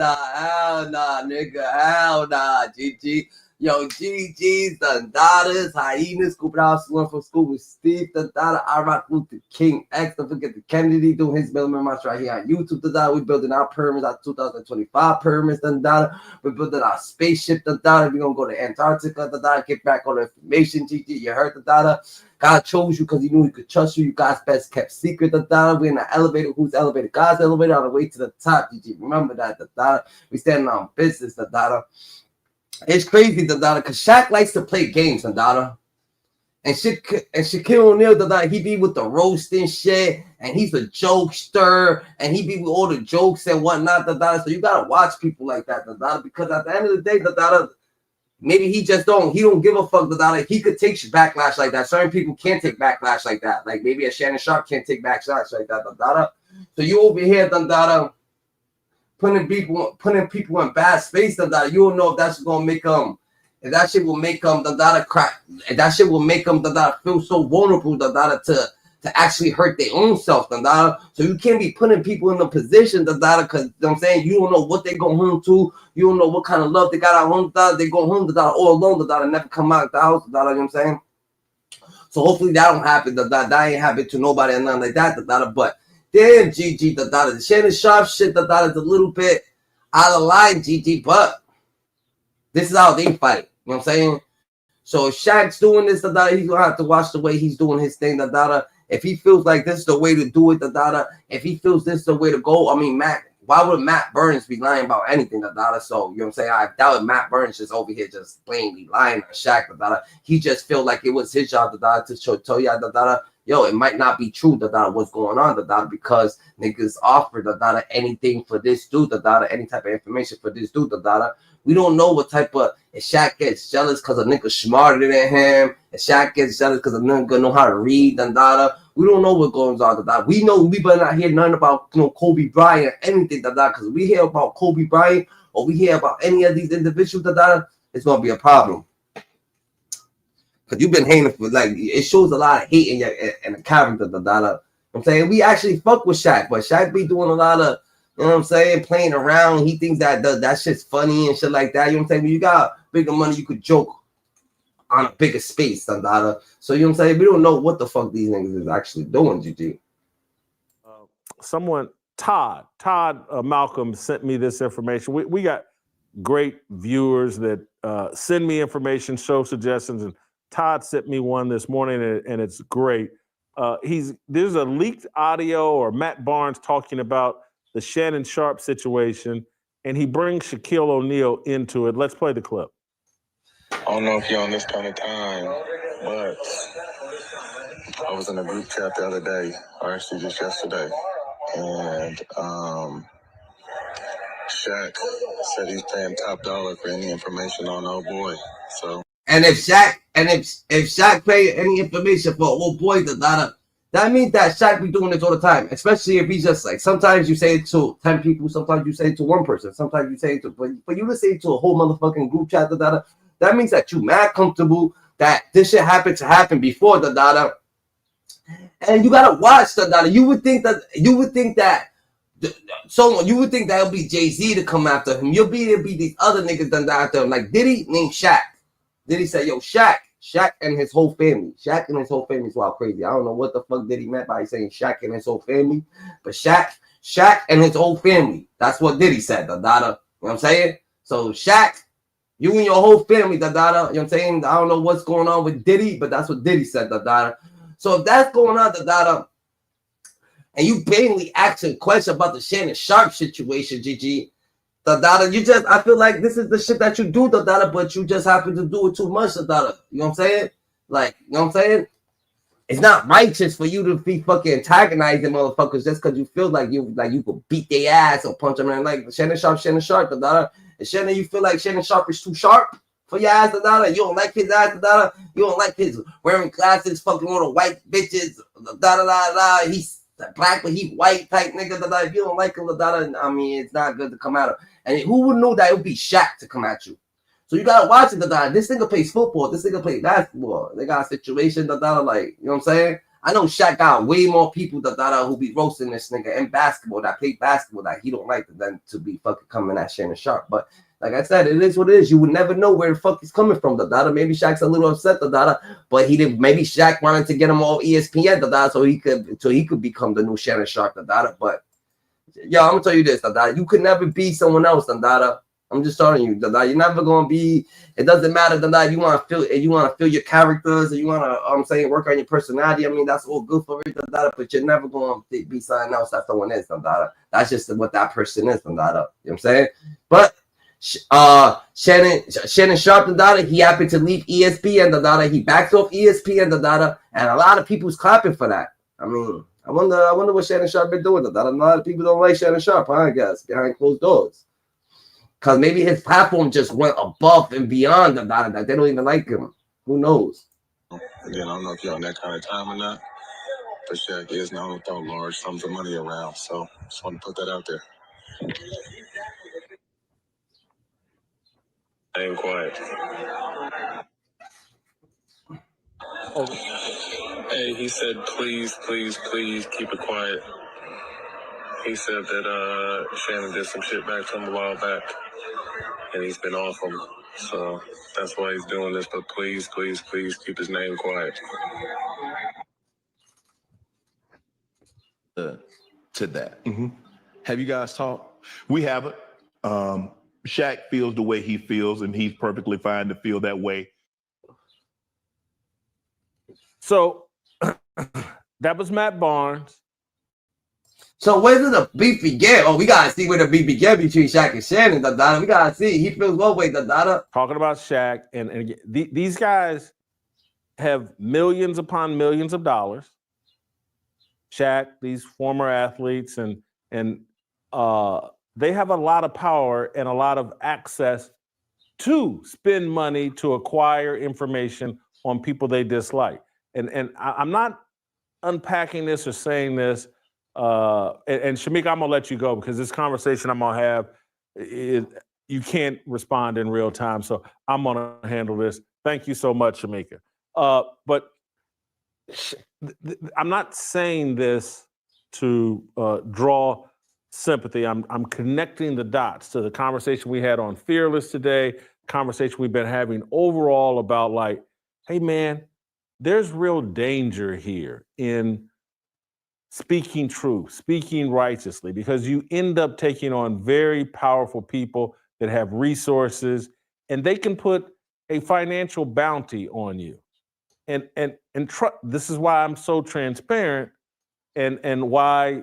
Hell nah, nigga. Hell nah, GG. Yo, GG's, the daughters, hyenas, scooping out, one from school with Steve, the daughter, I rock with the King X. Don't forget the Kennedy doing his building march right here on YouTube. The daughter, we building our pyramids, our 2025 pyramids, the daughter. We're building our spaceship, the daughter. We're gonna go to Antarctica, the daughter. Get back on the information, GG. You heard the daughter. God chose you because he knew he could trust you. You God's best kept secret, the daughter. We're in the elevator. Who's elevator? God's elevator on the way to the top, GG. Remember that, the daughter. We standing on business, the daughter. It's crazy, the daughter, because Shaq likes to play games, the daughter. And Shaquille O'Neal, the daughter, he be with the roasting shit, and he's a jokester, and he be with all the jokes and whatnot, the daughter. So you gotta watch people like that, the daughter, because at the end of the day, the daughter, maybe he don't give a fuck, the daughter. He could take backlash like that. Certain people can't take backlash like that. Like maybe a Shannon Sharpe can't take backlash like that, the daughter. So you over here, the daughter, putting people in bad space, the daughter. You don't know if that's gonna make them. If that shit will make them the daughter crack. If that shit will make them the daughter feel so vulnerable, the daughter to actually hurt their own self, the daughter. So you can't be putting people in the position, the daughter, because you know what I'm saying, you don't know what they go home to. You don't know what kind of love they got at home, the daughter. They go home, the daughter, all alone, the daughter, never come out of the house, the daughter. You know what I'm saying? So hopefully that don't happen. The daughter, that ain't happen to nobody and nothing like that, the daughter. But damn, GG, the daughter. The Shannon Sharpe shit, the daughter, is a little bit out of line, GG, but this is how they fight. You know what I'm saying? So if Shaq's doing this, the daughter, he's gonna have to watch the way he's doing his thing, the daughter. If he feels like this is the way to do it, the daughter. If he feels this is the way to go, I mean, Matt, why would Matt Burns be lying about anything, the daughter? So you know what I'm saying? I doubt Matt Burns just over here just plainly lying on Shaq, the daughter. He just felt like it was his job, the daughter, to tell you, the daughter, yo, it might not be true, the daughter, what's going on, the daughter, because niggas offer the daughter anything for this dude, the daughter, any type of information for this dude, the daughter. We don't know what type of, if Shaq gets jealous because a nigga smarter than him, if Shaq gets jealous because a nigga know how to read, the daughter. We don't know what goes on, the daughter. We know we better not hear nothing about, you know, Kobe Bryant or anything, the daughter, because we hear about Kobe Bryant or we hear about any of these individuals, the daughter, it's going to be a problem. Because you've been hating for, like, it shows a lot of hate in the character, the daughter. I'm saying we actually fuck with Shaq, but Shaq be doing a lot of, you know what I'm saying, playing around. He thinks that shit's funny and shit like that. You know what I'm saying? When you got bigger money, you could joke on a bigger space, the daughter. So you know what I'm saying? We don't know what the fuck these niggas is actually doing, GG. Someone, Todd Malcolm sent me this information. We got great viewers that send me information, show suggestions, and Todd sent me one this morning, and it's great. There's a leaked audio or Matt Barnes talking about the Shannon Sharpe situation, and he brings Shaquille O'Neal into it. Let's play the clip. I don't know if you're on this kind of time, but I was in a group chat the other day, or actually just yesterday, and Shaq said he's paying top dollar for any information on old boy. So, and if Shaq pay any information for old boy, the daughter, that means that Shaq be doing this all the time, especially if he's just like, sometimes you say it to 10 people, sometimes you say it to one person, sometimes you say it to, but for you to say it to a whole motherfucking group chat, the daughter, that means that you mad comfortable that this shit happened to happen before, the daughter. And you gotta watch, the daughter. You would think that you would think that it'll be Jay-Z to come after him. There'll be these other niggas done after him, like Diddy named Shaq. Diddy said, yo, Shaq and his whole family. Shaq and his whole family is wild crazy. I don't know what the fuck Diddy meant by saying Shaq and his whole family, but Shaq and his whole family. That's what Diddy said, the daughter. You know what I'm saying? So Shaq, you and your whole family, the daughter. You know what I'm saying? I don't know what's going on with Diddy, but that's what Diddy said, the daughter. So if that's going on, the daughter, and you blatantly asking questions about the Shannon Sharpe situation, GG, the daughter, I feel like this is the shit that you do, the daughter, but you just happen to do it too much, the daughter. You know what I'm saying? Like, you know what I'm saying? It's not righteous for you to be fucking antagonizing motherfuckers just because you feel like you could beat their ass or punch them. And like Shannon Sharpe, the daughter. And Shannon, you feel like Shannon Sharpe is too sharp for your ass, the daughter. You don't like his ass, the daughter. You don't like his wearing glasses, fucking all the white bitches, da. He's black, but he white type nigga, da. If you don't like him, the daughter, I mean, it's not good to come at him. And who would know that it would be Shaq to come at you? So you gotta watch it, the daughter. This nigga plays football. This nigga plays basketball. They got a situation, the daughter, like, you know what I'm saying? I know Shaq got way more people that who be roasting this nigga in basketball that play basketball that he don't like than to be fucking coming at Shannon Sharpe. But like I said, it is what it is. You would never know where the fuck he's coming from. Maybe Shaq's a little upset, but he didn't. Maybe Shaq wanted to get him all ESPN, so he could become the new Shannon Sharpe, But yo, I'm gonna tell you this, you could never be someone else, I'm just telling you, you're never gonna be. It doesn't matter, if you want to feel your characters, or you want to, work on your personality. I mean, that's all good for it, but you're never gonna be something else that someone is, That's just what that person is, You know what I'm saying? But Shannon Sharpe, he happened to leave ESPN, He backed off ESPN, and a lot of people's clapping for that. I mean, I wonder what Shannon Sharpe been doing, A lot of people don't like Shannon Sharpe, I guess, behind closed doors. Because maybe his platform just went above and beyond that they don't even like him. Who knows? Again, I don't know if you're on that kind of time or not, but Shaq is known to throw large sums of money around. So just want to put that out there. I ain't quiet. Hey, he said, please keep it quiet. He said that Shannon did some shit back to him a while back, and he's been off him. So that's why he's doing this. But please keep his name quiet. To that. Mm-hmm. Have you guys talked? We haven't. Shaq feels the way he feels, and he's perfectly fine to feel that way. So that was Matt Barnes. So where did the beef begin? Oh, we gotta see where the beef began between Shaq and Shannon, We gotta see. He feels one way, Talking about Shaq, and these guys have millions upon millions of dollars. Shaq, these former athletes, and they have a lot of power and a lot of access to spend money to acquire information on people they dislike. And I'm not unpacking this or saying this. And Shamik, I'm gonna let you go because this conversation I'm gonna have, you can't respond in real time. So I'm gonna handle this. Thank you so much, Shamika. But I'm not saying this to draw sympathy. I'm connecting the dots to the conversation we had on Fearless today, conversation we've been having overall about like, hey man, there's real danger here in speaking truth, speaking righteously, because you end up taking on very powerful people that have resources, and they can put a financial bounty on you. And this is why I'm so transparent, and why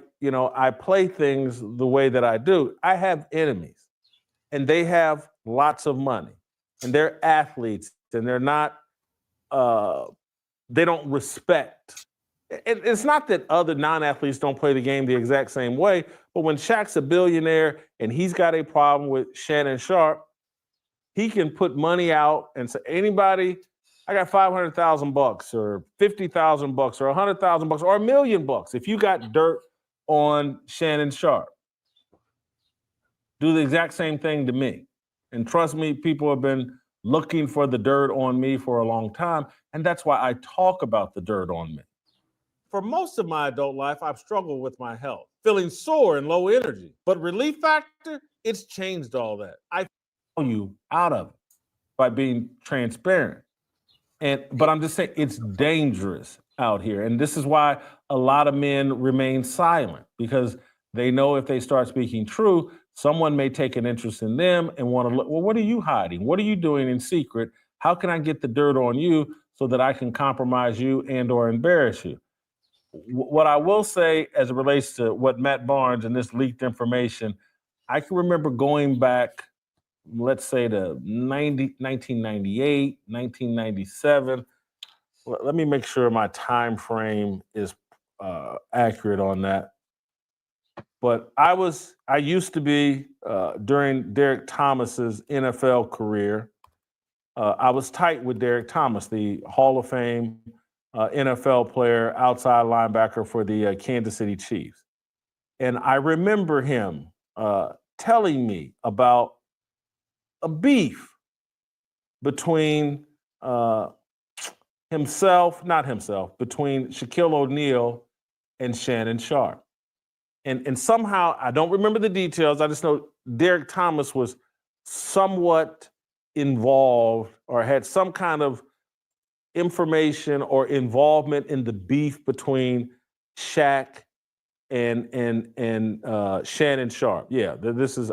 I play things the way that I do. I have enemies, and they have lots of money, and they're athletes, and they're not. They don't respect. It's not that other non-athletes don't play the game the exact same way, but when Shaq's a billionaire and he's got a problem with Shannon Sharpe, he can put money out and say, anybody, I got $500,000 or $50,000 or $100,000 or $1 million. If you got dirt on Shannon Sharpe, do the exact same thing to me. And trust me, people have been looking for the dirt on me for a long time. And that's why I talk about the dirt on me. For most of my adult life, I've struggled with my health, feeling sore and low energy. But Relief Factor, it's changed all that. I pull you out of it by being transparent. But I'm just saying it's dangerous out here. And this is why a lot of men remain silent, because they know if they start speaking true, someone may take an interest in them and want to look, well, what are you hiding? What are you doing in secret? How can I get the dirt on you so that I can compromise you and or embarrass you? What I will say as it relates to what Matt Barnes and this leaked information, I can remember going back, let's say to 1998, 1997. Let me make sure my time frame is accurate on that. But I used to be, during Derek Thomas's NFL career, I was tight with Derek Thomas, the Hall of Fame NFL player, outside linebacker for the Kansas City Chiefs. And I remember him telling me about a beef between between Shaquille O'Neal and Shannon Sharpe. And somehow, I don't remember the details, I just know Derek Thomas was somewhat involved or had some kind of information or involvement in the beef between Shaq and Shannon Sharpe. Yeah, this is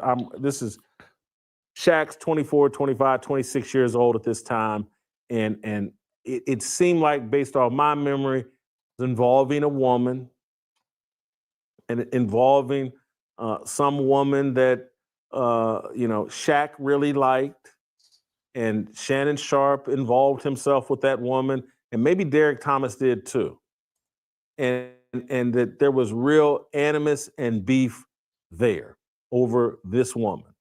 Shaq's 24, 25, 26 years old at this time. And it seemed like, based on my memory, it was involving a woman and involving some woman that, Shaq really liked. And Shannon Sharpe involved himself with that woman. And maybe Derek Thomas did too. And that there was real animus and beef there over this woman.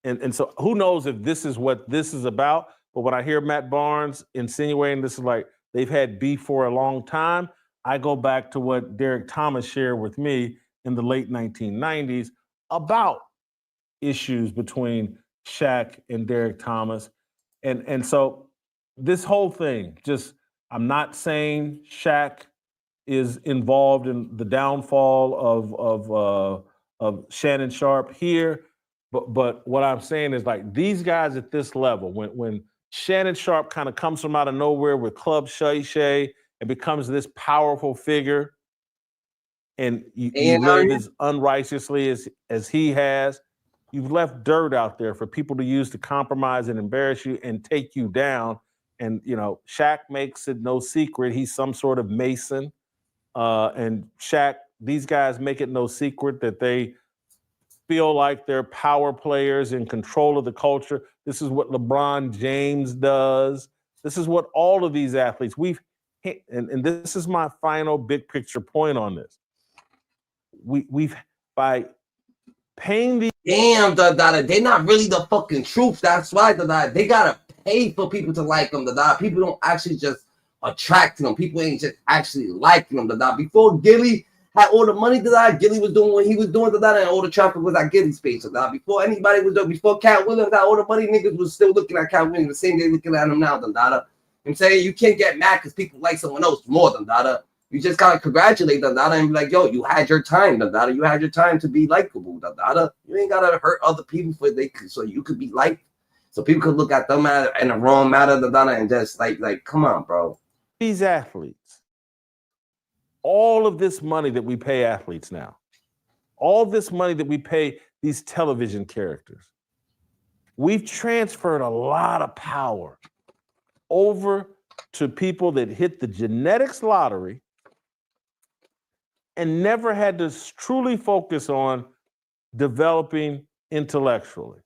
And so who knows if this is what this is about, but when I hear Matt Barnes insinuating this is like they've had beef for a long time, I go back to what Derek Thomas shared with me in the late 1990s about issues between Shaq and Derek Thomas. And so this whole thing, I'm not saying Shaq is involved in the downfall of Shannon Sharpe here. But what I'm saying is, like, these guys at this level, when Shannon Sharpe kind of comes from out of nowhere with Club Shay Shay and becomes this powerful figure, and you live as unrighteously as he has, you've left dirt out there for people to use to compromise and embarrass you and take you down. And, Shaq makes it no secret he's some sort of Mason. And Shaq, these guys make it no secret that they feel like they're power players in control of the culture. This is what LeBron James does. This is what all of these athletes, and this is my final big picture point on this. We've by paying these. Damn, they're not really the fucking truth. That's why they gotta pay for people to like them. People don't actually just attract them. People ain't just actually liking them. Before Gilly had all the money Gilly was doing what he was doing, and all the traffic was at Gilly's face. Before anybody was doing, before Cat Williams got all the money, niggas was still looking at Cat Williams the same day looking at him now. I'm saying you can't get mad because people like someone else more than You just gotta congratulate and be like, yo, you had your time, You had your time to be likable, You ain't gotta hurt other people so you could be liked. So people could look at them in the wrong matter, and just like, come on, bro. These athletes, all of this money that we pay athletes now, all this money that we pay these television characters, we've transferred a lot of power over to people that hit the genetics lottery and never had to truly focus on developing intellectually.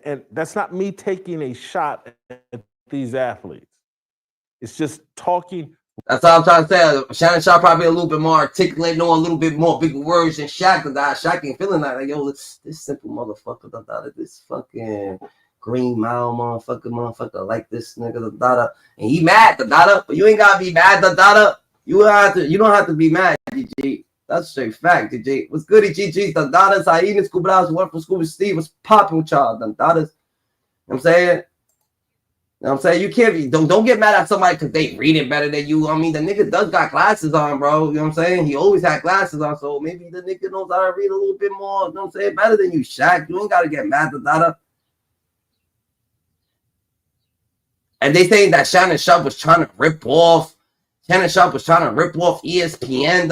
And that's not me taking a shot at these athletes. It's just talking. That's all I'm trying to say. Shannon Sharpe probably a little bit more articulate, know a little bit more bigger words than Shaq. Shaq ain't feeling like yo, this simple motherfucker, this fucking green mile motherfucker like this nigga, and he mad, but you ain't gotta be mad, You don't have to be mad, GG. That's straight fact, GG. What's good, GG? Dandadas, Haïna, School House, went from school with Steve, was popping with y'all, Dandadas. You know what I'm saying? You know what I'm saying? You can't don't get mad at somebody because they read it better than you. I mean, the nigga does got glasses on, bro. You know what I'm saying? He always had glasses on, so maybe the nigga knows how to read a little bit more. You know what I'm saying? Better than you, Shaq. You ain't gotta get mad at that. And they saying that Shannon Sharpe was trying to rip off ESPN,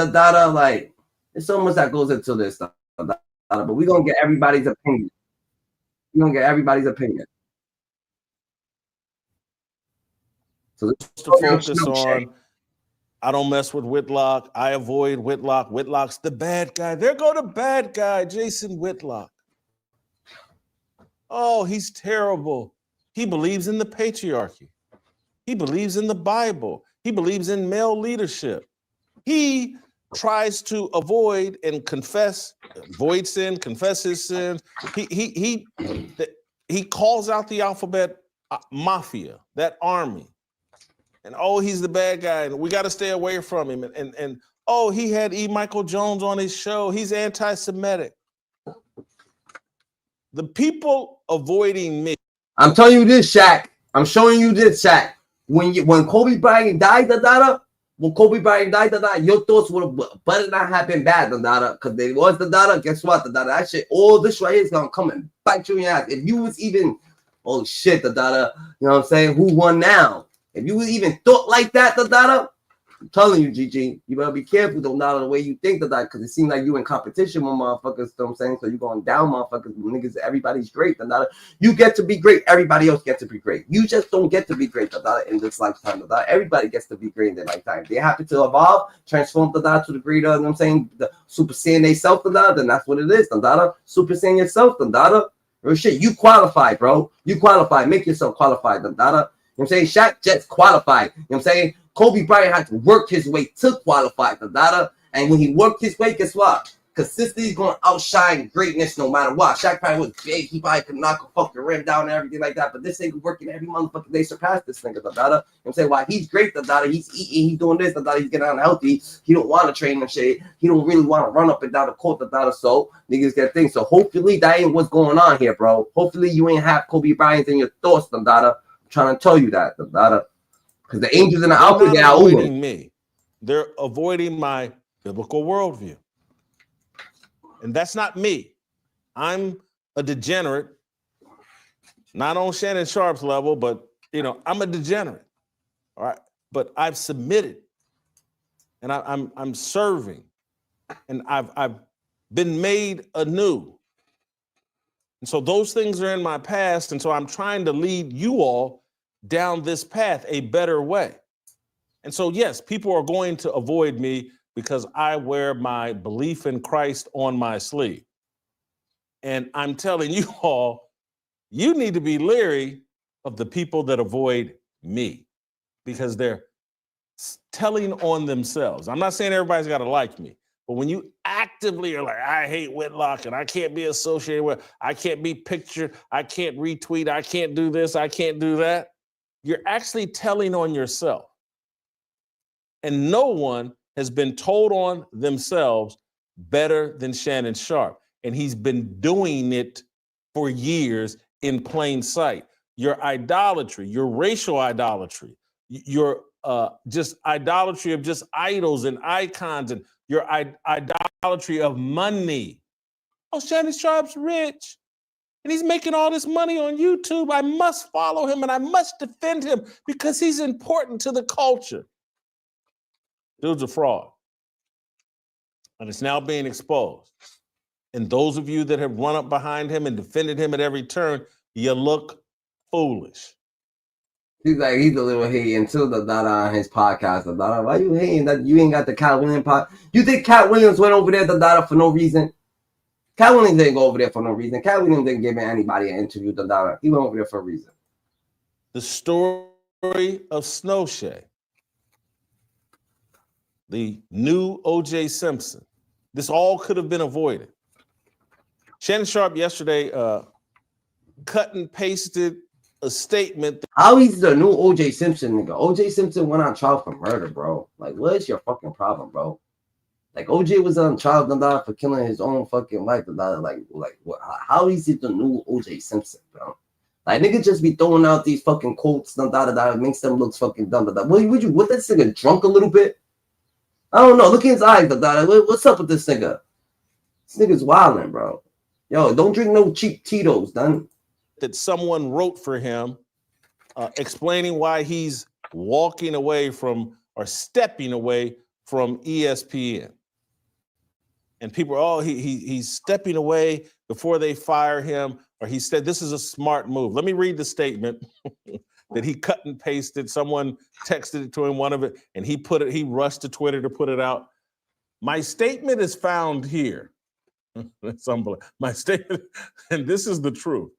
like, there's so much that goes into this stuff, but we're gonna get everybody's opinion. So let's focus on, I don't mess with Whitlock. I avoid Whitlock. Whitlock's the bad guy. There go the bad guy, Jason Whitlock. Oh, he's terrible. He believes in the patriarchy. He believes in the Bible. He believes in male leadership. He tries to avoid and avoid sin, confess his sins. He calls out the alphabet mafia, that army. And oh, he's the bad guy, and we got to stay away from him. And oh, he had E. Michael Jones on his show. He's anti-Semitic. The people avoiding me. I'm telling you this, Shaq. I'm showing you this, Shaq. when Kobe Bryant died, when Kobe Bryant died, your thoughts would have better not have been bad, because they was guess what, that shit, all this right here is gonna come and bite you in your ass. If you was even, oh shit, you know what I'm saying, who won now? If you was even thought like that, I'm telling you, GG, you better be careful, though, not the way you think because it seems like you in competition with motherfuckers, you know what I'm saying? So you going down motherfuckers, niggas, everybody's great, you get to be great, everybody else gets to be great. You just don't get to be great, in this lifetime, everybody gets to be great in their lifetime. They happen to evolve, transform, to the greater, you know what I'm saying, the Super Saiyan they self, then that's what it is, Super Saiyan yourself, real shit, you qualify, bro. You qualify, make yourself qualified, You know what I'm saying? Shaq just qualified, you know what I'm saying? Kobe Bryant had to work his way to qualify for that. And when he worked his way, guess what? Consistency is going to outshine greatness no matter what. Shaq probably was big. He probably could knock a fucking rim down and everything like that. But this nigga working every motherfucking day surpassed this nigga. You know what I'm saying? Why he's great, he's eating, he's doing this, he's getting unhealthy. He don't want to train and shit. He don't really want to run up and down the court, so niggas get things. So hopefully that ain't what's going on here, bro. Hopefully you ain't have Kobe Bryant in your thoughts, I'm trying to tell you that, because the angels in the outfit, they're avoiding me. They're avoiding my biblical worldview. And that's not me. I'm a degenerate, not on Shannon Sharpe's level, but, I'm a degenerate. All right. But I've submitted and I'm serving and I've been made anew. And so those things are in my past. And so I'm trying to lead you all down this path a better way. And so, yes, people are going to avoid me because I wear my belief in Christ on my sleeve. And I'm telling you all, you need to be leery of the people that avoid me because they're telling on themselves. I'm not saying everybody's got to like me, but when you actively are like, I hate Whitlock and I can't be associated with, I can't be pictured, I can't retweet, I can't do this, I can't do that. You're actually telling on yourself. And no one has been told on themselves better than Shannon Sharpe. And he's been doing it for years in plain sight. Your idolatry, your racial idolatry, your just idolatry of just idols and icons, and your idolatry of money. Oh, Shannon Sharpe's rich. And he's making all this money on YouTube. I must follow him and I must defend him because he's important to the culture. Dude's a fraud. And it's now being exposed. And those of you that have run up behind him and defended him at every turn, you look foolish. He's a little hating too, on his podcast. Why you hating that you ain't got the Cat Williams podcast? You think Cat Williams went over there, for no reason? Cat Williams didn't go over there for no reason. Cat Williams didn't give anybody an interview. He went over there for a reason. The story of Snowshay, the new O.J. Simpson. This all could have been avoided. Shannon Sharpe yesterday cut and pasted a statement. How he's the new O.J. Simpson, nigga? O.J. Simpson went on trial for murder, bro. Like, what is your fucking problem, bro? Like, OJ was on trial for killing his own fucking wife. Like what? How is it the new OJ Simpson, bro? Like, niggas just be throwing out these fucking quotes, that makes them look fucking dumb. What this nigga drunk a little bit? I don't know. Look in his eyes, what's up with this nigga? This nigga's wilding, bro. Yo, don't drink no cheap Tito's, done. That someone wrote for him, explaining why he's walking away from or stepping away from ESPN. And people are, he's stepping away before they fire him, or he said this is a smart move. Let me read the statement that he cut and pasted. Someone texted it to him, one of it, and he rushed to Twitter to put it out. My statement is found here. That's unbelievable. My statement, and this is the truth.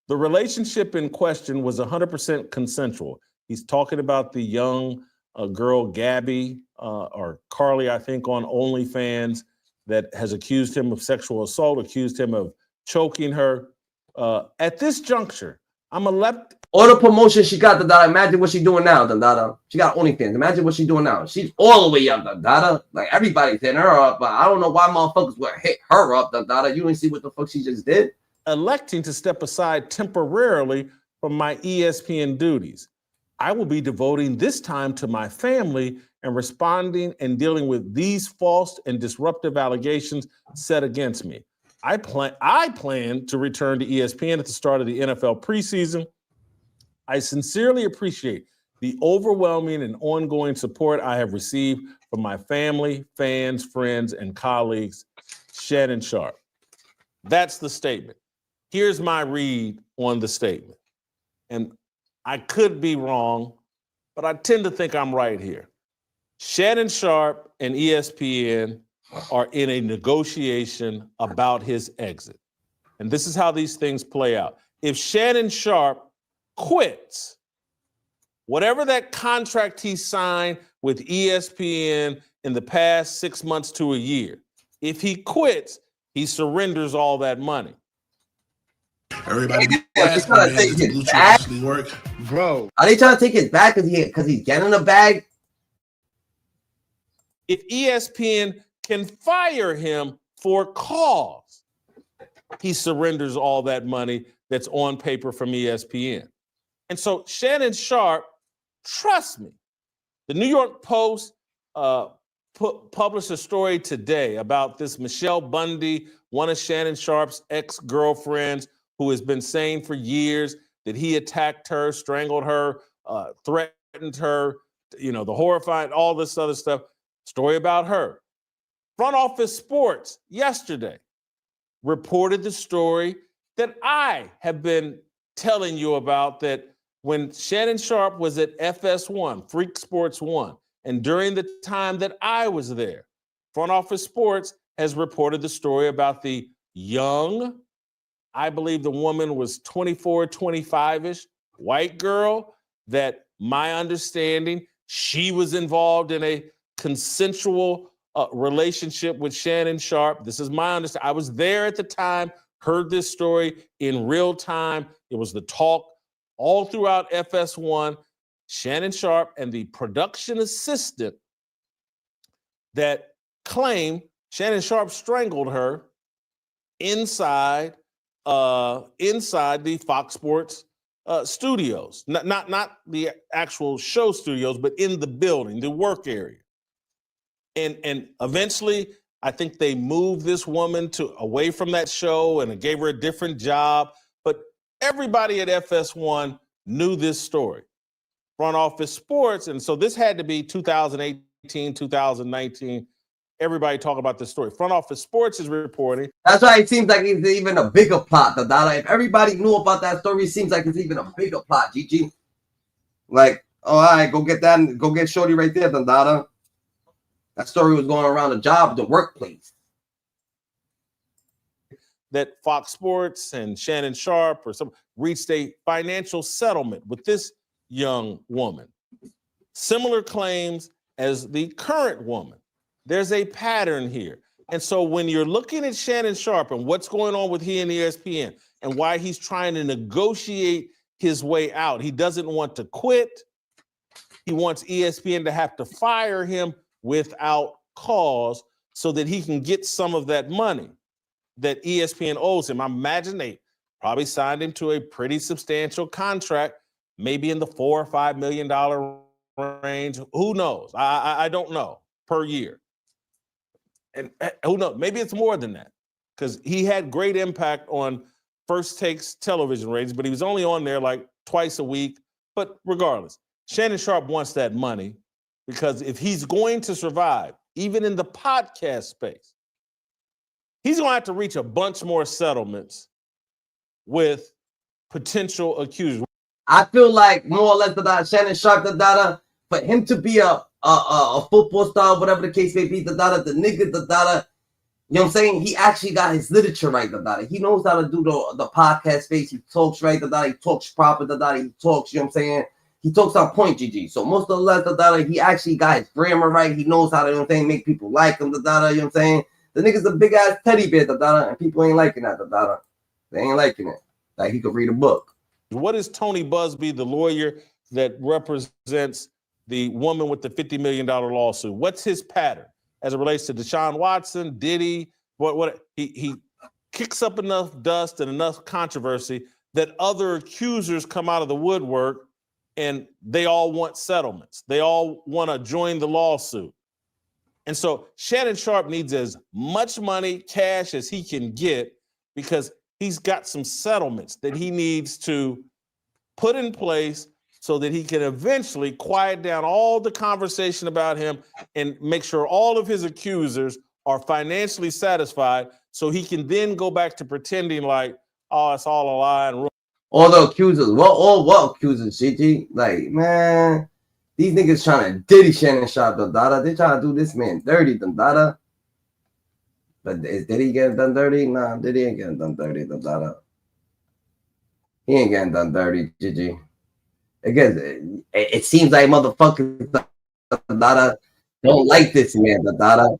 The relationship in question was 100% consensual. He's talking about the young girl, Gabby, or Carly, I think, on OnlyFans, that has accused him of sexual assault, accused him of choking her. At this juncture, I'm all the promotion she got, imagine what she's doing now, She got OnlyFans. Imagine what she's doing now. She's all the way up, Like, everybody's hitting her up, but I don't know why motherfuckers would hit her up, You didn't see what the fuck she just did? Electing to step aside temporarily from my ESPN duties. I will be devoting this time to my family and responding and dealing with these false and disruptive allegations set against me. I plan to return to ESPN at the start of the NFL preseason. I sincerely appreciate the overwhelming and ongoing support I have received from my family, fans, friends, and colleagues. Shannon Sharpe. That's the statement. Here's my read on the statement. And I could be wrong, but I tend to think I'm right here. Shannon Sharpe and ESPN are in a negotiation about his exit. And this is how these things play out. If Shannon Sharpe quits, whatever that contract he signed with ESPN in the past 6 months to a year, if he quits, he surrenders all that money. Everybody be They asking, trying to man, take does the his blue chip bag? actually work? Bro, Are they trying to take his bag because he's getting a bag? If ESPN can fire him for cause, he surrenders all that money that's on paper from ESPN. And so Shannon Sharpe, trust me, the New York Post published a story today about this Michelle Bundy, one of Shannon Sharpe's ex-girlfriends, who has been saying for years that he attacked her, strangled her, threatened her, the horrifying, all this other stuff. Story about her. Front Office Sports yesterday reported the story that I have been telling you about, that when Shannon Sharpe was at FS1, Freak Sports 1, and during the time that I was there, Front Office Sports has reported the story about the young, I believe the woman was 24, 25-ish, white girl, that my understanding, she was involved in a consensual relationship with Shannon Sharpe. This is my understanding. I was there at the time, heard this story in real time. It was the talk all throughout FS1. Shannon Sharpe and the production assistant that claimed Shannon Sharpe strangled her inside the Fox Sports studios, not the actual show studios, but in the building, the work area. And eventually, I think they moved this woman away from that show and gave her a different job. But everybody at FS1 knew this story. Front Office Sports, and so this had to be 2018, 2019. Everybody talk about this story. Front Office Sports is reporting. That's why it seems like it's even a bigger plot, Dada. If everybody knew about that story, it seems like it's even a bigger plot, GG. Like, all right, go get Shorty right there, Dada. That story was going around the job, the workplace. That Fox Sports and Shannon Sharpe or some reached a financial settlement with this young woman. Similar claims as the current woman. There's a pattern here. And so when you're looking at Shannon Sharpe and what's going on with he and ESPN and why he's trying to negotiate his way out, he doesn't want to quit. He wants ESPN to have to fire him without cause so that he can get some of that money that ESPN owes him. I imagine they probably signed him to a pretty substantial contract, maybe in the $4 or $5 million range. Who knows? I don't know, per year. And who knows? Maybe it's more than that, because he had great impact on First Take's television ratings, but he was only on there like twice a week. But regardless, Shannon Sharpe wants that money, because if he's going to survive, even in the podcast space, he's going to have to reach a bunch more settlements with potential accusers. I feel like more or less that Shannon Sharpe, for him to be a football star, whatever the case may be, the nigga, you know what I'm saying? He actually got his literature right, He knows how to do the podcast space. He talks right, He talks proper, He talks, you know what I'm saying? He talks on point, GG. So most of the less, he actually got his grammar right. He knows how to, you know what I'm saying, make people like him, you know what I'm saying? The nigga's a big ass teddy bear, and people ain't liking that, They ain't liking it. Like he could read a book. What is Tony Busby, the lawyer that represents the woman with the $50 million lawsuit? What's his pattern as it relates to Deshaun Watson, Diddy? He kicks up enough dust and enough controversy that other accusers come out of the woodwork and they all want settlements. They all want to join the lawsuit. And so Shannon Sharpe needs as much money, cash as he can get, because he's got some settlements that he needs to put in place so that he can eventually quiet down all the conversation about him and make sure all of his accusers are financially satisfied, so he can then go back to pretending like, oh, it's all a lie. And all the accusers, what accusers, GG? Like, man, these niggas trying to diddy Shannon Sharpe, Dada. They trying to do this man dirty, Dada. But did he get done dirty? Nah, Diddy ain't getting done dirty, Dada. He ain't getting done dirty, GG. Again, it seems like motherfuckers, Dada, don't like this man, Dada.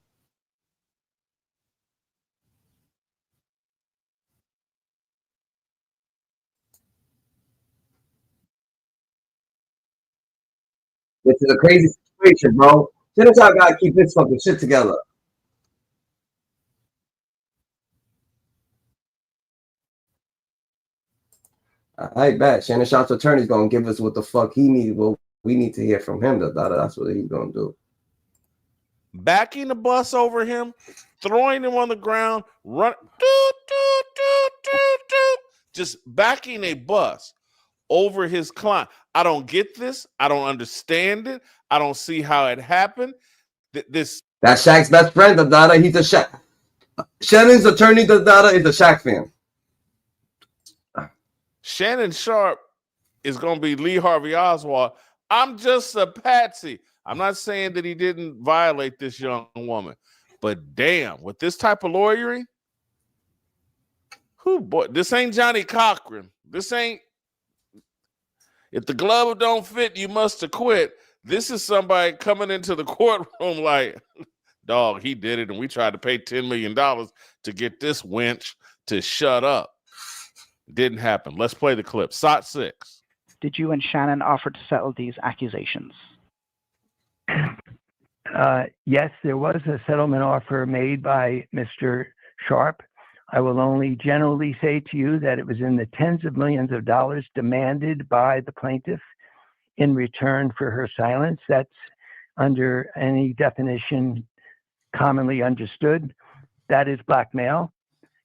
This is a crazy situation, bro. Shannon Sharpe gotta keep this fucking shit together. I bet Shannon Sharpe's attorney's gonna give us what the fuck he needs. What we need to hear from him. That's what he's gonna do. Backing the bus over him, throwing him on the ground, just backing a bus over his client. I don't get this. I don't understand it. I don't see how it happened. That's Shaq's best friend, Dada. He's a Shaq. Shannon's attorney, Dada, is a Shaq fan. Shannon Sharpe is going to be Lee Harvey Oswald. I'm just a patsy. I'm not saying that he didn't violate this young woman, but damn, with this type of lawyering, boy, this ain't Johnny Cochran. This ain't, if the glove don't fit, you must have quit. This is somebody coming into the courtroom like, dog, he did it, and we tried to pay $10 million to get this wench to shut up. Didn't happen. Let's play the clip. SOT 6. Did you and Shannon offer to settle these accusations? Yes, there was a settlement offer made by Mr. Sharpe. I will only generally say to you that it was in the tens of millions of dollars demanded by the plaintiff in return for her silence. That's under any definition commonly understood. That is blackmail.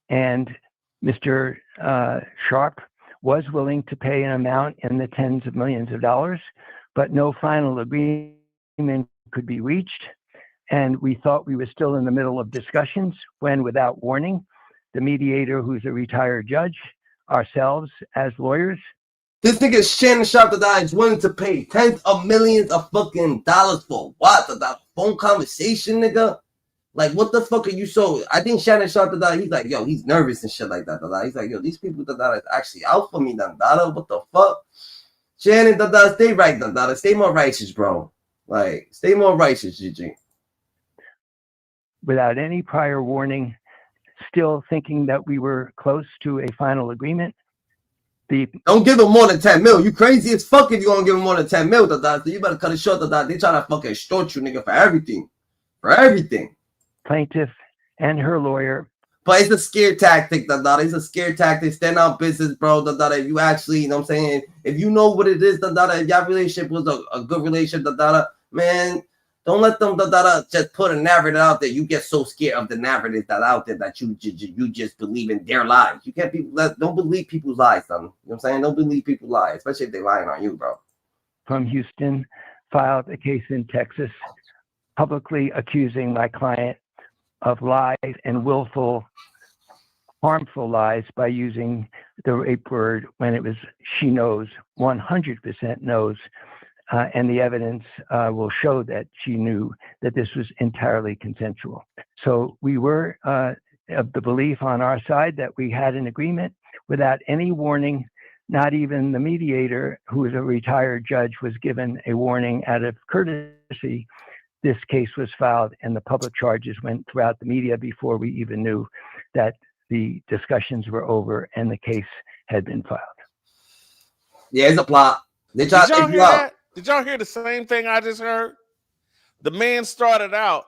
And Mr. Sharpe was willing to pay an amount in the tens of millions of dollars, but no final agreement could be reached. And we thought we were still in the middle of discussions when, without warning, the mediator, who's a retired judge, ourselves as lawyers. This nigga Shannon Sharpe is willing to pay tens of millions of fucking dollars for what? That phone conversation, nigga? Like, what the fuck are you so? I think Shannon Sharpe, he's like, yo, he's nervous and shit like that. He's like, yo, these people is actually out for me, what the fuck? Shannon, stay right, stay more righteous, bro. Like, stay more righteous, GG. Without any prior warning, still thinking that we were close to a final agreement. Don't give him more than 10 mil. You crazy as fuck if you gonna give him more than 10 mil, So you better cut it short, They try to fucking extort you, nigga, for everything. For everything. Plaintiff and her lawyer. But it's a scare tactic, It's a scare tactic. Stand on business, bro, If you actually, you know what I'm saying? If you know what it is, if your relationship was a good relationship, man, don't let them just put a narrative out there. You get so scared of the narrative that out there that you just believe in their lies. You can't don't believe people's lies, son. You know what I'm saying? Don't believe people's lies, especially if they're lying on you, bro. From Houston, filed a case in Texas, publicly accusing my client of lies and willful, harmful lies by using the rape word when it was she knows, 100% knows. And the evidence will show that she knew that this was entirely consensual. So we were of the belief on our side that we had an agreement without any warning. Not even the mediator, who is a retired judge, was given a warning out of courtesy. This case was filed and the public charges went throughout the media before we even knew that the discussions were over and the case had been filed. Yeah, it's a plot. They try to take you out. Did y'all hear the same thing I just heard? The man started out,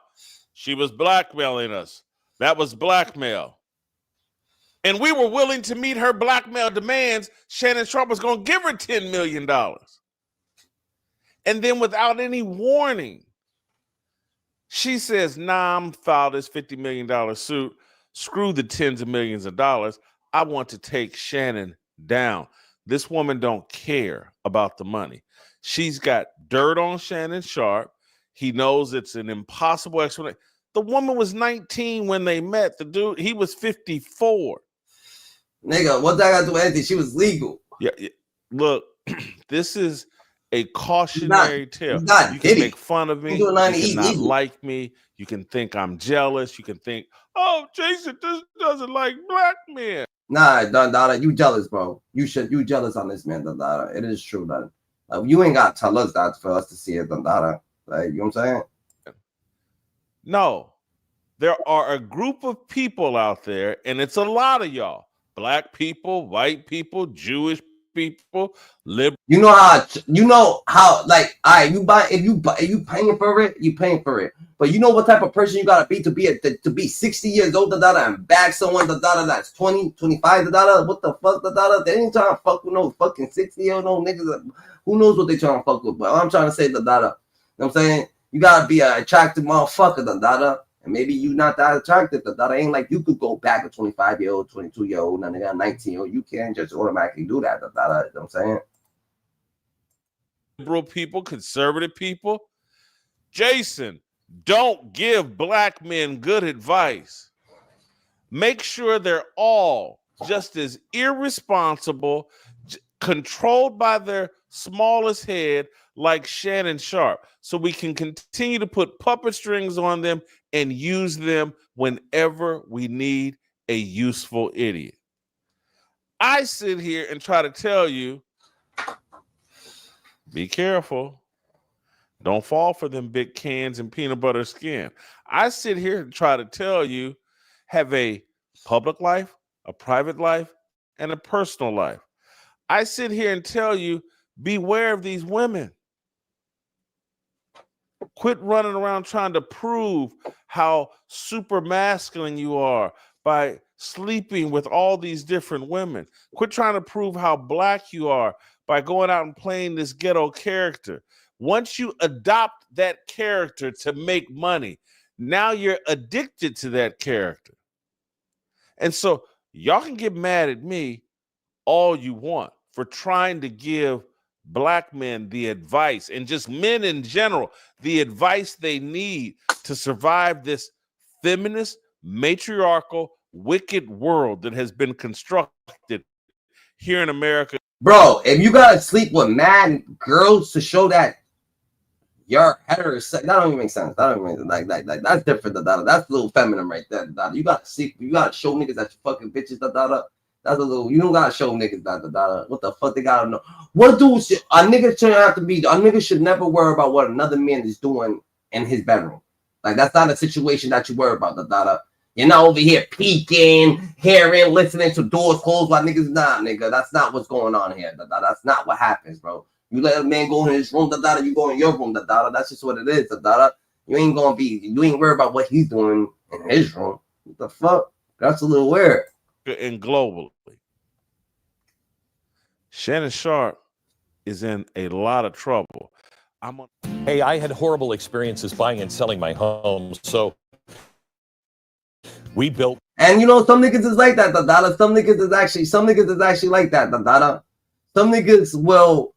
she was blackmailing us. That was blackmail. And we were willing to meet her blackmail demands. Shannon Sharpe was going to give her $10 million. And then without any warning, she says, nah, I'm file this $50 million suit. Screw the tens of millions of dollars. I want to take Shannon down. This woman don't care about the money. She's got dirt on Shannon Sharpe. He knows it's an impossible explanation. The woman was 19 when they met. The dude, he was 54. Nigga, what that got to do with anything? She was legal. Yeah. Look, this is a cautionary tale. You can make fun of me. You cannot like me. You can think I'm jealous. You can think, oh, Jason just doesn't like black men. Nah, Dada, you jealous, bro. You jealous on this man, Dada. It is true, Dada. You ain't got to tell us that for us to see it, Dada. Like, you know what I'm saying? No, there are a group of people out there, and it's a lot of y'all. Black people, white people, Jewish people, liberal. You know how, like, all right, if you paying for it, you paying for it. But you know what type of person you gotta be to be 60 years old, and bag someone, that's 20, 25, what the fuck, they ain't trying to fuck with no fucking 60-year-old no niggas. Who knows what they trying to fuck with? But I'm trying to say, you know what I'm saying? You gotta be an attractive motherfucker, and maybe you not that attractive. That ain't like you could go back a 25-year-old, 22-year-old, and they got 19-year-old. You can't just automatically do that. You know what I'm saying? Liberal people, conservative people. Jason, don't give black men good advice. Make sure they're all just as irresponsible, controlled by their smallest head, like Shannon Sharpe, so we can continue to put puppet strings on them and use them whenever we need a useful idiot. I sit here and try to tell you, be careful. Don't fall for them big cans and peanut butter skin. I sit here and try to tell you, have a public life, a private life, and a personal life. I sit here and tell you, beware of these women. Quit running around trying to prove how super masculine you are by sleeping with all these different women. Quit trying to prove how black you are by going out and playing this ghetto character. Once you adopt that character to make money, now you're addicted to that character. And so y'all can get mad at me all you want for trying to give black men the advice, and just men in general, the advice they need to survive this feminist, matriarchal, wicked world that has been constructed here in America. Bro, if you gotta sleep with mad girls to show that you're heterosexual, that don't even make sense. That don't even like that's different. That's a little feminine right there. You gotta sleep. You gotta show niggas that you fucking bitches. That's a little. You don't gotta show niggas that. What the fuck they gotta know? What do a nigga should have to be? A nigga should never worry about what another man is doing in his bedroom. Like, that's not a situation that you worry about. You're not over here peeking, hearing, listening to doors closed while niggas nigga. That's not what's going on here. That's not what happens, bro. You let a man go in his room, you go in your room, That's just what it is, You ain't worried about what he's doing in his room. What the fuck? That's a little weird. And globally, Shannon Sharpe is in a lot of trouble. Hey, I had horrible experiences buying and selling my home, so we built. And you know, some niggas is like that, Some niggas is actually like that, Some niggas will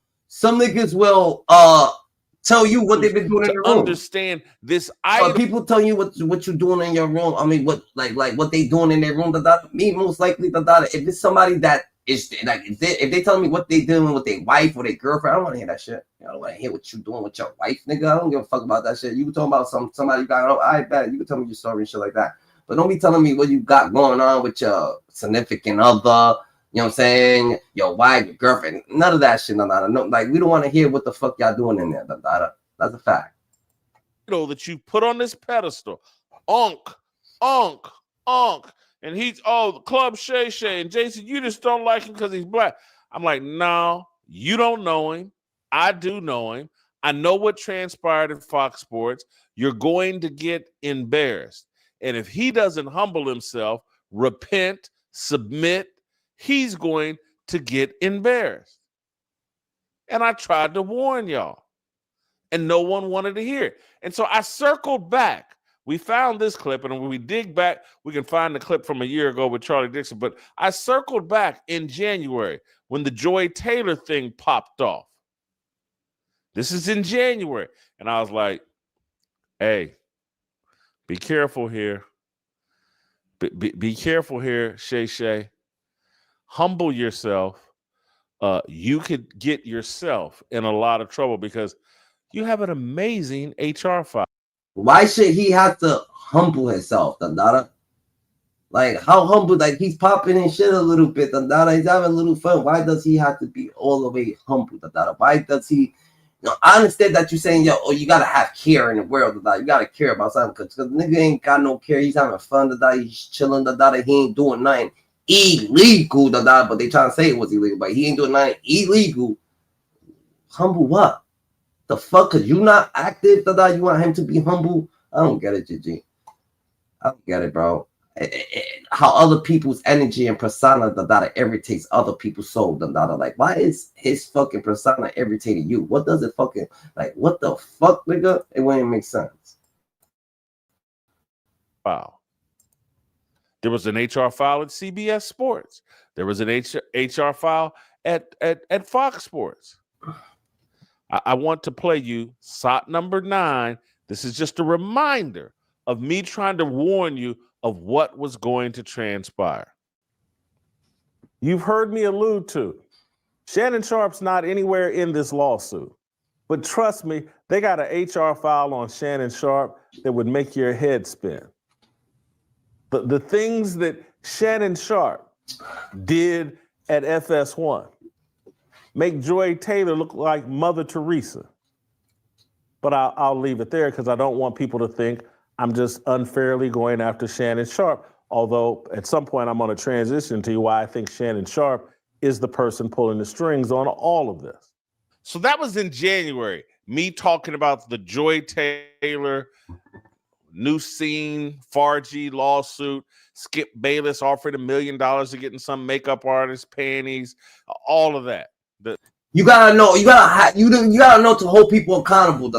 tell you what they've been doing in their room. Understand this. People tell you what you're doing in your room. I mean, what they doing in their room. Me, most likely, if it's somebody that is like, if they tell me what they doing with their wife or their girlfriend, I don't want to hear that shit. I don't want to hear what you doing with your wife, nigga. I don't give a fuck about that shit. You talking about somebody you got? I bet you can tell me your story and shit like that. But don't be telling me what you got going on with your significant other. You know what I'm saying? Your wife, your girlfriend, none of that shit. No, like, we don't want to hear what the fuck y'all doing in there. That's a fact. That you put on this pedestal, Unc, and he's Club Shay Shay, and Jason, you just don't like him because he's black. I'm like, no, you don't know him. I do know him. I know what transpired in Fox Sports. You're going to get embarrassed, and if he doesn't humble himself, repent, submit, he's going to get embarrassed. And I tried to warn y'all. and no one wanted to hear it. And so I circled back. We found this clip, and when we dig back, we can find the clip from a year ago with Charlie Dixon. But I circled back in January when the Joy Taylor thing popped off. This is in January. And I was like, hey, be careful here. Be careful here, Shay. Humble yourself. You could get yourself in a lot of trouble because you have an amazing HR file. Why should he have to humble himself, Dandara? Like, how humble? Like, he's popping and shit a little bit, Dandara. He's having a little fun. Why does he have to be all the way humble, Dandara? Why does he? You know, I understand that you're saying, yo, you gotta have care in the world, Dandara. You gotta care about something because nigga ain't got no care. He's having fun, Dandara. He's chilling, Dandara. He ain't doing nothing illegal, Dandara. But they trying to say it was illegal, but he ain't doing nothing illegal. Humble what? The fuck? Cause you not active, Dada. You want him to be humble? I don't get it, GG. I don't get it, bro. How other people's energy and persona, Dada, irritates other people's soul, Dada. Like, why is his fucking persona irritating you? What does it fucking like? What the fuck, nigga? It wouldn't make sense. Wow. There was an HR file at CBS Sports. There was an HR file at Fox Sports. I want to play you SOT number 9. This is just a reminder of me trying to warn you of what was going to transpire. You've heard me allude to Shannon Sharpe's not anywhere in this lawsuit. But trust me, they got an HR file on Shannon Sharpe that would make your head spin. The things that Shannon Sharpe did at FS1 make Joy Taylor look like Mother Teresa. But I'll leave it there because I don't want people to think I'm just unfairly going after Shannon Sharpe, although at some point I'm going to transition to why I think Shannon Sharpe is the person pulling the strings on all of this. So that was in January, me talking about the Joy Taylor, New Scene, Fargy lawsuit, Skip Bayless offering $1 million to getting some makeup artist panties, all of that. You gotta know. You gotta know to hold people accountable.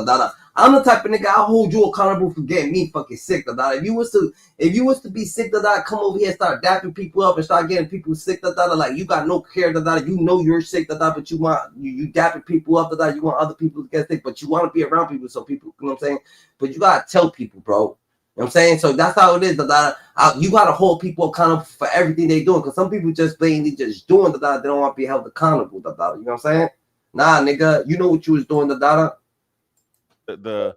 I'm the type of nigga I'll hold you accountable for getting me fucking sick. If you was to be sick, come over here and start dapping people up and start getting people sick. Like you got no care. You know you're sick. But you want you dapping people up. You want other people to get sick, but you want to be around people so people. You know what I'm saying? But you gotta tell people, bro. You know what I'm saying? So that's how it is. You gotta hold people accountable for everything they doing. Because some people just blatantly just doing they don't want to be held accountable. You know what I'm saying? Nah, nigga, you know what you was doing. The and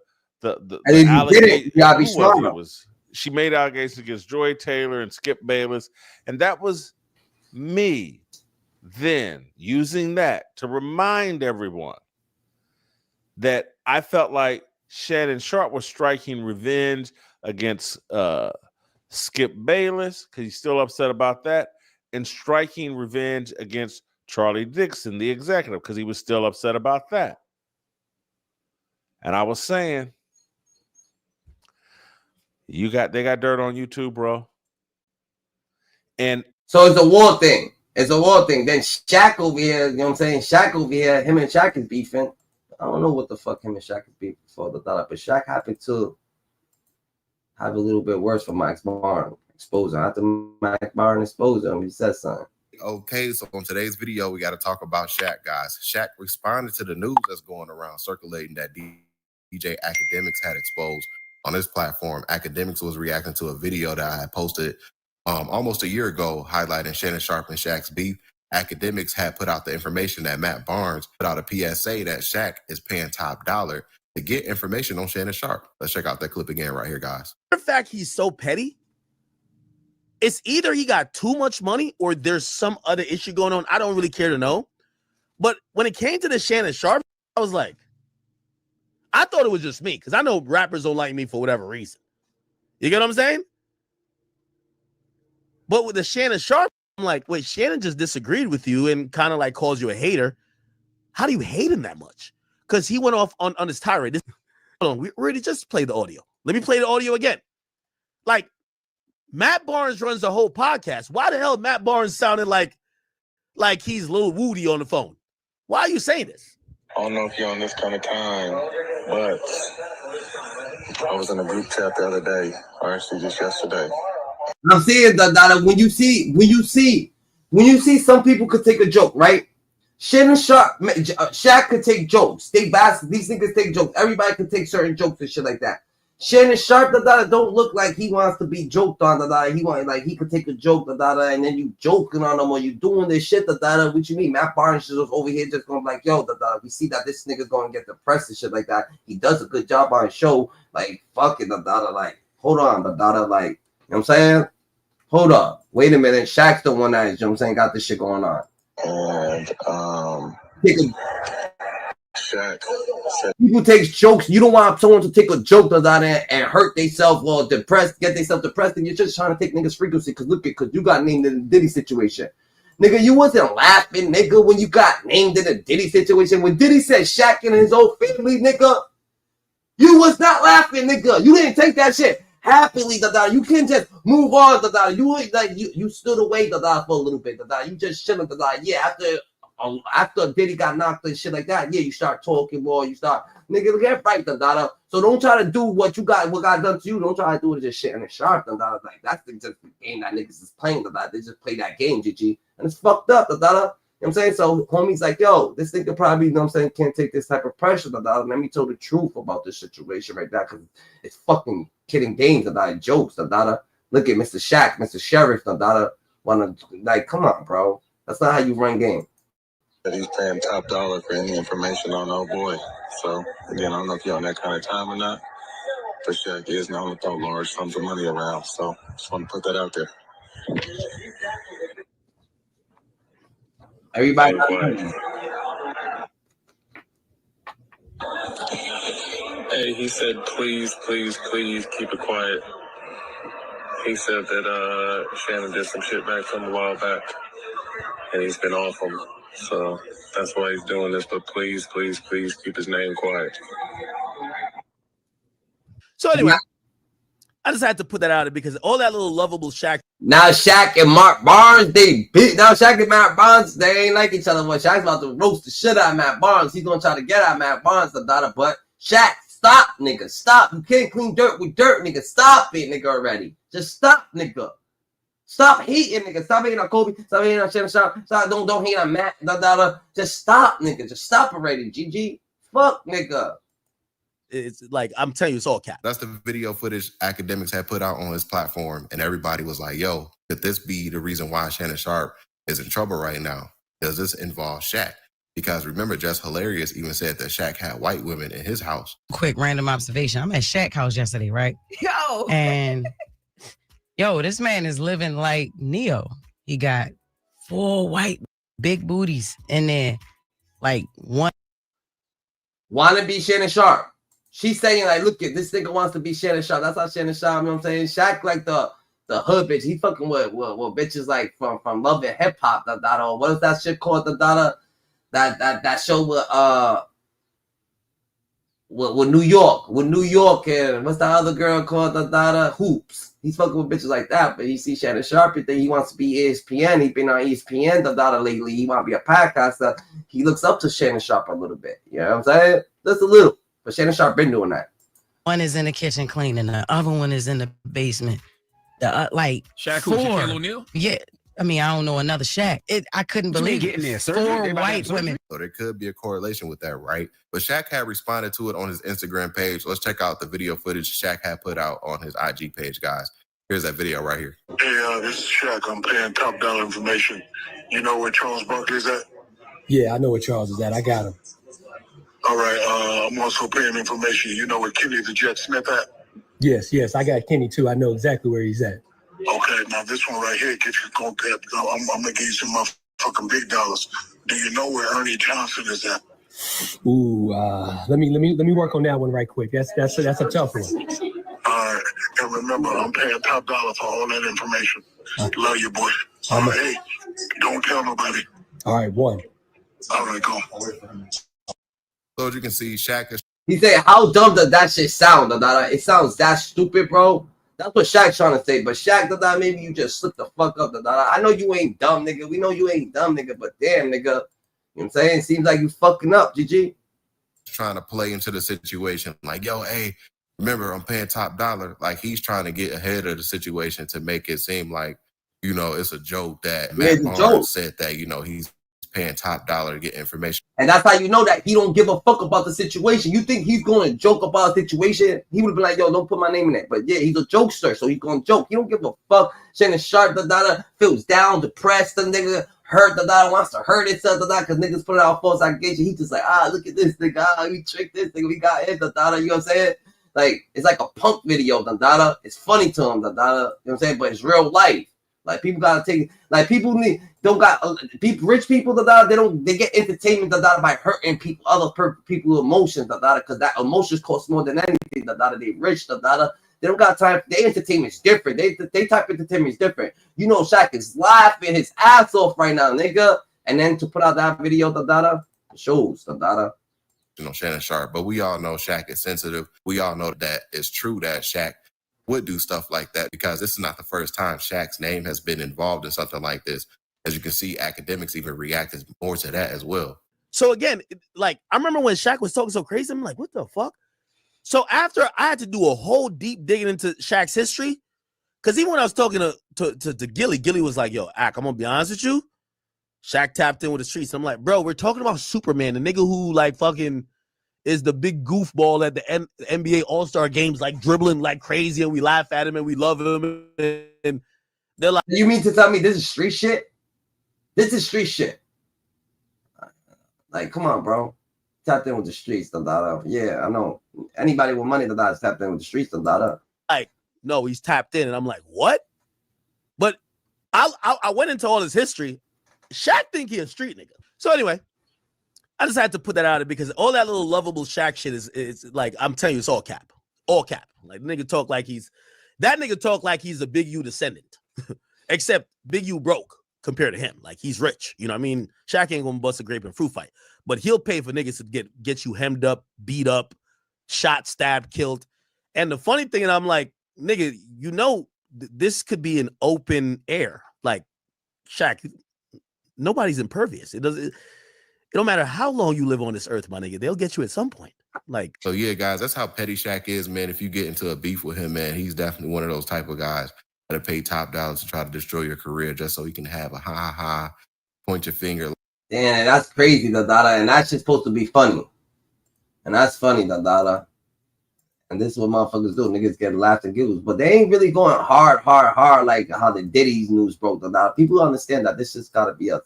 if you did it, you gotta be smart. She made allegations against Joy Taylor and Skip Bayless, and that was me then using that to remind everyone that I felt like Shannon Sharpe was striking revenge against Skip Bayless because he's still upset about that, and striking revenge against Charlie Dixon, the executive, because he was still upset about that. And I was saying, they got dirt on you too, bro. And so it's a war thing. It's a war thing. Then Shaq over here, you know what I'm saying? Shaq over here, him and Shaq is beefing. I don't know what the fuck him and Shaq is beefing for, but Shaq happened to have a little bit worse for Max Barnes exposure. After Max Barnes exposed him, he said something. Okay, so on today's video, we got to talk about Shaq, guys. Shaq responded to the news that's going around circulating that DJ Academics had exposed on his platform. Academics was reacting to a video that I had posted almost a year ago highlighting Shannon Sharpe and Shaq's beef. Academics had put out the information that Matt Barnes put out a PSA that Shaq is paying top dollar to get information on Shannon Sharpe. Let's check out that clip again right here, guys. The fact he's so petty, it's either he got too much money or there's some other issue going on. I don't really care to know. But when it came to the Shannon Sharpe, I was like, I thought it was just me because I know rappers don't like me for whatever reason. You get what I'm saying? But with the Shannon Sharpe, I'm like, wait, Shannon just disagreed with you and kind of like calls you a hater. How do you hate him that much? Because he went off on his tirade. Hold on, we already just played the audio. Let me play the audio again. Like, Matt Barnes runs the whole podcast. Why the hell Matt Barnes sounded like he's Lil Woody on the phone? Why are you saying this? I don't know if you're on this kind of time, But I was in a group chat the other day, or actually just yesterday. I'm saying that when you see some people could take a joke, right? Shannon Sharpe, Shaq could take jokes. These niggas take jokes. Everybody can take certain jokes and shit like that. Shannon Sharpe, don't look like he wants to be joked on. He want like he could take a joke, and then you joking on him or you doing this shit. What you mean? Matt Barnes is over here just going like, yo, we see that this nigga's going to get depressed and shit like that. He does a good job on his show. Like, fuck it, like, hold on, like, you know what I'm saying? Hold up. Wait a minute. Shaq's the one that, you know what I'm saying, got this shit going on. And Shaq said, people take jokes. You don't want someone to take a joke and hurt themselves or depressed, get themselves depressed, and you're just trying to take niggas' frequency because you got named in the Diddy situation. Nigga, you wasn't laughing, nigga, when you got named in the Diddy situation. When Diddy said Shaq and his whole family, nigga, you was not laughing, nigga. You didn't take that shit happily, you can't just move on, you stood away, for a little bit, you just chilling, yeah, after Diddy got knocked and shit like that, yeah, you start talking more, you start, nigga, get right, so don't try to do what got done to you, don't try to do it just shit in the sharp, like, that's just the game that niggas is playing, they just play that game, GG, and it's fucked up, you know what I'm saying? So homie's like, yo, this nigga probably, you know what I'm saying, can't take this type of pressure, let me tell the truth about this situation right now, because it's fucking kidding games, jokes, look at Mr. Shaq, Mr. Sheriff, wanna, like, come on, bro, that's not how you run game. that he's paying top dollar for any information on old boy. So, again, I don't know if you're on that kind of time or not, but Shaq is known to throw large sums of money around, so just want to put that out there. Everybody. Hey, he said, please, please, please keep it quiet. He said that Shannon did some shit back to him a while back, and he's been off him. So that's why he's doing this. But please, please, please keep his name quiet. So anyway, I just had to put that out there because all that little lovable Shaq. Now Shaq and Mark Barnes, now Shaq and Matt Barnes, they ain't like each other. But Shaq's about to roast the shit out of Matt Barnes. He's gonna try to get at Matt Barnes, but Shaq, stop, nigga, stop. You can't clean dirt with dirt, nigga. Stop it, nigga, already. Just stop, nigga. Stop hating, nigga. Stop hating on Kobe. Stop hating on Shannon Sharpe. Stop, don't hate on Matt. Just stop, nigga. Just stop already, GG. Fuck, nigga. It's like, I'm telling you, it's all cap. That's the video footage Academics had put out on his platform, and everybody was like, yo, could this be the reason why Shannon Sharpe is in trouble right now? Does this involve Shaq? Because remember, Just Hilarious even said that Shaq had white women in his house. Quick random observation. I'm at Shaq's house yesterday, right? Yo. And yo, this man is living like Neo. He got 4 white big booties in there. Like one. Wanna be Shannon Sharpe. She's saying, like, look at this nigga wants to be Shannon Sharpe. That's how Shannon Sharpe, you know what I'm saying? Shaq like the hood bitch. He fucking with bitches like from Love and Hip Hop. What is that shit called? That show with New York. With New York and what's that other girl called? Hoops. He's fucking with bitches like that. But he see Shannon Sharpe, think he wants to be ESPN. He been on ESPN lately. He want to be a podcaster. He looks up to Shannon Sharpe a little bit. You know what I'm saying? Just a little. But Shannon Sharpe been doing that. One is in the kitchen cleaning, the other one is in the basement. The like Shaq, 4. Shaquille O'Neal? Yeah, I mean, I don't know another Shaq. I couldn't believe getting there, sir. 4 white women. So there could be a correlation with that, right? But Shaq had responded to it on his Instagram page. Let's check out the video footage Shaq had put out on his IG page, guys. Here's that video right here. Hey, this is Shaq. I'm paying top dollar information. You know where Charles Barkley's at? Yeah, I know where Charles is at. I got him. All right, I'm also paying information. You know where Kenny the Jet Smith at? Yes, I got Kenny too. I know exactly where he's at. Okay, now this one right here gets you going to I'm gonna give you some motherfucking big dollars. Do you know where Ernie Johnson is at? Ooh, let me work on that one right quick. That's a tough one. All right, and remember, I'm paying top dollar for all that information. Love you, boy. All right, hey, don't tell nobody. All right, one. All right, go. So as you can see, Shaq is. He said, how dumb does that shit sound? It sounds that stupid, bro. That's what Shaq's trying to say. But Shaq, maybe you just slip the fuck up. I know you ain't dumb, nigga. We know you ain't dumb, nigga. But damn, nigga. You know what I'm saying? Seems like you fucking up, GG. trying to play into the situation. Like, yo, hey, remember, I'm paying top dollar. Like, he's trying to get ahead of the situation to make it seem like, you know, it's a joke that Matt Barnes said that, you know, he's paying top dollar to get information. And that's how you know that he don't give a fuck about the situation. You think he's going to joke about a situation? He would be like, yo, don't put my name in it. But yeah, he's a jokester, so he's going to joke. He don't give a fuck. Shannon Sharpe, feels down, depressed, the nigga hurt, wants to hurt himself, because niggas put out false accusation. He's just like, look at this nigga. We tricked this nigga. We got him, you know what I'm saying? Like, it's like a punk video, It's funny to him, you know what I'm saying? But it's real life. Like, people gotta take, like, people rich people, they get entertainment, by hurting people, other people's emotions, because that emotions cost more than anything, they rich, they don't got time, their entertainment's different, they type of entertainment is different. You know, Shaq is laughing his ass off right now, nigga, and then to put out that video, shows, You know, Shannon Sharpe, but we all know Shaq is sensitive. We all know that it's true that Shaq would do stuff like that, because this is not the first time Shaq's name has been involved in something like this. As you can see, academics even reacted more to that as well. So again, like, I remember when Shaq was talking so crazy, I'm like, what the fuck? So after I had to do a whole deep digging into Shaq's history, because even when I was talking to Gilly, Gilly was like, yo, Ak, I'm gonna be honest with you, Shaq tapped in with the streets. I'm like, bro, we're talking about Superman, the nigga who like fucking is the big goofball at the NBA All-Star games, like dribbling like crazy, and we laugh at him and we love him. And they're like, you mean to tell me this is street shit? This is street shit. Like, come on, bro. Tapped in with the streets, Yeah, I know. Anybody with money is tapped in with the streets, like, no, he's tapped in, and I'm like, what? But I went into all his history. Shaq think he a street nigga. So anyway, I just had to put that out there because all that little lovable Shaq shit is like, I'm telling you, it's all cap. All cap. Like, nigga talk like he's a Big U descendant. Except Big U broke compared to him. Like, he's rich. You know what I mean? Shaq ain't gonna bust a grape and fruit fight. But he'll pay for niggas to get you hemmed up, beat up, shot, stabbed, killed. And the funny thing, and I'm like, nigga, you know, this could be an open air. Like, Shaq, nobody's impervious. It don't matter how long you live on this earth, my nigga. They'll get you at some point. Like, so yeah, guys, that's how petty Shaq is, man. If you get into a beef with him, man, he's definitely one of those type of guys that pay top dollars to try to destroy your career just so he can have a ha, point your finger. Damn, that's crazy, and that's just supposed to be funny. And that's funny, And this is what motherfuckers do. Niggas get laughs and giggles. But they ain't really going hard like how the Diddy's news broke, People understand that this just gotta be a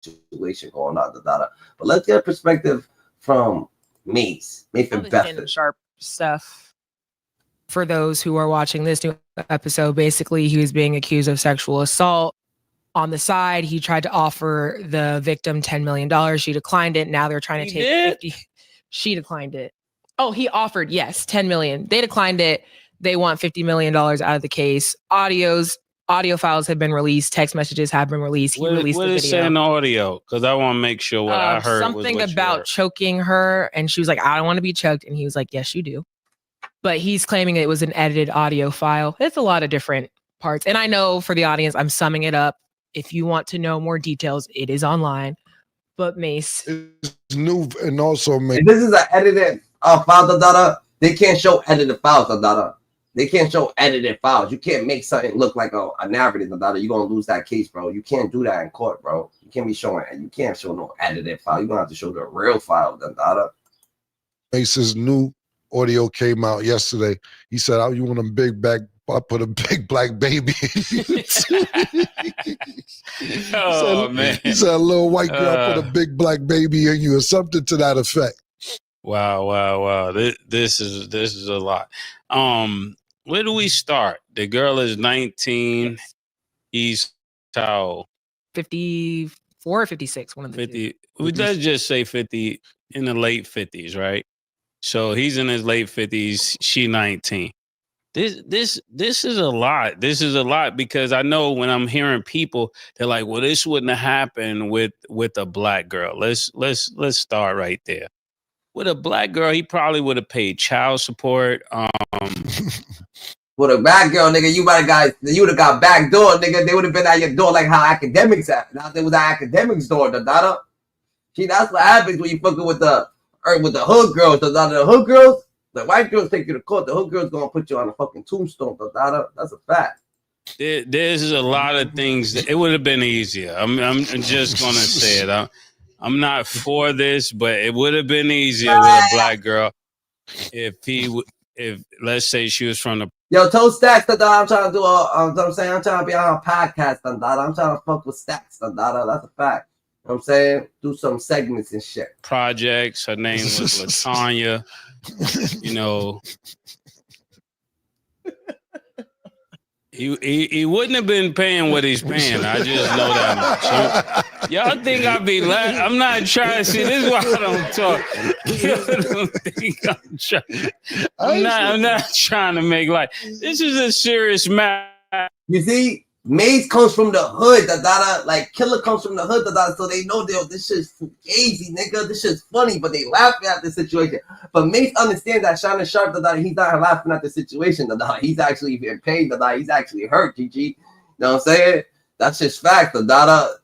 situation going on, But let's get a perspective from Mace and Beth. Shannon Sharpe stuff. For those who are watching this new episode, basically he was being accused of sexual assault. On the side, he tried to offer the victim $10 million. She declined it. Now they're trying to take 50. She declined it. Oh, he offered, yes, 10 million. They declined it. They want $50 million out of the case. Audio files have been released. Text messages have been released. He released the video. What is saying audio? Because I want to make sure what I heard something was about choking her, and she was like, "I don't want to be choked," and he was like, "Yes, you do." But he's claiming it was an edited audio file. It's a lot of different parts, and I know for the audience, I'm summing it up. If you want to know more details, it is online. But Mace, it's new, and also Mace. If this is an edited file, they can't show edited files, They can't show edited files. You can't make something look like a narrative, You're gonna lose that case, bro. You can't do that in court, bro. You can't be showing. You can't show no edited file. You're gonna have to show the real file, Mace's new audio came out yesterday. He said, "Oh, you want a big back? I put a big black baby." Man! He said, "A little white girl put a big black baby in you," or something to that effect. Wow! This is a lot. Where do we start? The girl is 19. He's how? 54 or 56. One of the 50. Let's just say 50, in the late 50s, right? So he's in his late 50s. She 19. This is a lot. This is a lot because I know when I'm hearing people, they're like, "Well, this wouldn't have happened with a black girl." Let's start right there. With a black girl, he probably would have paid child support. With a black girl, nigga, you would have got back door, nigga. They would have been at your door like how academics at. Now they was at academics door, See, that's what happens when you fucking with the with the hood girls, the hood girls, the white girls take you to court. The hood girls gonna put you on a fucking tombstone. That's a fact. There's a lot of things that it would have been easier. I'm just gonna say it. I'm not for this, but it would have been easier with a black girl if let's say she was from the. Yo, tell Stacks that I'm trying to do I'm saying I'm trying to be on a podcast and that I'm trying to fuck with Stacks and that. That's a fact. You know what I'm saying? Do some segments and shit. Projects. Her name was LaTanya. You know. He wouldn't have been paying what he's paying. I just know that much. Y'all think I be laughing? I'm not trying to see. This is why I don't talk. Y'all don't think I'm trying. I'm not trying to make light. This is a serious matter. You see, Maze comes from the hood. Like Killer comes from the hood. So they know this shit's easy, nigga. This shit's funny, but they laughing at the situation. But Mace understands that Shannon Sharpe, he's not laughing at the situation. He's actually being paid. He's actually hurt, GG. You know what I'm saying? That's just fact.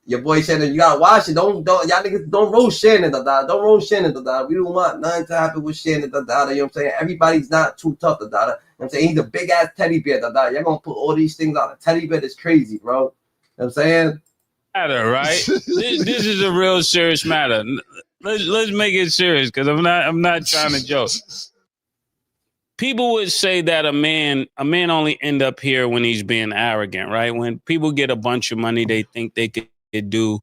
Your boy Shannon, you gotta watch it. Y'all niggas don't roll Shannon. Don't roll Shannon. We don't want nothing to happen with Shannon. You know what I'm saying? Everybody's not too tough. You know what I'm saying? He's a big ass teddy bear. Y'all gonna put all these things on a teddy bear? That's crazy, bro. You know what I'm saying? Matter, right? this is a real serious matter. Let's make it serious because I'm not trying to joke. People would say that a man only end up here when he's being arrogant, right? When people get a bunch of money, they think they could do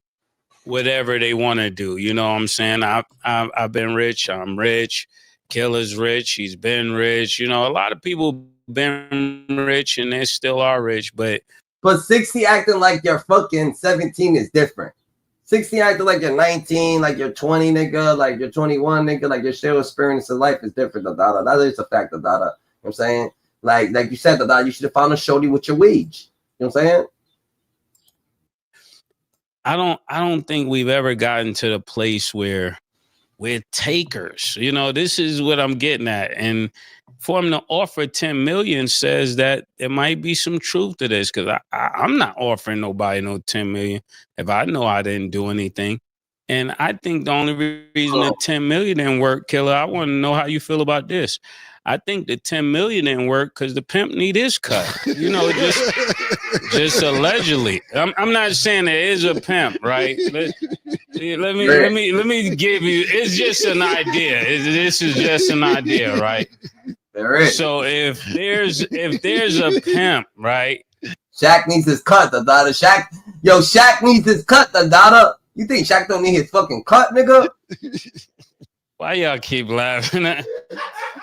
whatever they want to do. You know what I'm saying? I've been rich. I'm rich. Killer's rich. He's been rich. You know, a lot of people been rich and they still are rich, but 60 acting like you're fucking 17 is different. 60 acting like you're 19, like you're 20, nigga, like you're 21, nigga, like your share experience of life is different. That is a fact. You know what I'm saying? Like you said, you should have found a shorty with your wage. You know what I'm saying? I don't think we've ever gotten to the place where we're takers. You know, this is what I'm getting at. And for him to offer 10 million says that there might be some truth to this, because I'm not offering nobody no 10 million if I know I didn't do anything. And I think the only reason that 10 million didn't work, Killer, I want to know how you feel about this. I think the 10 million didn't work because the pimp need his cut. You know, just allegedly. I'm not saying there is a pimp, right? Let me give you. It's just an idea. This is just an idea, right? So if there's a pimp, right? Shaq needs his cut, Shaq needs his cut, You think Shaq don't need his fucking cut, nigga? Why y'all keep laughing at?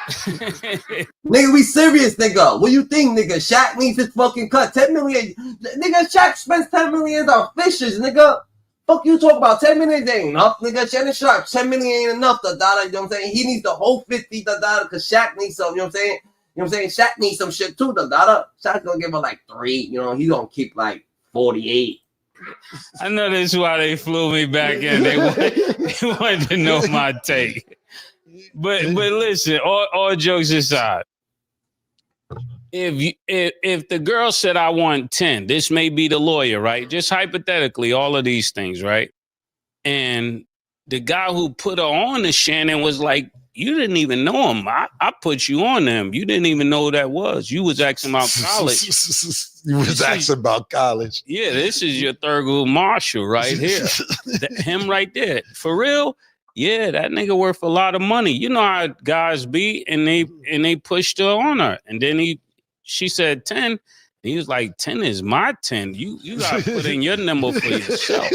Nigga, we serious, nigga. What you think, nigga? Shaq needs his fucking cut. 10 million. Nigga, Shaq spends 10 million on fishes, nigga. Fuck you talk about 10 million ain't enough, nigga. Shannon Sharpe, 10 million ain't enough, you know what I'm saying? He needs the whole 50, because Shaq needs some, you know what I'm saying? You know what I'm saying? Shaq needs some shit too, Shaq's gonna give him like 3, you know, he's gonna keep like 48. I know this is why they flew me back in. They wanted to know my take. But listen, all jokes aside, if the girl said I want 10, this may be the lawyer, right? Just hypothetically, all of these things, right? And the guy who put her on to Shannon was like, you didn't even know him. I put you on him. You didn't even know who that was. You was asking about college. You was asking about college. Yeah, this is your Thurgood Marshall right here. Him right there. For real? Yeah, that nigga worth a lot of money. You know how guys be, and they pushed her on her. And then she said 10. He was like, 10 is my 10. You gotta put in your number for yourself.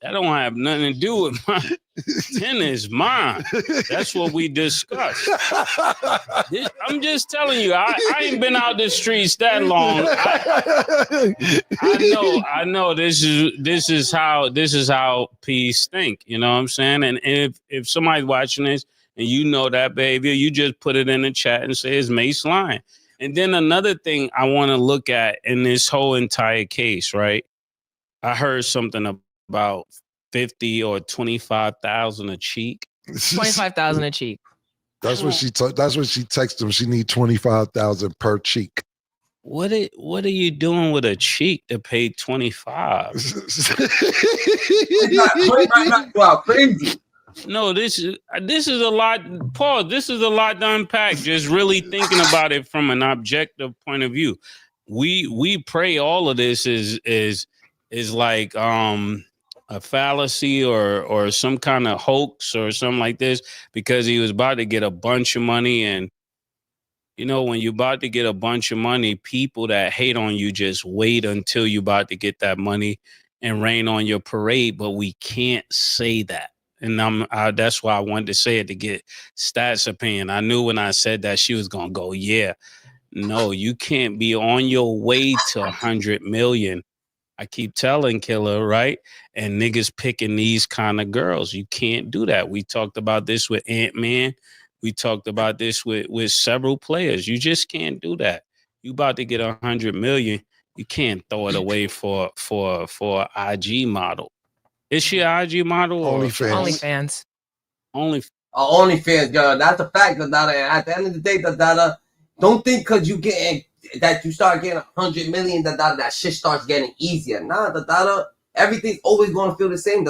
That don't have nothing to do with mine. 10 is mine. That's what we discussed. I'm just telling you, I ain't been out the streets that long. I know this is how peace think. You know what I'm saying? And if somebody's watching this and you know that behavior, you just put it in the chat and say it's Mace lying. And then another thing I want to look at in this whole entire case, right? I heard something about 50 or 25,000 a cheek. 25,000 a cheek. That's what she texted him. She need 25,000 per cheek. What are you doing with a cheek to pay 25? Wow, crazy. No, this is a lot. Pause. This is a lot to unpack. Just really thinking about it from an objective point of view. We pray all of this is like a fallacy or some kind of hoax or something like this because he was about to get a bunch of money. And you know, when you're about to get a bunch of money, people that hate on you just wait until you're about to get that money and rain on your parade. But we can't say that. And that's why I wanted to say it to get Stats' opinion. I knew when I said that she was gonna go, yeah. No, you can't be on your way to 100 million. I keep telling Killer, right? And niggas picking these kind of girls. You can't do that. We talked about this with Ant-Man. We talked about this with several players. You just can't do that. You about to get 100 million. You can't throw it away for an IG model. Is she an IG model? OnlyFans. OnlyFans, girl. That's a fact. At the end of the day, don't think because you getting that you start getting 100 million, that shit starts getting easier. Nah, everything's always going to feel the same.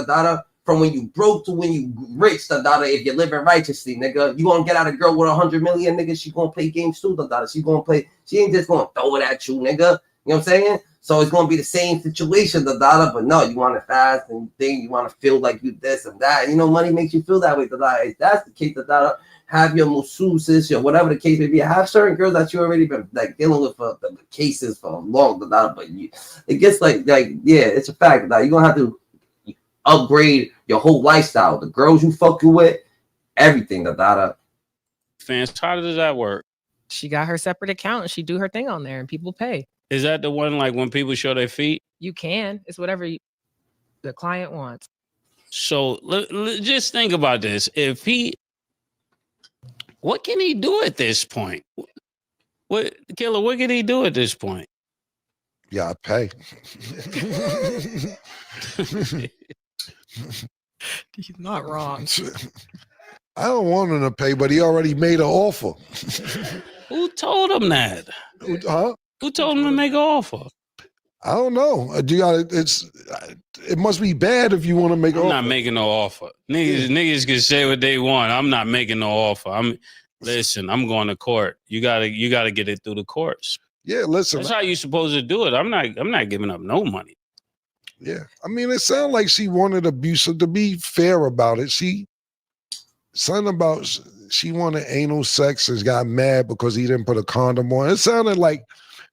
From when you broke to when you rich, if you're living righteously, nigga, you gonna get out a girl with 100 million, nigga. She gonna play games too, She gonna play. She ain't just gonna throw it at you, nigga. You know what I'm saying? So it's gonna be the same situation, But no, you want to fast and think you want to feel like you this and that. You know, money makes you feel that way, If that's the case, have your masseuses, or whatever the case may be. Have certain girls that you already been like dealing with for the cases for long, but it gets like yeah, it's a fact that you're gonna have to upgrade your whole lifestyle. The girls you fucking with, everything. Fans, how does that work? She got her separate account and she do her thing on there, and people pay. Is that the one like when people show their feet? You can. It's whatever the client wants. So just think about this. What can he do at this point? What can he do at this point? Yeah, I pay. He's not wrong. I don't want him to pay, but he already made an offer. Who told him that? Huh? Who told him to make an offer? I don't know. It must be bad if you want to make an offer. I'm not making no offer. Niggas can say what they want. I'm not making no offer. Listen, I'm going to court. You gotta get it through the courts. Yeah, listen. That's how you supposed to do it. I'm not giving up no money. Yeah. I mean, it sounded like she wanted abuse. So to be fair about it, she wanted anal sex and got mad because he didn't put a condom on. It sounded like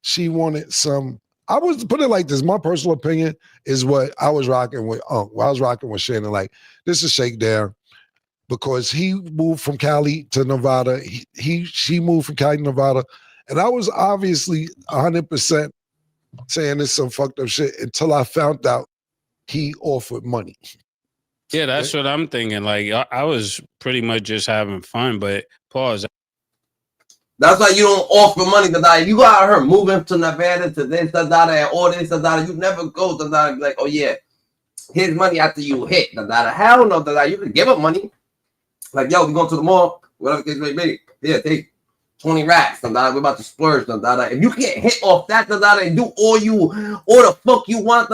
she wanted some. I was put it like this. My personal opinion is what I was rocking with. I was rocking with Shannon. Like, this is shakedown because he moved from Cali to Nevada. She moved from Cali to Nevada, and I was obviously 100% saying this some fucked up shit until I found out he offered money. Yeah, that's what I'm thinking. Like, I was pretty much just having fun, but pause. That's why you don't offer money, If you got her moving to Nevada to this, and all this, you never go to be like, oh yeah, here's money after you hit, Hell no, you can give up money. Like, yo, we going to the mall, whatever the case may be. Yeah, take 20 racks, we're about to splurge, If you get hit off that, and do all the fuck you want,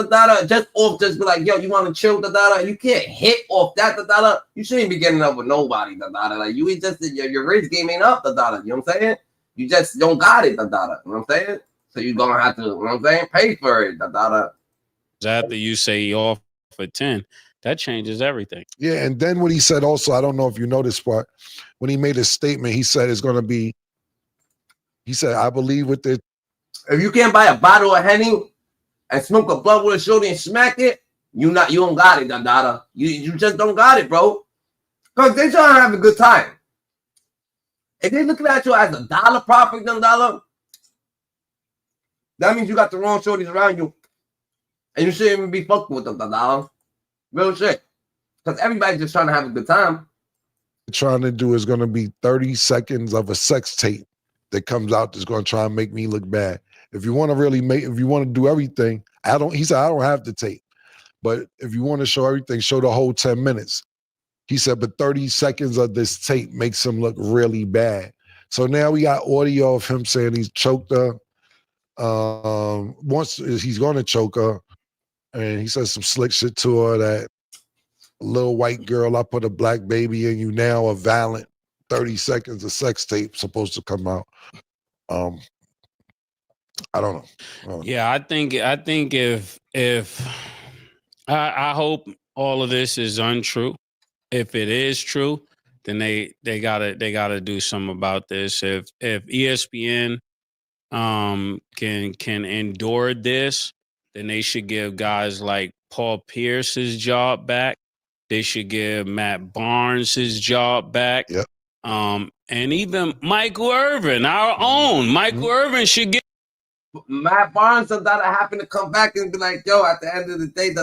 just be like, yo, you want to chill, you can't hit off that, you shouldn't be getting up with nobody, like, you ain't just, your risk game ain't up, you know what I'm saying? You just don't got it, you know what I'm saying? So you're gonna have to, you know what I'm saying, pay for it, After you say he offered 10, that changes everything. Yeah, and then what he said also, I don't know if you know this part, when he made his statement, he said it's gonna be, he said, I believe with the. If you can't buy a bottle of Henny and smoke a blunt with a shorty and smack it, you don't got it, You just don't got it, bro. Because they trying to have a good time. If they looking at you as a dollar profit, that means you got the wrong shorties around you. And you shouldn't even be fucking with them, Real shit. Because everybody's just trying to have a good time. Trying to do is going to be 30 seconds of a sex tape that comes out that's going to try and make me look bad. If you want to if you want to do everything, he said, I don't have the tape. But if you want to show everything, show the whole 10 minutes. He said, but 30 seconds of this tape makes him look really bad. So now we got audio of him saying he's choked her. Once he's going to choke her. And he says some slick shit to her that little white girl, I put a black baby in you now, a violent 30 seconds of sex tape supposed to come out. I don't know. Yeah, I think if I hope all of this is untrue. If it is true, then they gotta do something about this. If ESPN can endure this, then they should give guys like Paul Pierce his job back. They should give Matt Barnes his job back. Yep. And even Michael Irvin, our own Michael Irvin, should get. Matt Barnes that happened to come back and be like, yo, at the end of the day,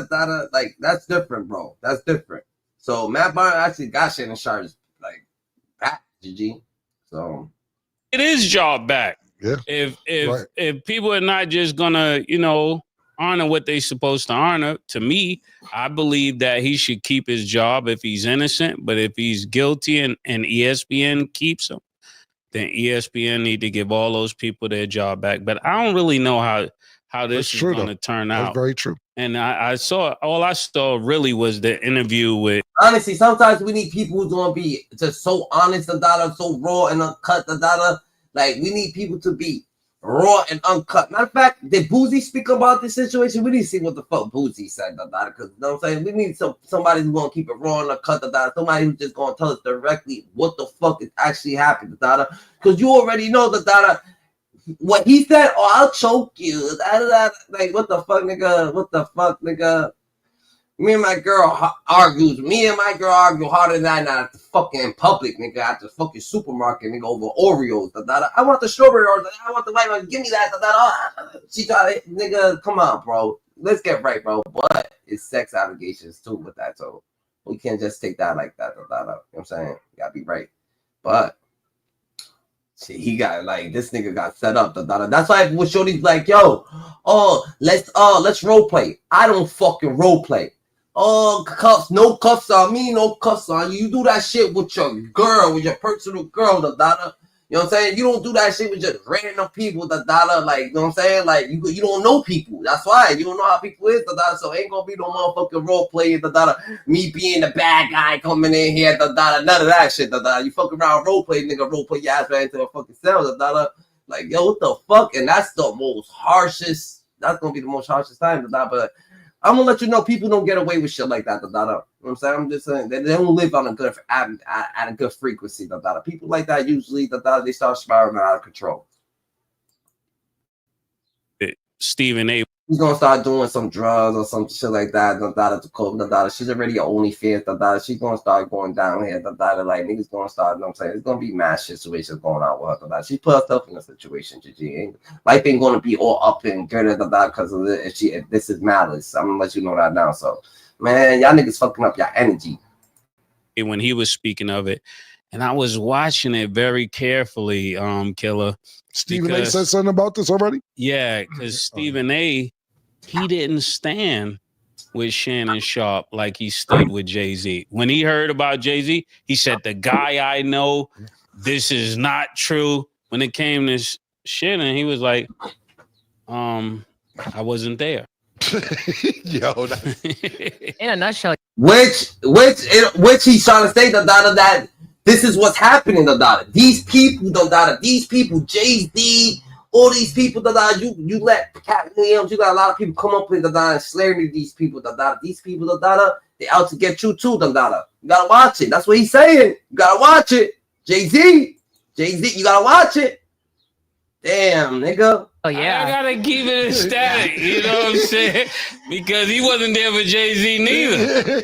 like that's different, bro. That's different. So Matt Barnes actually got Shannon Sharpe like back, GG. So it is job back. Yeah. If people are not just gonna, honor what they're supposed to honor, to me, I believe that he should keep his job if he's innocent. But if he's guilty and ESPN keeps him, then ESPN need to give all those people their job back. But I don't really know how this is going to turn out. That's very true. And all I saw really was the interview with. Honestly, sometimes we need people who's going to be just so honest, so raw and uncut, like we need people to be raw and uncut. Matter of fact, did Boozy speak about this situation? We need to see what the fuck Boozy said, because you know what I'm saying? We need somebody who's going to keep it raw and uncut, somebody who's just going to tell us directly what the fuck is actually happening, because you already know what he said. Oh, I'll choke you. Like, what the fuck, nigga? What the fuck, nigga? Me and my girl argue harder than that at the fucking public, nigga, at the fucking supermarket, nigga, over Oreos. I want the strawberry Oreos. I want the white one. Give me that. She got it, nigga. Come on, bro. Let's get right, bro. But it's sex allegations too with that, so we can't just take that like that. You know what I'm saying? You gotta be right. But see, he got this nigga got set up. That's why when Shorty's like, yo, let's role play. I don't fucking role play. Oh, cuffs, no cuffs on me, no cuffs on you. You do that shit with your girl, with your personal girl, You know what I'm saying? You don't do that shit with just random people, like, you know what I'm saying? Like, you don't know people. That's why. You don't know how people is, so ain't gonna be no motherfucking role playing, me being the bad guy coming in here, none of that shit, You fuck around role play, nigga, role play your ass right into a fucking cell, Like, yo, what the fuck? And that's the most harshest, that's gonna be the most harshest time, but I'm gonna let you know people don't get away with shit like that. You know what I'm saying? I'm just saying they don't live on a good at a good frequency. People like that usually they start spiraling out of control. Stephen A. He's gonna start doing some drugs or some shit like that. She's already an OnlyFans. She's gonna start going down here. Like niggas gonna start. You know what I'm saying? It's gonna be mass situations going on with her. She put herself in a situation. GG. Life ain't gonna be all up and good because of it. If this is malice, I'm gonna let you know that now. So, man, y'all niggas fucking up your energy. When he was speaking of it, and I was watching it very carefully, Killer. Stephen A. said something about this already? Yeah, because Stephen A., he didn't stand with Shannon Sharpe like he stood with Jay-Z. When he heard about Jay-Z, he said, the guy I know, this is not true. When it came to Shannon, he was like, I wasn't there. Yo, in a nutshell. Which he's trying to say that this is what's happening, These people, Jay-Z, all these people, you let Cat Williams, you got a lot of people come up with and slandering these people, These people, they out to get you too, You gotta watch it. That's what he's saying. You gotta watch it. Jay-Z, you gotta watch it. Damn, nigga. Oh, yeah. I gotta keep it static, you know what I'm saying? Because he wasn't there for Jay-Z neither.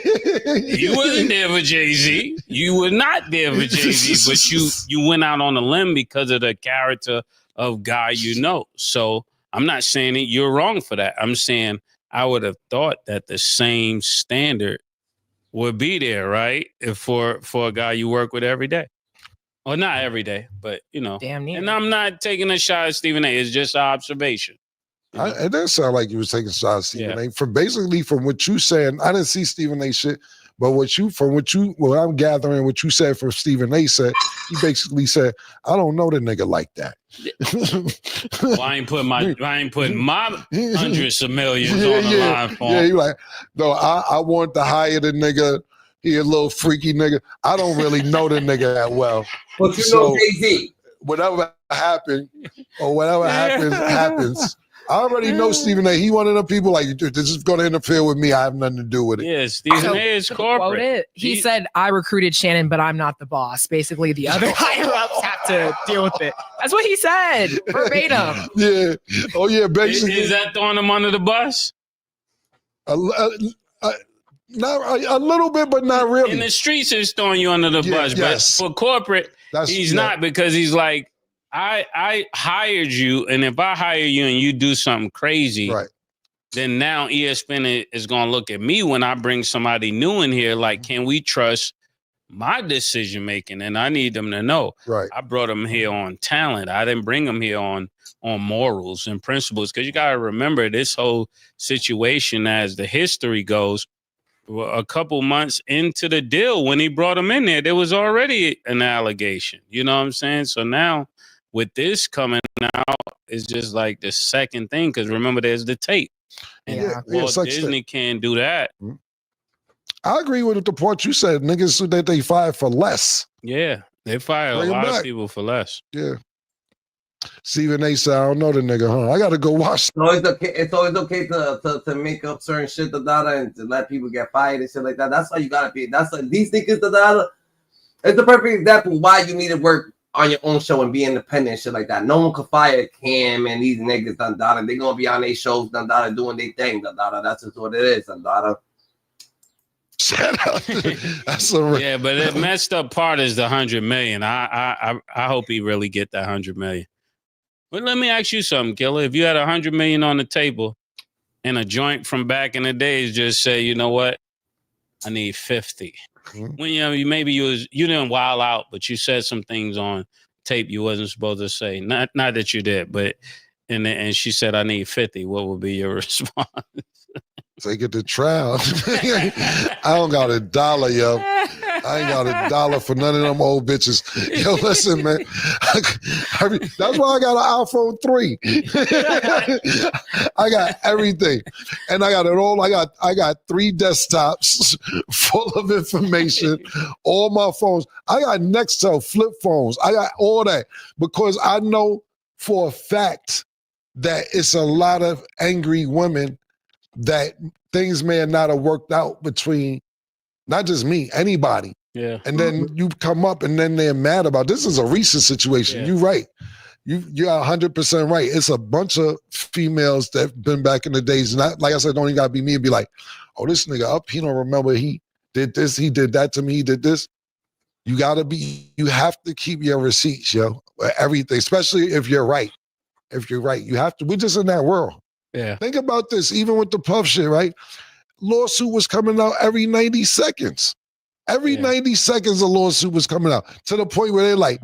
You wasn't there for Jay-Z. You were not there for Jay-Z, but you went out on a limb because of the character of guy you know. So I'm not saying that you're wrong for that. I'm saying I would have thought that the same standard would be there, right? If for a guy you work with every day. Well, not every day, but, Damn near. And I'm not taking a shot at Stephen A. It's just an observation. It doesn't sound like you was taking shots at Stephen A. From what you said, I didn't see Stephen A. shit, but what I'm gathering, what you said from Stephen A. said, he basically said, I don't know the nigga like that. Well, I ain't putting my hundreds of millions on the line for him. Yeah, you like, no, I want to hire the nigga He a little freaky nigga. I don't really know the nigga that well. But you know Jay-Z. Whatever happened or whatever happens. I already know Stephen A. He one of the people like, this is going to interfere with me. I have nothing to do with it. Yeah, Stephen A. is corporate. He said, I recruited Shannon, but I'm not the boss. Basically, the other higher-ups have to deal with it. That's what he said, verbatim. Yeah. Oh, yeah, basically. Is that throwing him under the bus? Not a little bit, but not really. In the streets, it's throwing you under the bus. Yes. But for corporate, he's not, because he's like, I hired you, and if I hire you and you do something crazy, then now ESPN is going to look at me when I bring somebody new in here like, can we trust my decision making? And I need them to know. Right. I brought them here on talent. I didn't bring them here on morals and principles, because you got to remember this whole situation, as the history goes, a couple months into the deal when he brought him in there was already an allegation. You know what I'm saying? So now with this coming out, it's just like the second thing, because remember, there's the tape. And Disney can't do that. I agree with the part you said. Niggas that they fired for less. Yeah, they fired a lot of people for less. Yeah. Stephen A. said, I don't know the nigga, huh? I got to go watch. So it's always okay to make up certain shit, and to let people get fired and shit like that. That's why you got to be. That's like these niggas, it's the perfect example why you need to work on your own show and be independent and shit like that. No one can fire Cam and these niggas, They're gonna be on their shows, doing their thing, That's just what it is, That's yeah, but the messed up part is the 100 million. I hope he really get that 100 million. But let me ask you something, Killer. If you had 100 million on the table and a joint from back in the days just say, you know what, I need 50. When you didn't wild out, but you said some things on tape you wasn't supposed to say. Not that you did, but and she said I need 50. What would be your response? Take it to trial. I don't got $1, yo. I ain't got $1 for none of them old bitches. Yo, listen, man. That's why I got an iPhone 3. I got everything. And I got it all. I got 3 desktops full of information, all my phones. I got Nextel flip phones. I got all that because I know for a fact that it's a lot of angry women that things may not have worked out between not just me, anybody. Yeah. And then you come up and then they're mad about this is a recent situation. Yeah. You're right. You're 100% right. It's a bunch of females that have been back in the days. Not like I said, don't even gotta be me and be like, oh, this nigga up, he don't remember he did this, he did that to me, he did this. You have to keep your receipts, yo. Everything, especially if you're right. If you're right, you have to. We're just in that world. Yeah. Think about this, even with the Puff shit, right? Lawsuit was coming out every 90 seconds. Every 90 seconds a lawsuit was coming out to the point where they're like,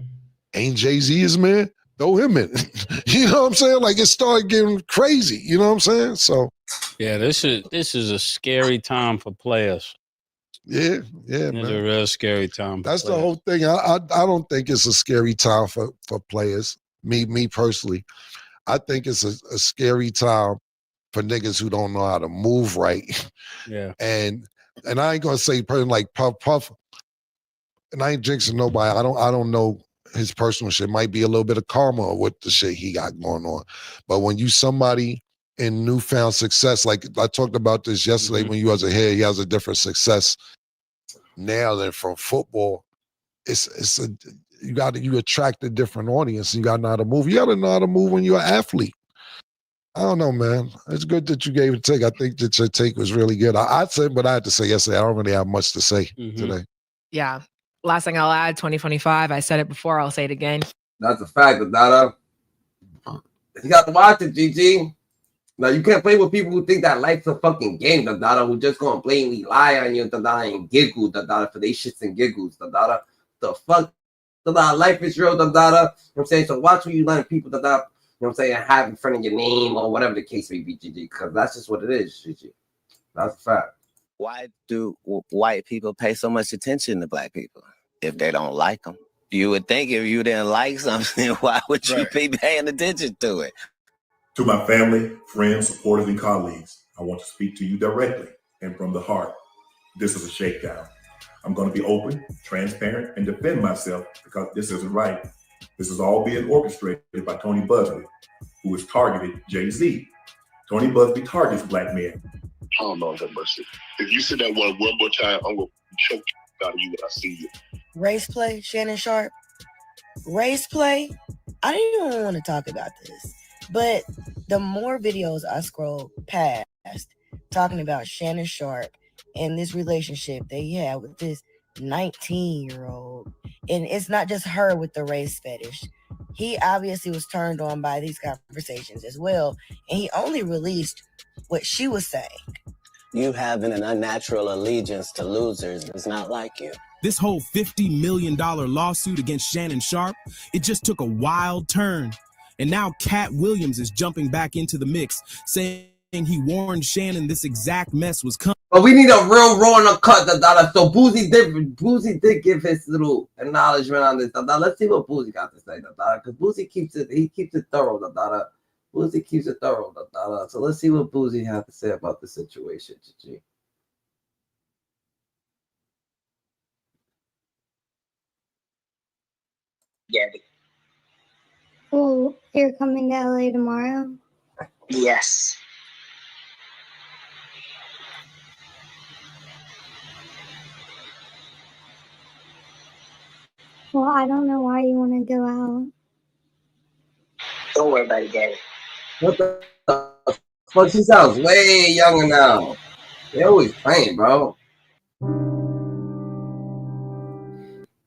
ain't Jay-Z his man? Throw him in. You know what I'm saying? Like it started getting crazy. You know what I'm saying? So yeah, this is a scary time for players. Yeah, man. It's a real scary time. That's the whole thing. I don't think it's a scary time for players. Me personally. I think it's a scary time for niggas who don't know how to move right. Yeah. And I ain't gonna say person like Puff, and I ain't jinxing nobody. I don't know his personal shit. Might be a little bit of karma with the shit he got going on. But when you somebody in newfound success, like I talked about this yesterday when you was here, he has a different success now than from football. You attract a different audience. You gotta know how to move. You gotta know how to move when you're an athlete. I don't know, man. It's good that you gave a take. I think that your take was really good. I'd say, but I had to say yesterday, I don't really have much to say today. Yeah. Last thing I'll add, 2025. I said it before, I'll say it again. That's a fact, Dada. You got to watch it, GG. Now, you can't play with people who think that life's a fucking game, Dada, who just gonna blatantly lie on you, Dada, and giggle, Dada, for they shits and giggles, Dada. The fuck? Dada, life is real, Dada. You know what I'm saying? So watch what you let people, Dada, you know what I'm saying, have in front of your name or whatever the case may be, GG, because that's just what it is, GG. That's a fact. Why do white people pay so much attention to black people if they don't like them? You would think if you didn't like something, why would you be paying attention to it? To my family, friends, supporters, and colleagues, I want to speak to you directly and from the heart. This is a shakedown. I'm going to be open, transparent, and defend myself because this isn't right. This is all being orchestrated by Tony Busby, who has targeted Jay-Z. Tony Busby targets black men. Oh, Lord have mercy. If you say that one more time, I'm going to choke out of you when I see you. Race play, Shannon Sharpe. Race play. I didn't even want to talk about this, but the more videos I scroll past talking about Shannon Sharpe and this relationship that he had with this 19-year-old, and it's not just her with the race fetish. He obviously was turned on by these conversations as well, and he only released what she was saying. You having an unnatural allegiance to losers is not like you. This whole $50 million lawsuit against Shannon Sharpe, it just took a wild turn. And now Cat Williams is jumping back into the mix, saying he warned Shannon this exact mess was coming. But we need a real raw and uncut. So Boosie did give his little acknowledgement on this. Let's see what Boosie got to say. Because Boosie keeps it thorough. Boosie keeps it thorough. So let's see what Boosie has to say about the situation, Gigi. Gabby. Oh, you're coming to LA tomorrow? Yes. Well, I don't know why you want to go out. Don't worry about it, Gabby. What the fuck? She sounds way younger now. They always playing, bro.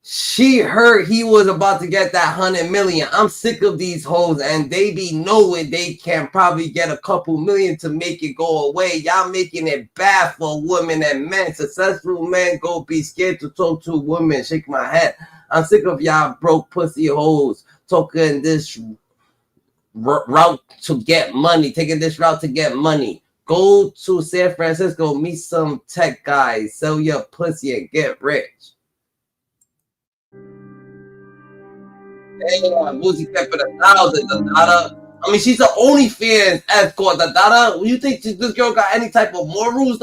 She heard he was about to get that 100 million. I'm sick of these hoes, and they be knowing they can probably get a couple million to make it go away. Y'all making it bad for women and men. Successful men go be scared to talk to women. Shake my head. I'm sick of y'all broke pussy hoes talking this route to get money, taking this route to get money. Go to San Francisco, meet some tech guys, sell your pussy and get rich. Damn, Boosie kept it 1,000, I mean, she's the OnlyFans escort, You think this girl got any type of morals,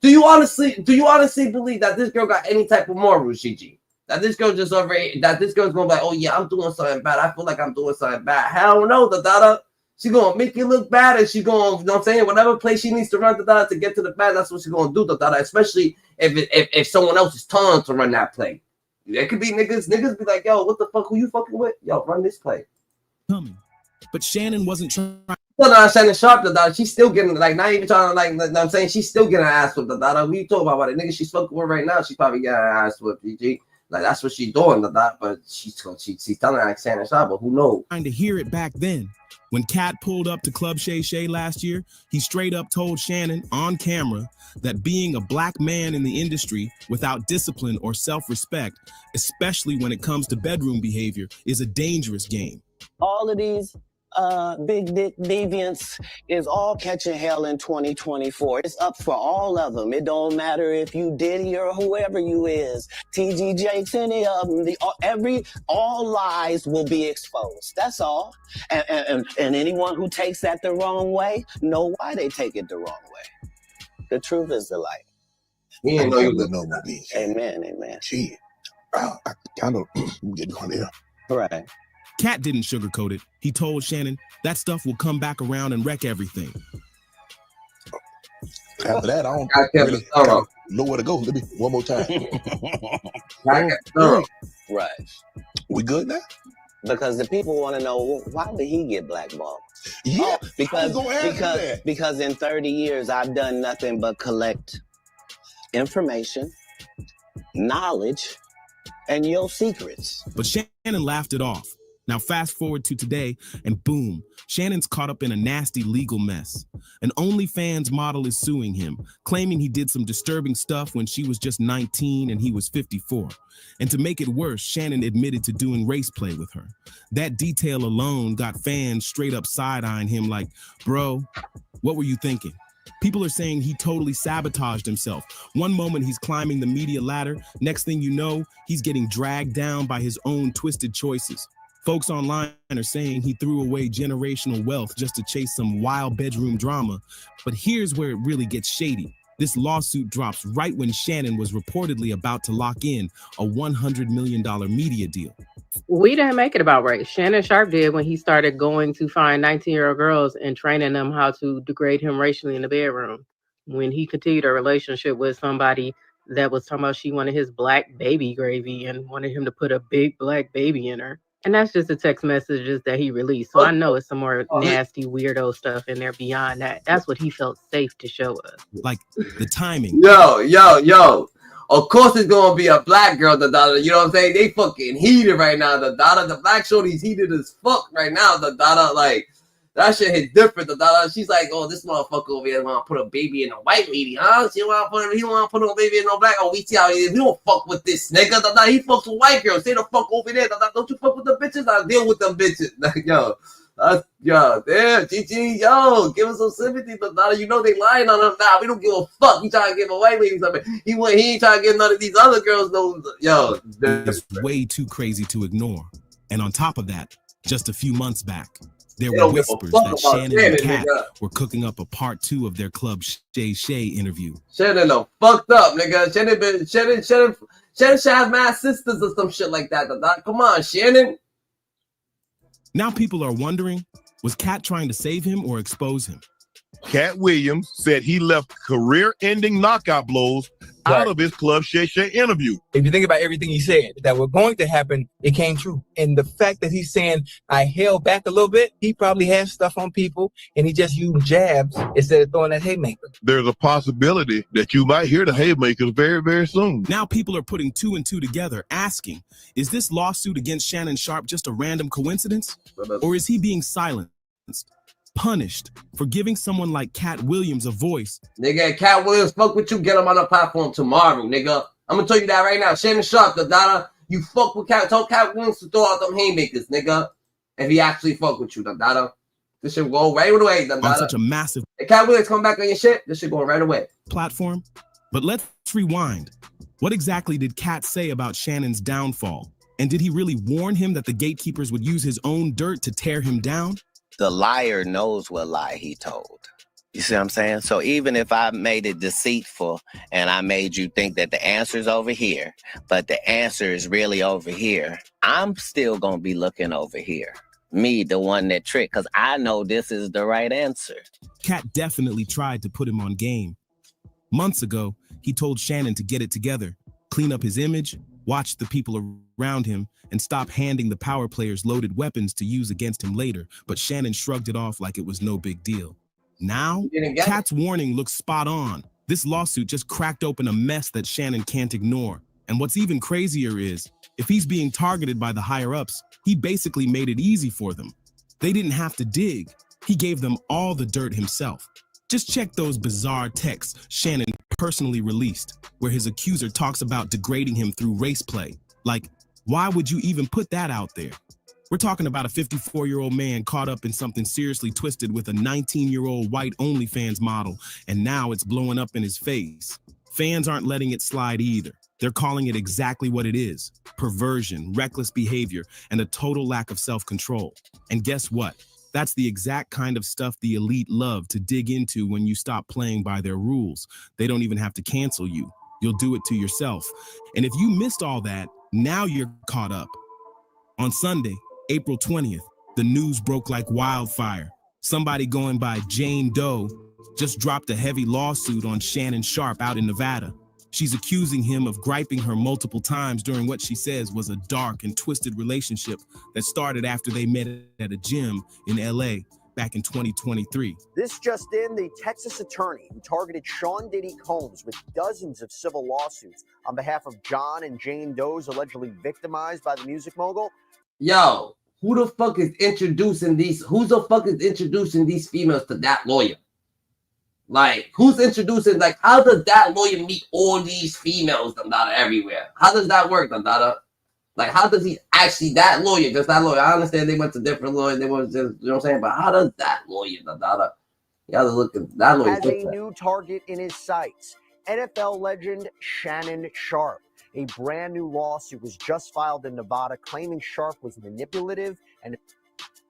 Do you honestly believe that this girl got any type of morals, Gigi? That this girl just that this girl's gonna be like, oh yeah, I'm doing something bad. I feel like I'm doing something bad. Hell no, She's gonna make you look bad, and she's gonna, you know what I'm saying, whatever place she needs to run to get to the bad, that's what she's gonna do, especially if someone else is telling her to run that play. It could be niggas be like, yo, what the fuck, who you fucking with? Yo, run this play. Coming. But Shannon wasn't trying. Shannon Sharpe, she's still getting, like, not even trying to, like, you know what I'm saying, she's still getting her ass whipped, What you talking about it? Nigga, she's fucking with right now, she's probably getting her ass whipped, GG. Like, that's what she's doing, but she's telling her like Shannon Sharpe, but who knows? Trying to hear it back then. When Cat pulled up to Club Shay Shay last year, he straight up told Shannon on camera that being a black man in the industry without discipline or self-respect, especially when it comes to bedroom behavior, is a dangerous game. All of these big dick deviants is all catching hell in 2024. It's up for all of them. It don't matter if you Diddy or whoever you is, TG Jakes, any of them. All lies will be exposed. That's all. And anyone who takes that the wrong way, know why they take it the wrong way. The truth is the light. We didn't know you would know what these. Amen. Gee, I kind of get on there. Right. Cat didn't sugarcoat it. He told Shannon that stuff will come back around and wreck everything. After that, I don't really know where to go. Let me one more time. Right. We good now? Because the people want to know, why did he get blackballed? Yeah, because in 30 years, I've done nothing but collect information, knowledge, and your secrets. But Shannon laughed it off. Now fast forward to today, and boom, Shannon's caught up in a nasty legal mess. An OnlyFans model is suing him, claiming he did some disturbing stuff when she was just 19 and he was 54. And to make it worse, Shannon admitted to doing race play with her. That detail alone got fans straight up side-eyeing him like, bro, what were you thinking? People are saying he totally sabotaged himself. One moment he's climbing the media ladder, next thing you know, he's getting dragged down by his own twisted choices. Folks online are saying he threw away generational wealth just to chase some wild bedroom drama. But here's where it really gets shady. This lawsuit drops right when Shannon was reportedly about to lock in a $100 million media deal. We didn't make it about race. Shannon Sharpe did when he started going to find 19-year-old girls and training them how to degrade him racially in the bedroom. When he continued a relationship with somebody that was talking about she wanted his black baby gravy and wanted him to put a big black baby in her. And that's just the text messages that he released. So I know it's some more nasty, weirdo stuff in there beyond that. That's what he felt safe to show us. Like the timing. Yo. Of course it's gonna be a black girl, the daughter. You know what I'm saying? They fucking heated right now, the daughter. The black shorty's heated as fuck right now, the daughter. Like, that shit hit different, the daughter. She's like, oh, this motherfucker over here wanna put a baby in a white lady, huh? He don't wanna put no baby in no black. Oh, we see how he is. We don't fuck with this nigga, the daughter. He fucks with white girls. Stay the fuck over there, the daughter. Don't you fuck with the bitches? I deal with them bitches. Like, yo. Yo, damn, GG, yo, give us some sympathy, but now you know they lying on him now. We don't give a fuck. He trying to give a white lady something. He ain't trying to give none of these other girls no. Yo, it's way too crazy to ignore. And on top of that, just a few months back, there were whispers that Shannon and Kat were cooking up a part 2 of their Club Shay interview. Shannon fucked up, nigga. Shannon should have mad sisters or some shit like that. Come on, Shannon. Now people are wondering, was Kat trying to save him or expose him? Cat Williams said he left career-ending knockout blows out of his Club Shay interview. If you think about everything he said that were going to happen, it came true. And the fact that he's saying, I held back a little bit, he probably had stuff on people and he just used jabs instead of throwing that haymaker. There's a possibility that you might hear the haymakers very, very soon. Now people are putting 2 and 2 together, asking, is this lawsuit against Shannon Sharpe just a random coincidence? Or is he being silenced, punished for giving someone like Cat Williams a voice? Nigga, Cat Williams, fuck with you, get him on the platform tomorrow, nigga. I'm gonna tell you that right now. Shannon Sharpe, the daughter, you fuck with Cat, tell Cat Williams to throw out them haymakers, nigga. If he actually fuck with you, the daughter. This shit go right away, the daughter. On such a massive if Cat Williams come back on your shit, this shit going right away. Platform. But let's rewind. What exactly did Cat say about Shannon's downfall? And did he really warn him that the gatekeepers would use his own dirt to tear him down? The liar knows what lie he told. You see what I'm saying? So even if I made it deceitful and I made you think that the answer's over here, but the answer is really over here, I'm still going to be looking over here. Me, the one that tricked, because I know this is the right answer. Cat definitely tried to put him on game. Months ago, he told Shannon to get it together, clean up his image, watch the people around him, and stop handing the power players loaded weapons to use against him later, but Shannon shrugged it off like it was no big deal. Now, Cat's warning looks spot on. This lawsuit just cracked open a mess that Shannon can't ignore. And what's even crazier is, if he's being targeted by the higher-ups, he basically made it easy for them. They didn't have to dig. He gave them all the dirt himself. Just check those bizarre texts Shannon personally released, where his accuser talks about degrading him through race play. Like, why would you even put that out there? We're talking about a 54-year-old man caught up in something seriously twisted with a 19-year-old white OnlyFans model, and now it's blowing up in his face. Fans aren't letting it slide either. They're calling it exactly what it is: perversion, reckless behavior, and a total lack of self-control. And guess what? That's the exact kind of stuff the elite love to dig into when you stop playing by their rules. They don't even have to cancel you. You'll do it to yourself. And if you missed all that, now you're caught up. On Sunday, April 20th, the news broke like wildfire. Somebody going by Jane Doe just dropped a heavy lawsuit on Shannon Sharpe out in Nevada. She's accusing him of griping her multiple times during what she says was a dark and twisted relationship that started after they met at a gym in LA back in 2023. This just in, the Texas attorney who targeted Sean Diddy Combs with dozens of civil lawsuits on behalf of John and Jane Doe's allegedly victimized by the music mogul. Yo, who the fuck is introducing these? Who the fuck is introducing these females to that lawyer? Like, who's introducing? Like, how does that lawyer meet all these females, Dandada, everywhere? How does that work, Dandada? Like, how does he actually, that lawyer, just that lawyer? I understand they went to different lawyers. They were just, you know what I'm saying? But how does that lawyer, Dandada? You gotta look at that lawyer. Has a new target in his sights. NFL legend Shannon Sharpe. A brand new lawsuit was just filed in Nevada claiming Sharpe was manipulative and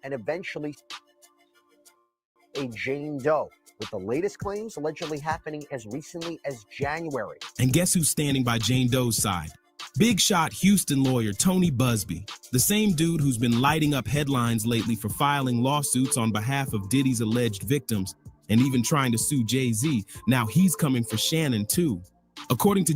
eventually a Jane Doe. with the latest claims allegedly happening as recently as January. And guess who's standing by Jane Doe's side? Big shot Houston lawyer Tony Busby, the same dude who's been lighting up headlines lately for filing lawsuits on behalf of Diddy's alleged victims and even trying to sue Jay-Z. Now he's coming for Shannon too. According to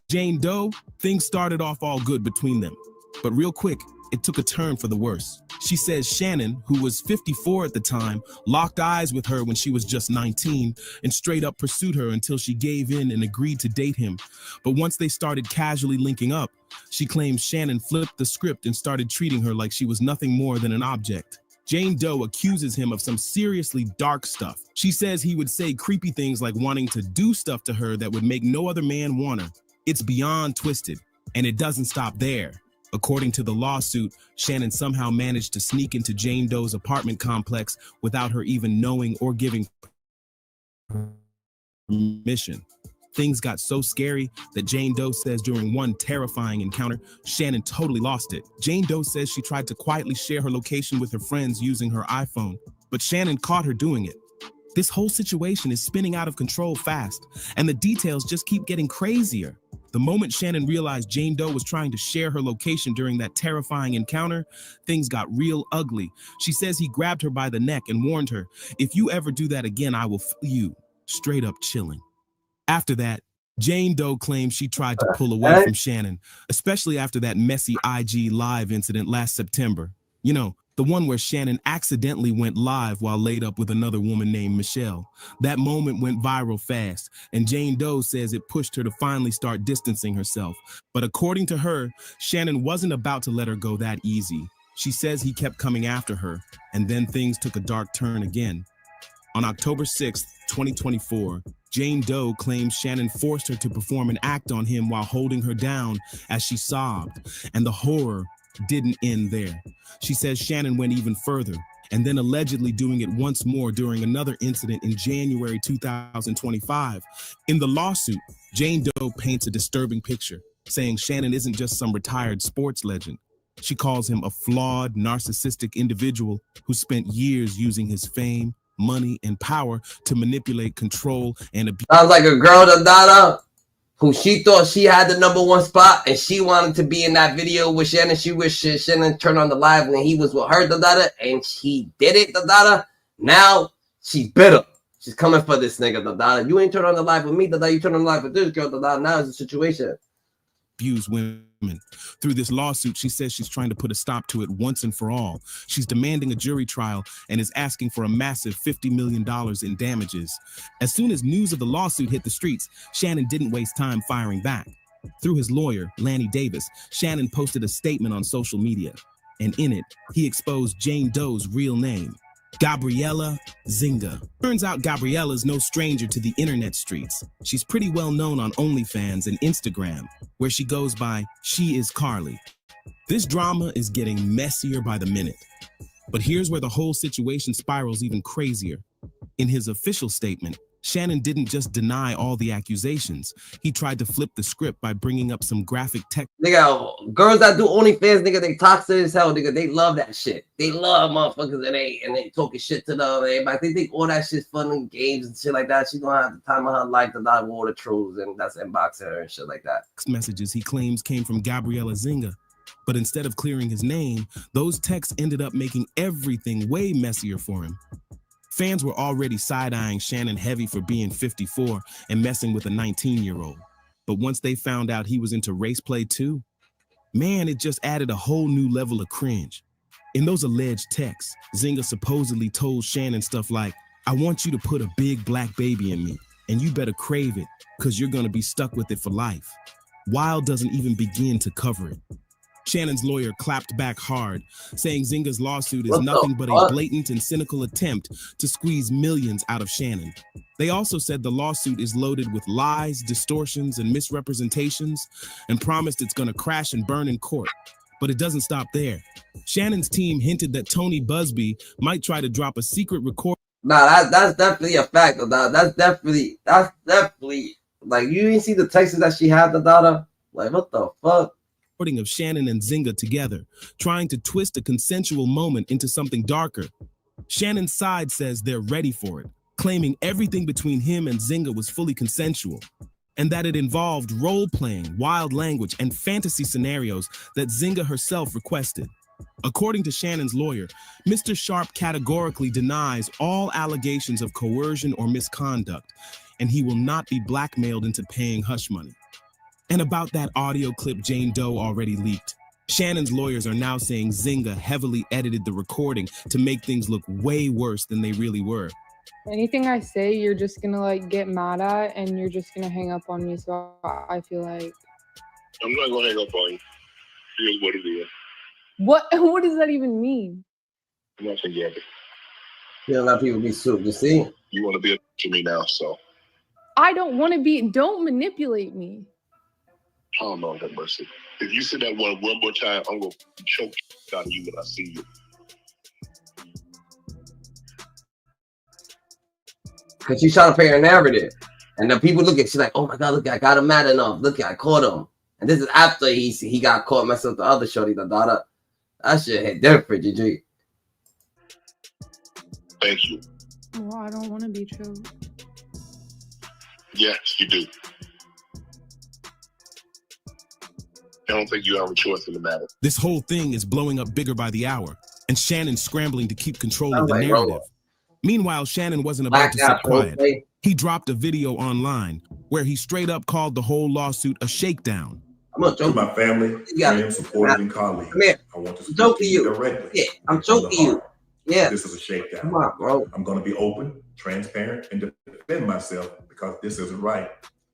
Jane Doe, things started off all good between them. But real quick, it took a turn for the worse. She says Shannon, who was 54 at the time, locked eyes with her when she was just 19 and straight up pursued her until she gave in and agreed to date him. But once they started casually linking up, she claims Shannon flipped the script and started treating her like she was nothing more than an object. Jane Doe accuses him of some seriously dark stuff. She says he would say creepy things like wanting to do stuff to her that would make no other man want her. It's beyond twisted, and it doesn't stop there. According to the lawsuit, Shannon somehow managed to sneak into Jane Doe's apartment complex without her even knowing or giving permission. Things got so scary that Jane Doe says during one terrifying encounter, Shannon totally lost it. Jane Doe says she tried to quietly share her location with her friends using her iPhone, but Shannon caught her doing it. This whole situation is spinning out of control fast, and the details just keep getting crazier. The moment Shannon realized Jane Doe was trying to share her location during that terrifying encounter, things got real ugly. She says he grabbed her by the neck and warned her, "If you ever do that again, I will you." Straight up chilling. After that, Jane Doe claims she tried to pull away from Shannon, especially after that messy IG Live incident last September. You know, the one where Shannon accidentally went live while laid up with another woman named Michelle. That moment went viral fast, and Jane Doe says it pushed her to finally start distancing herself. But according to her, Shannon wasn't about to let her go that easy. She says he kept coming after her, and then things took a dark turn again. On October 6th, 2024, Jane Doe claims Shannon forced her to perform an act on him while holding her down as she sobbed, and the horror didn't end there. She says Shannon went even further, and then allegedly doing it once more during another incident in January 2025. In the lawsuit, Jane Doe paints a disturbing picture, saying Shannon isn't just some retired sports legend. She calls him a flawed, narcissistic individual who spent years using his fame, money, and power to manipulate, control, and abuse. Sounds like a girl, Dada, who she thought she had the #1 spot, and she wanted to be in that video with Shannon. She wished Shannon turned on the live when he was with her, Dada, and she did it, Dada. Now she's bitter. She's coming for this nigga, Dada. You ain't turned on the live with me, Dada. You turned on the live with this girl, Dada. Now it's a situation. Abuse women. Through this lawsuit, she says she's trying to put a stop to it once and for all. She's demanding a jury trial and is asking for a massive $50 million in damages. As soon as news of the lawsuit hit the streets, Shannon didn't waste time firing back. Through his lawyer, Lanny Davis, Shannon posted a statement on social media, and in it, he exposed Jane Doe's real name, Gabriella Zinga. Turns out Gabriella's no stranger to the internet streets. She's pretty well known on OnlyFans and Instagram, where she goes by She Is Carly. This drama is getting messier by the minute. But here's where the whole situation spirals even crazier. In his official statement, Shannon didn't just deny all the accusations. He tried to flip the script by bringing up some graphic text. Nigga, girls that do OnlyFans, nigga, they toxic as hell, nigga. They love that shit. They love motherfuckers and they talking shit to them. Everybody. They think all that shit's fun and games and shit like that. She's gonna have the time of her life to not war the trolls and that's inboxing her and shit like that. Messages he claims came from Gabriella Zinga. But instead of clearing his name, those texts ended up making everything way messier for him. Fans were already side-eyeing Shannon heavy for being 54 and messing with a 19-year-old. But once they found out he was into race play too, man, it just added a whole new level of cringe. In those alleged texts, Zinga supposedly told Shannon stuff like, "I want you to put a big black baby in me, and you better crave it, because you're going to be stuck with it for life." Wild doesn't even begin to cover it. Shannon's lawyer clapped back hard, saying Zinga's lawsuit is nothing but a blatant and cynical attempt to squeeze millions out of Shannon. They also said the lawsuit is loaded with lies, distortions, and misrepresentations, and promised it's going to crash and burn in court. But it doesn't stop there. Shannon's team hinted that Tony Busby might try to drop a secret recording. Nah, that's definitely a fact, Dada. That's definitely like, you didn't see the texts that she had, Dada. Like, what the fuck? Of Shannon and Zinga together, trying to twist a consensual moment into something darker. Shannon's side says they're ready for it, claiming everything between him and Zynga was fully consensual, and that it involved role-playing, wild language, and fantasy scenarios that Zynga herself requested. According to Shannon's lawyer, Mr. Sharpe categorically denies all allegations of coercion or misconduct, and he will not be blackmailed into paying hush money. And about that audio clip Jane Doe already leaked, Shannon's lawyers are now saying Zynga heavily edited the recording to make things look way worse than they really were. Anything I say, you're just gonna like get mad at, and you're just gonna hang up on me. So I feel like I'm not gonna hang up on you. Here's what it is. what does that even mean? Nothing, Gabby. You don't let people be soup. You see? You want to be a to me now, so. I don't want to be. Don't manipulate me. Oh, Lord have mercy. If you say that one more time, I'm going to choke out of you when I see you. Because she's trying to paint a narrative. And then people look at, she's like, oh my God, look, I got him mad enough. Look, I caught him. And this is after he got caught messing with the other shorty, the daughter. That shit hit different, GG. Thank you. Well, I don't want to be choked. Yes, you do. I don't think you have a choice in the matter. This whole thing is blowing up bigger by the hour, and Shannon's scrambling to keep control of the narrative. Meanwhile, Shannon wasn't about to sit quiet. He dropped a video online where he straight up called the whole lawsuit a shakedown. To my family, friends, supporters, and colleagues, I want to speak to you directly. Yeah, I'm joking you. Yeah. This is a shakedown. Come on, bro. I'm going to be open, transparent, and defend myself because this isn't right.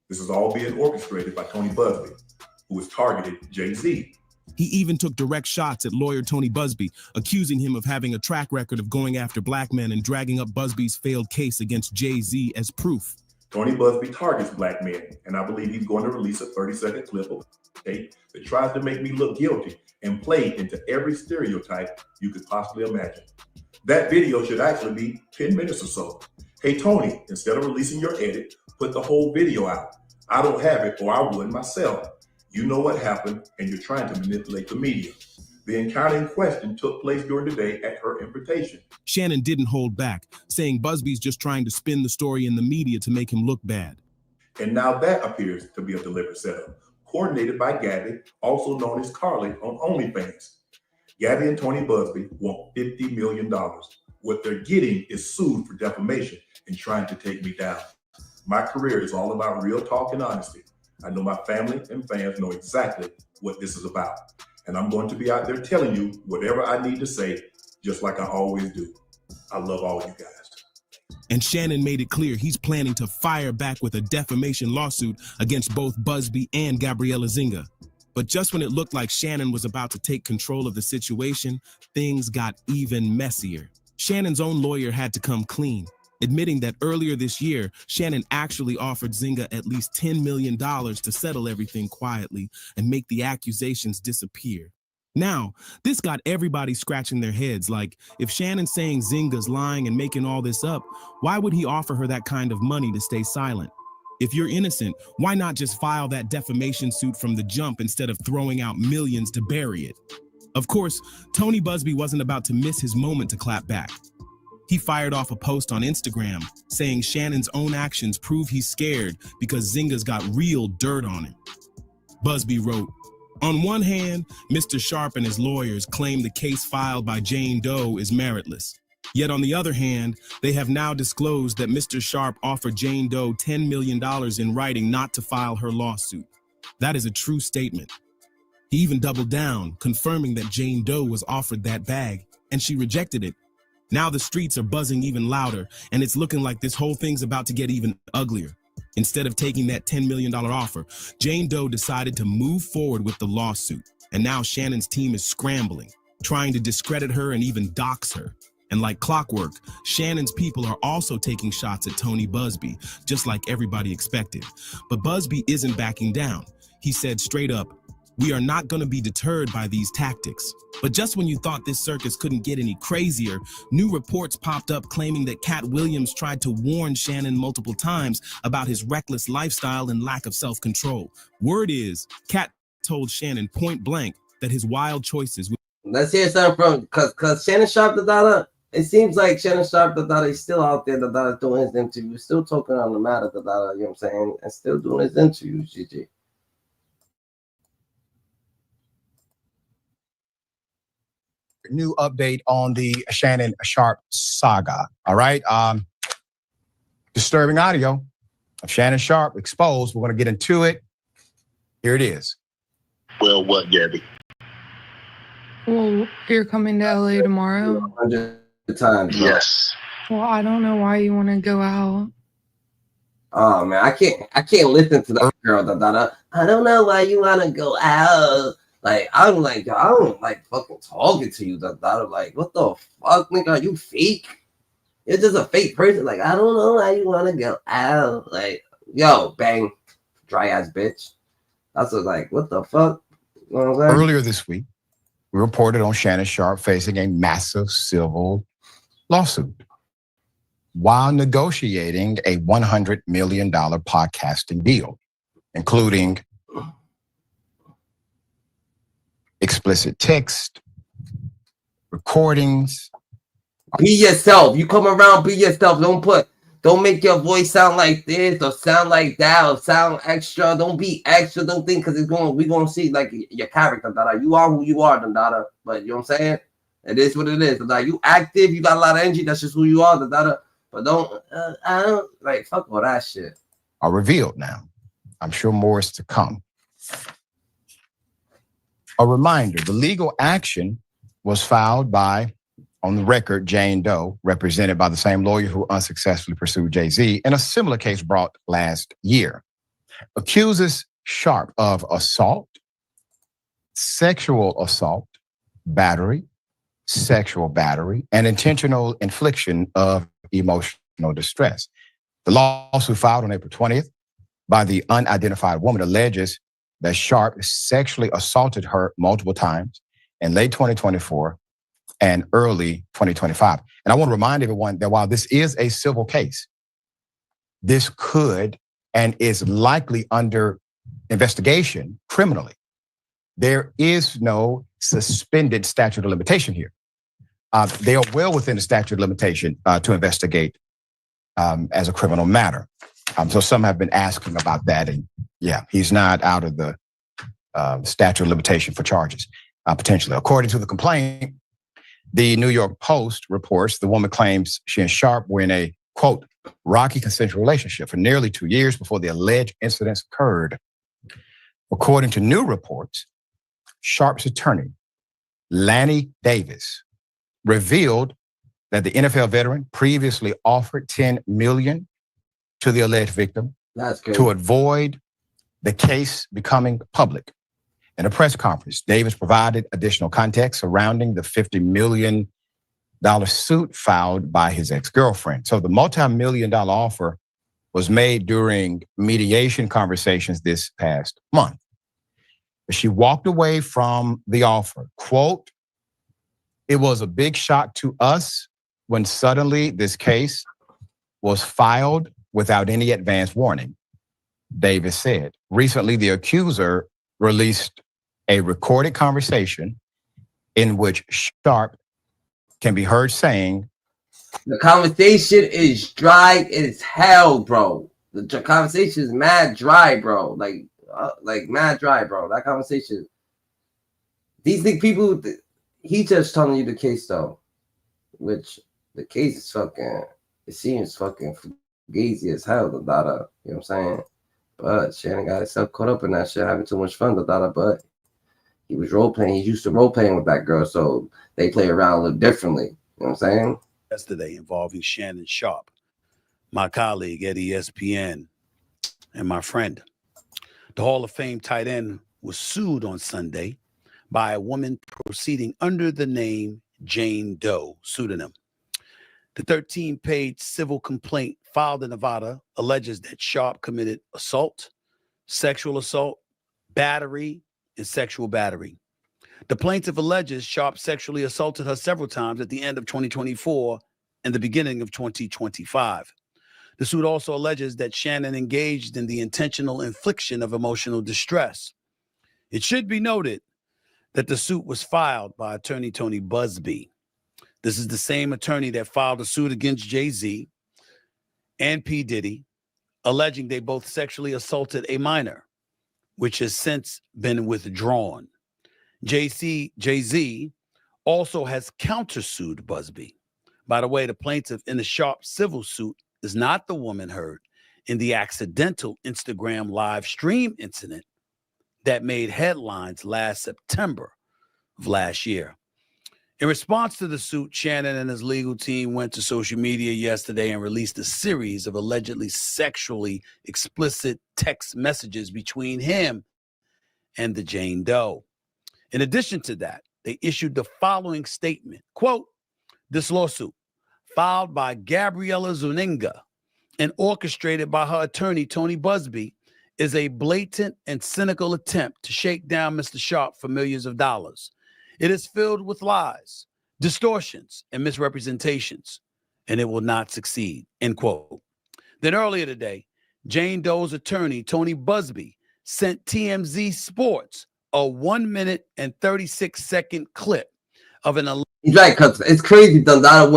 This is all being orchestrated by Tony Busby, who has targeted Jay-Z. He even took direct shots at lawyer Tony Busby, accusing him of having a track record of going after black men and dragging up Busby's failed case against Jay-Z as proof. Tony Busby targets black men, and I believe he's going to release a 30-second clip of tape that tries to make me look guilty and play into every stereotype you could possibly imagine. That video should actually be 10 minutes or so. Hey, Tony, instead of releasing your edit, put the whole video out. I don't have it, or I would myself. You know what happened, and you're trying to manipulate the media. The encounter in question took place during the day at her invitation. Shannon didn't hold back, saying Busby's just trying to spin the story in the media to make him look bad. And now that appears to be a deliberate setup, coordinated by Gabby, also known as Carly on OnlyFans. Gabby and Tony Busby want $50 million. What they're getting is sued for defamation and trying to take me down. My career is all about real talk and honesty. I know my family and fans know exactly what this is about. And I'm going to be out there telling you whatever I need to say, just like I always do. I love all you guys. And Shannon made it clear he's planning to fire back with a defamation lawsuit against both Busby and Gabriella Zynga. But just when it looked like Shannon was about to take control of the situation, things got even messier. Shannon's own lawyer had to come clean, admitting that earlier this year, Shannon actually offered Zynga at least $10 million to settle everything quietly and make the accusations disappear. Now, this got everybody scratching their heads, like, if Shannon's saying Zynga's lying and making all this up, why would he offer her that kind of money to stay silent? If you're innocent, why not just file that defamation suit from the jump instead of throwing out millions to bury it? Of course, Tony Busby wasn't about to miss his moment to clap back. He fired off a post on Instagram saying Shannon's own actions prove he's scared because Zynga's got real dirt on him. Busby wrote, on one hand, Mr. Sharpe and his lawyers claim the case filed by Jane Doe is meritless. Yet on the other hand, they have now disclosed that Mr. Sharpe offered Jane Doe $10 million in writing not to file her lawsuit. That is a true statement. He even doubled down, confirming that Jane Doe was offered that bag, and she rejected it. Now the streets are buzzing even louder, and it's looking like this whole thing's about to get even uglier. Instead of taking that $10 million offer, Jane Doe decided to move forward with the lawsuit, and now Shannon's team is scrambling, trying to discredit her and even dox her. And like clockwork, Shannon's people are also taking shots at Tony Busby, just like everybody expected. But Busby isn't backing down. He said straight up, we are not going to be deterred by these tactics. But just when you thought this circus couldn't get any crazier, new reports popped up claiming that Cat Williams tried to warn Shannon multiple times about his reckless lifestyle and lack of self-control. Word is, Cat told Shannon point blank that his wild choices... Let's hear something from, because Shannon Sharpe, the daughter, it seems like Shannon Sharpe is still out there doing his interviews, still talking on the matter, you know what I'm saying, and still doing his interviews, GG. New update on the Shannon Sharpe saga. All right. Disturbing audio of Shannon Sharpe exposed. We're going to get into it. Here it is. Well, what, Gabby? Well, you're coming to LA tomorrow? 100 times. Bro. Yes. Well, I don't know why you want to go out. Oh man, I can't listen to that girl. I don't know why you want to go out. Like I don't like fucking talking to you. Like what the fuck, nigga? Are you fake? You're just a fake person. Like I don't know why you want to go out. Like yo, bang, dry ass bitch. That's like what the fuck. You know what I'm saying? Earlier this week, we reported on Shannon Sharpe facing a massive civil lawsuit while negotiating a $100 million podcasting deal, including explicit text, recordings. Be yourself. You come around, be yourself. Don't make your voice sound like this or sound like that or sound extra. Don't be extra. Don't think because we're gonna see like your character, You are who you are, But you know what I'm saying? It is what it is. You active, you got a lot of energy, that's just who you are, But I don't like fuck all that shit. Are revealed now. I'm sure more is to come. A reminder, the legal action was filed by, on the record, Jane Doe, represented by the same lawyer who unsuccessfully pursued Jay-Z in a similar case brought last year. Accuses Sharpe of assault, sexual assault, battery, sexual battery, and intentional infliction of emotional distress. The lawsuit filed on April 20th by the unidentified woman alleges that Sharpe sexually assaulted her multiple times in late 2024 and early 2025. And I want to remind everyone that while this is a civil case, this could and is likely under investigation criminally. There is no suspended statute of limitation here. They are well within the statute of limitation to investigate as a criminal matter. So some have been asking about that. And yeah, he's not out of the statute of limitation for charges, potentially. According to the complaint, the New York Post reports the woman claims she and Sharpe were in a, quote, rocky consensual relationship for nearly 2 years before the alleged incidents occurred. According to new reports, Sharpe's attorney, Lanny Davis, revealed that the NFL veteran previously offered $10 million to the alleged victim to avoid the case becoming public. In a press conference, Davis provided additional context surrounding the $50 million suit filed by his ex-girlfriend. So the multi-million-dollar offer was made during mediation conversations this past month. She walked away from the offer. Quote, "It was a big shock to us when suddenly this case was filed without any advance warning," Davis said. Recently, the accuser released a recorded conversation in which Sharpe can be heard saying, "The conversation is dry as hell, bro. The conversation is mad dry, bro. Like mad dry, bro. That conversation. These people, he just telling you the case though, which the case is fucking. It seems fucking fugazi as hell. You know what I'm saying? But Shannon got himself caught up in that shit, having too much fun. But he was role playing. He's used to role playing with that girl, so they play around a little differently. You know what I'm saying? Yesterday involving Shannon Sharpe, my colleague at ESPN, and my friend. The Hall of Fame tight end was sued on Sunday by a woman proceeding under the name Jane Doe pseudonym. The 13-page civil complaint filed in Nevada alleges that Sharpe committed assault, sexual assault, battery, and sexual battery. The plaintiff alleges Sharpe sexually assaulted her several times at the end of 2024 and the beginning of 2025. The suit also alleges that Shannon engaged in the intentional infliction of emotional distress. It should be noted that the suit was filed by attorney Tony Busby. This is the same attorney that filed a suit against Jay-Z and P. Diddy, alleging they both sexually assaulted a minor, which has since been withdrawn. Jay-Z also has countersued Busby. By the way, the plaintiff in the Sharpe civil suit is not the woman heard in the accidental Instagram live stream incident that made headlines last September of last year. In response to the suit, Shannon and his legal team went to social media yesterday and released a series of allegedly sexually explicit text messages between him and the Jane Doe. In addition to that, they issued the following statement, quote, "This lawsuit, filed by Gabriella Zuniga and orchestrated by her attorney, Tony Busby, is a blatant and cynical attempt to shake down Mr. Sharpe for millions of dollars. It is filled with lies, distortions, and misrepresentations, and it will not succeed," end quote. Then earlier today, Jane Doe's attorney, Tony Busby, sent TMZ Sports a 1 minute and 36-second clip of an. He's right, cause it's crazy, Dundada.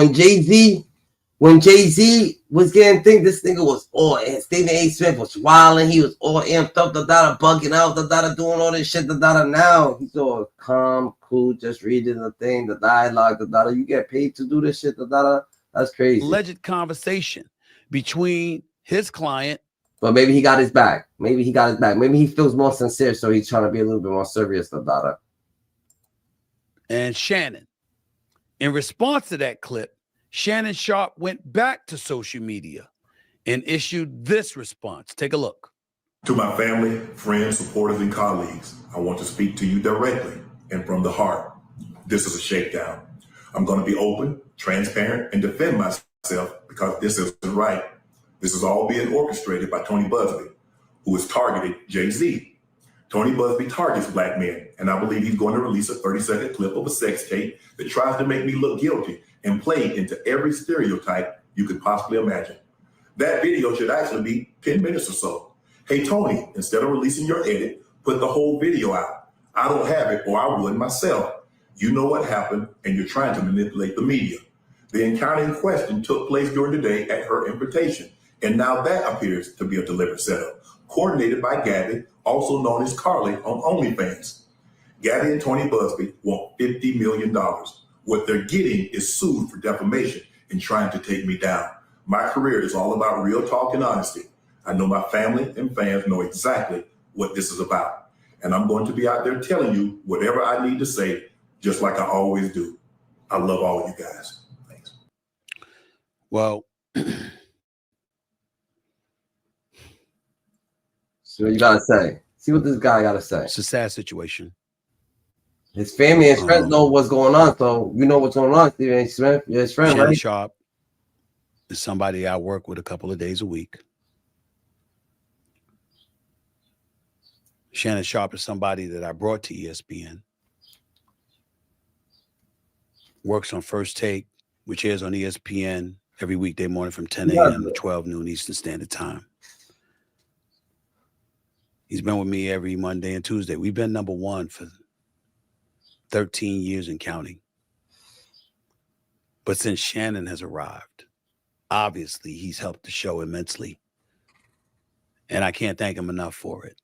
When Jay-Z was getting things, this nigga was all in. Stephen A. Smith was wilding. He was all amped up, Dundada, bugging out, Dundada, doing all this shit, Dundada. Now he's all calm, cool, just reading the thing, the dialogue, Dundada. You get paid to do this shit, Dundada. That's crazy. Alleged conversation between his client. But maybe he got his back. Maybe he feels more sincere, so he's trying to be a little bit more serious, Dundada. And Shannon. In response to that clip, Shannon Sharpe went back to social media and issued this response. Take a look. To my family, friends, supporters, and colleagues, I want to speak to you directly and from the heart. This is a shakedown. I'm going to be open, transparent, and defend myself because this isn't right. This is all being orchestrated by Tony Busby, who has targeted Jay-Z. Tony Busby targets black men, and I believe he's going to release a 30-second clip of a sex tape that tries to make me look guilty and play into every stereotype you could possibly imagine. That video should actually be 10 minutes or so. Hey, Tony, instead of releasing your edit, put the whole video out. I don't have it, or I would myself. You know what happened, and you're trying to manipulate the media. The encounter in question took place during the day at her invitation, and now that appears to be a deliberate setup, coordinated by Gabby, also known as Carly, on OnlyFans. Gabby and Tony Busby want $50 million. What they're getting is sued for defamation and trying to take me down. My career is all about real talk and honesty. I know my family and fans know exactly what this is about. And I'm going to be out there telling you whatever I need to say, just like I always do. I love all of you guys. Thanks. Well, so what you gotta say? See what this guy gotta say. It's a sad situation. His family and friends know what's going on, so you know what's going on, Stephen A. Smith. You're his friend, Shannon right? Sharpe is somebody I work with a couple of days a week. Shannon Sharpe is somebody that I brought to ESPN. Works on First Take, which airs on ESPN every weekday morning from 10 a.m. to 12 noon Eastern Standard Time. He's been with me every Monday and Tuesday. We've been number one for 13 years and counting. But since Shannon has arrived, obviously he's helped the show immensely. And I can't thank him enough for it.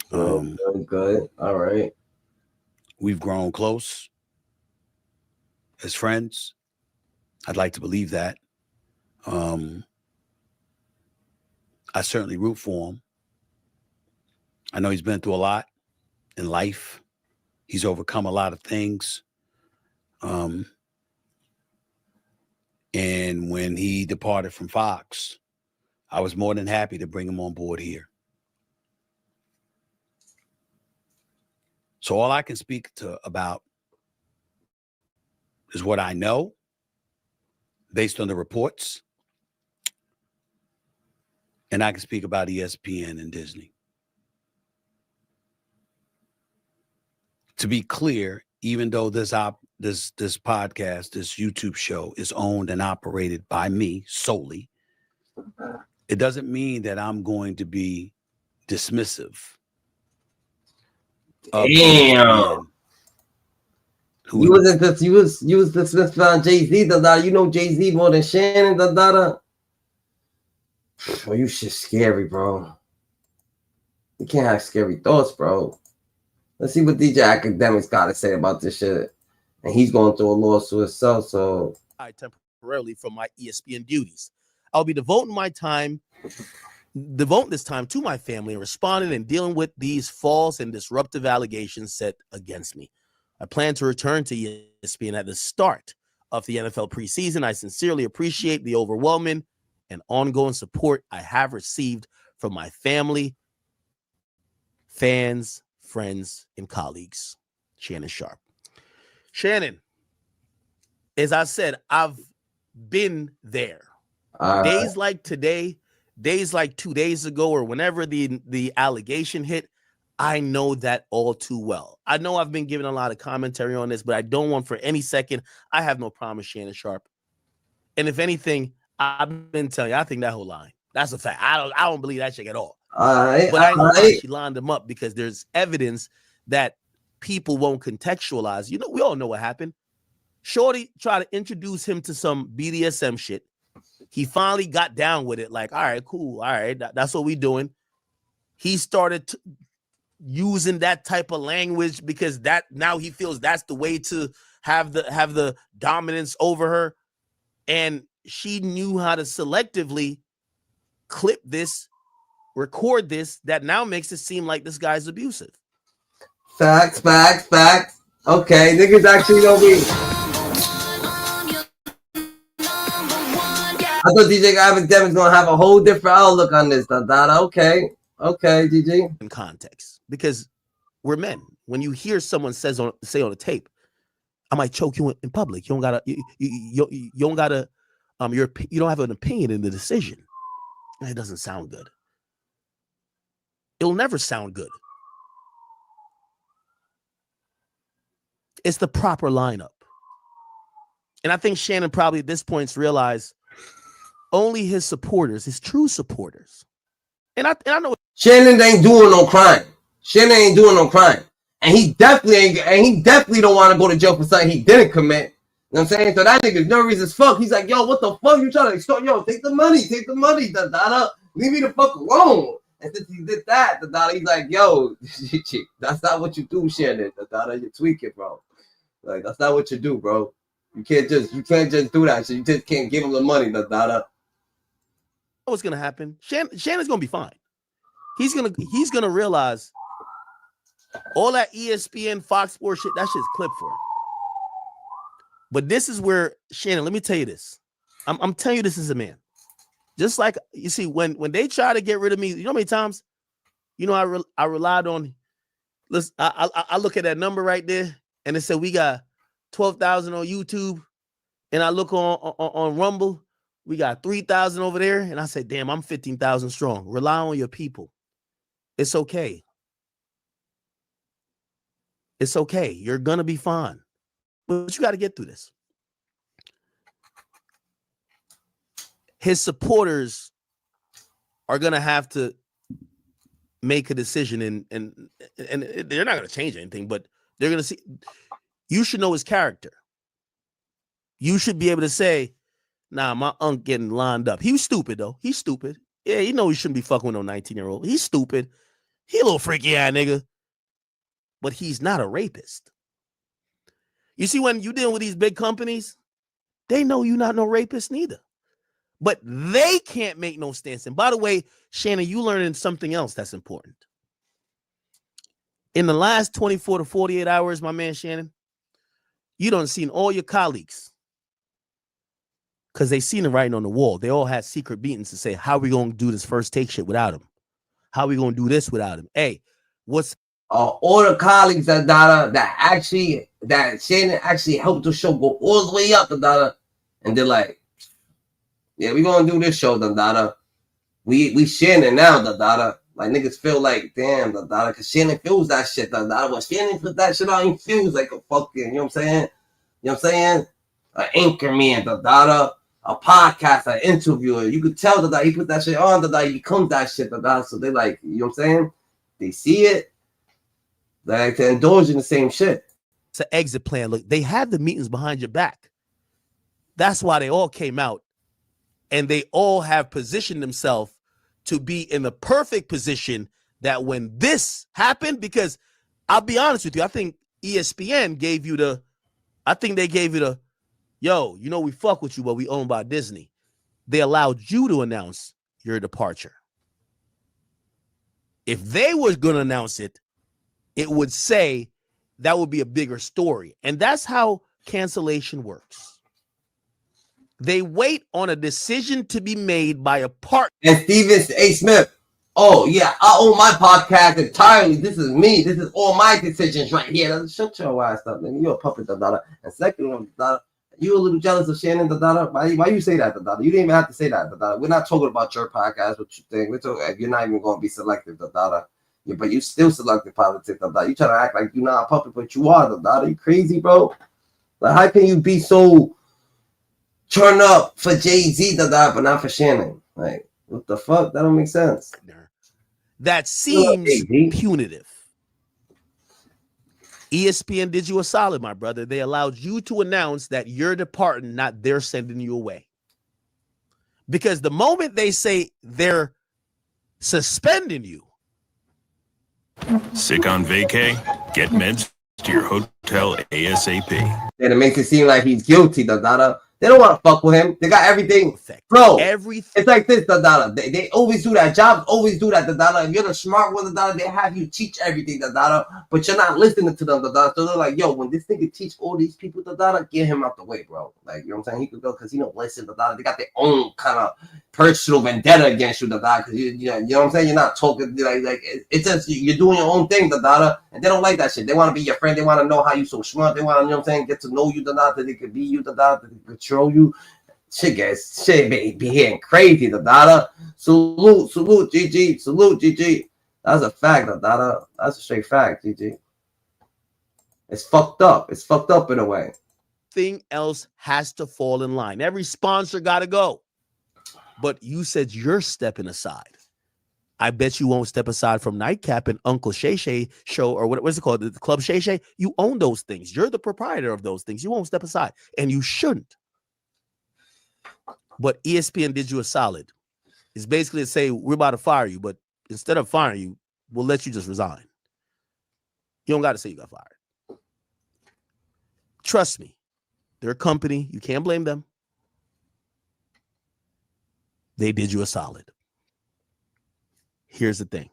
Good. All right. We've grown close as friends. I'd like to believe that. I certainly root for him. I know he's been through a lot in life. He's overcome a lot of things. And when he departed from Fox, I was more than happy to bring him on board here. So all I can speak about is what I know based on the reports. And I can speak about ESPN and Disney. To be clear, even though this podcast, this YouTube show is owned and operated by me solely, it doesn't mean that I'm going to be dismissive of ESPN You wasn't just you was dismissed on Jay-Z, you know Jay-Z more than Shannon, Well, you shit scary, bro. You can't have scary thoughts, bro. Let's see what DJ Academics got to say about this shit. And he's going through a lawsuit himself, so temporarily from my ESPN duties. I'll be devoting this time to my family and responding and dealing with these false and disruptive allegations set against me. I plan to return to ESPN at the start of the NFL preseason. I sincerely appreciate the overwhelming and ongoing support I have received from my family, fans, friends, and colleagues. Shannon Sharpe. Shannon, as I said, I've been there. Days like today, days like 2 days ago, or whenever the allegation hit, I know that all too well. I know I've been giving a lot of commentary on this, but I don't want for any second. I have no problem with Shannon Sharpe. And if anything, I've been telling you, I think that whole line, that's a fact. I don't believe that shit at all. But I know how she lined him up because there's evidence that people won't contextualize. You know, we all know what happened. Shorty tried to introduce him to some BDSM shit. He finally got down with it. Like, all right, cool. All right, that's what we doing. He started using that type of language because that now he feels that's the way to have the dominance over her. And she knew how to selectively clip this, record this, that now makes it seem like this guy's abusive. Facts. Okay, niggas actually know me. I thought DJ Academics gonna have a whole different outlook on this. Okay, DJ. In context, because we're men. When you hear someone say on a tape, I might choke you in public. You don't gotta. You don't gotta. You don't have an opinion in the decision. It doesn't sound good. It'll never sound good. It's the proper lineup. And I think Shannon probably at this point realized only his supporters, his true supporters. And I know Shannon ain't doing no crime. And he definitely don't want to go to jail for something he didn't commit. You know what I'm saying? So that nigga's nervous as fuck. He's like, yo, what the fuck you trying to extort? Yo, take the money. Leave me the fuck alone. And since he did that, he's like, yo, that's not what you do, Shannon. You're tweaking, bro. Like, that's not what you do, bro. You can't just do that shit. You just can't give him the money, what's gonna happen? Shannon's gonna be fine. He's gonna realize all that ESPN, Fox Sports shit, that shit's clipped for him. But this is where Shannon, let me tell you this. I'm telling you this as a man. Just like you see, when they try to get rid of me, you know how many times, I relied on. Listen, I look at that number right there, and it said we got 12,000 on YouTube, and I look on Rumble, we got 3,000 over there, and I say, damn, I'm 15,000 strong. Rely on your people. It's okay. It's okay. You're gonna be fine, but you got to get through this. His supporters are gonna have to make a decision, and they're not gonna change anything, but they're gonna see. You should know his character. You should be able to say, nah, my uncle getting lined up. He was stupid, though. He's stupid. Yeah, you know he shouldn't be fucking with no 19-year-old. He's stupid. He a little freaky ass nigga. But he's not a rapist. You see, when you deal with these big companies, they know you're not no rapist neither. But they can't make no stance. And by the way, Shannon, you learning something else that's important. In the last 24 to 48 hours, my man Shannon, you done seen all your colleagues, because they seen the writing on the wall. They all had secret meetings to say, how we going to do this first take shit without him? How we going to do this without him? Hey, what's all the colleagues that Shannon actually helped the show go all the way up, and they're like, yeah, we gonna do this show, we Shannon now, like niggas feel like, damn, because Shannon feels that shit, when Shannon put that shit on, he feels like a fucking, you know what I'm saying? An anchor man, a podcast, an interviewer. You could tell that he put that shit on, he becomes that shit, so they like, you know what I'm saying? They see it. Like to indulge in the same shit. It's an exit plan. Look, they had the meetings behind your back. That's why they all came out, and they all have positioned themselves to be in the perfect position that when this happened, because I'll be honest with you, I think ESPN gave you the, yo, you know, we fuck with you, but we owned by Disney. They allowed you to announce your departure. If they were going to announce it, it would say that would be a bigger story. And that's how cancellation works. They wait on a decision to be made by a partner. And Steven A. Smith, oh, yeah, I own my podcast entirely. This is me. This is all my decisions right here. Shut your ass up, man. You're a puppet, da-da. And second, da-da, you a little jealous of Shannon, da-da. Why you say that, da-da? You didn't even have to say that, da-da. We're not talking about your podcast, what you think. We're talking, you're not even going to be selective, da-da. Yeah, but you still selective politics, da-da. You trying to act like you're not a puppet, but you are, da-da. You crazy, bro? Like, how can you be so turn up for Jay-Z, da-da, but not for Shannon? Like, what the fuck? That don't make sense. That seems punitive. ESPN did you a solid, my brother. They allowed you to announce that you're departing, not they're sending you away. Because the moment they say they're suspending you. Sick on vacay? Get meds to your hotel ASAP. And it makes it seem like he's guilty, da-da. They don't want to fuck with him. They got everything. Bro, it's like this, da-da. They always do that. Jobs always do that, da-da. If you're the smart one, da-da, they have you teach everything, da-da. But you're not listening to them, da-da. So they're like, yo, when this nigga teach all these people, da-da, get him out the way, bro. Like, you know what I'm saying? He could go because he don't listen, da-da. They got their own kind of personal vendetta against you, da-da. Because, you know what I'm saying? You're not talking, like it's just, you're doing your own thing, da-da. And they don't like that shit. They want to be your friend. They want to know how you so smart. They want to, you know what I'm saying, get to know you, da-da, that they could be you, da-da, that they could control you. Shit be hitting crazy, da-da. Salute, GG. Salute, GG. That's a fact, da-da. That's a straight fact, GG. It's fucked up. It's fucked up in a way. Thing else has to fall in line. Every sponsor got to go. But you said you're stepping aside. I bet you won't step aside from Nightcap and Uncle Shay Shay show, or what's it called? The Club Shay Shay. You own those things. You're the proprietor of those things. You won't step aside. And you shouldn't. But ESPN did you a solid. It's basically to say, we're about to fire you, but instead of firing you, we'll let you just resign. You don't got to say you got fired. Trust me. They're a company. You can't blame them. They did you a solid. Here's the thing.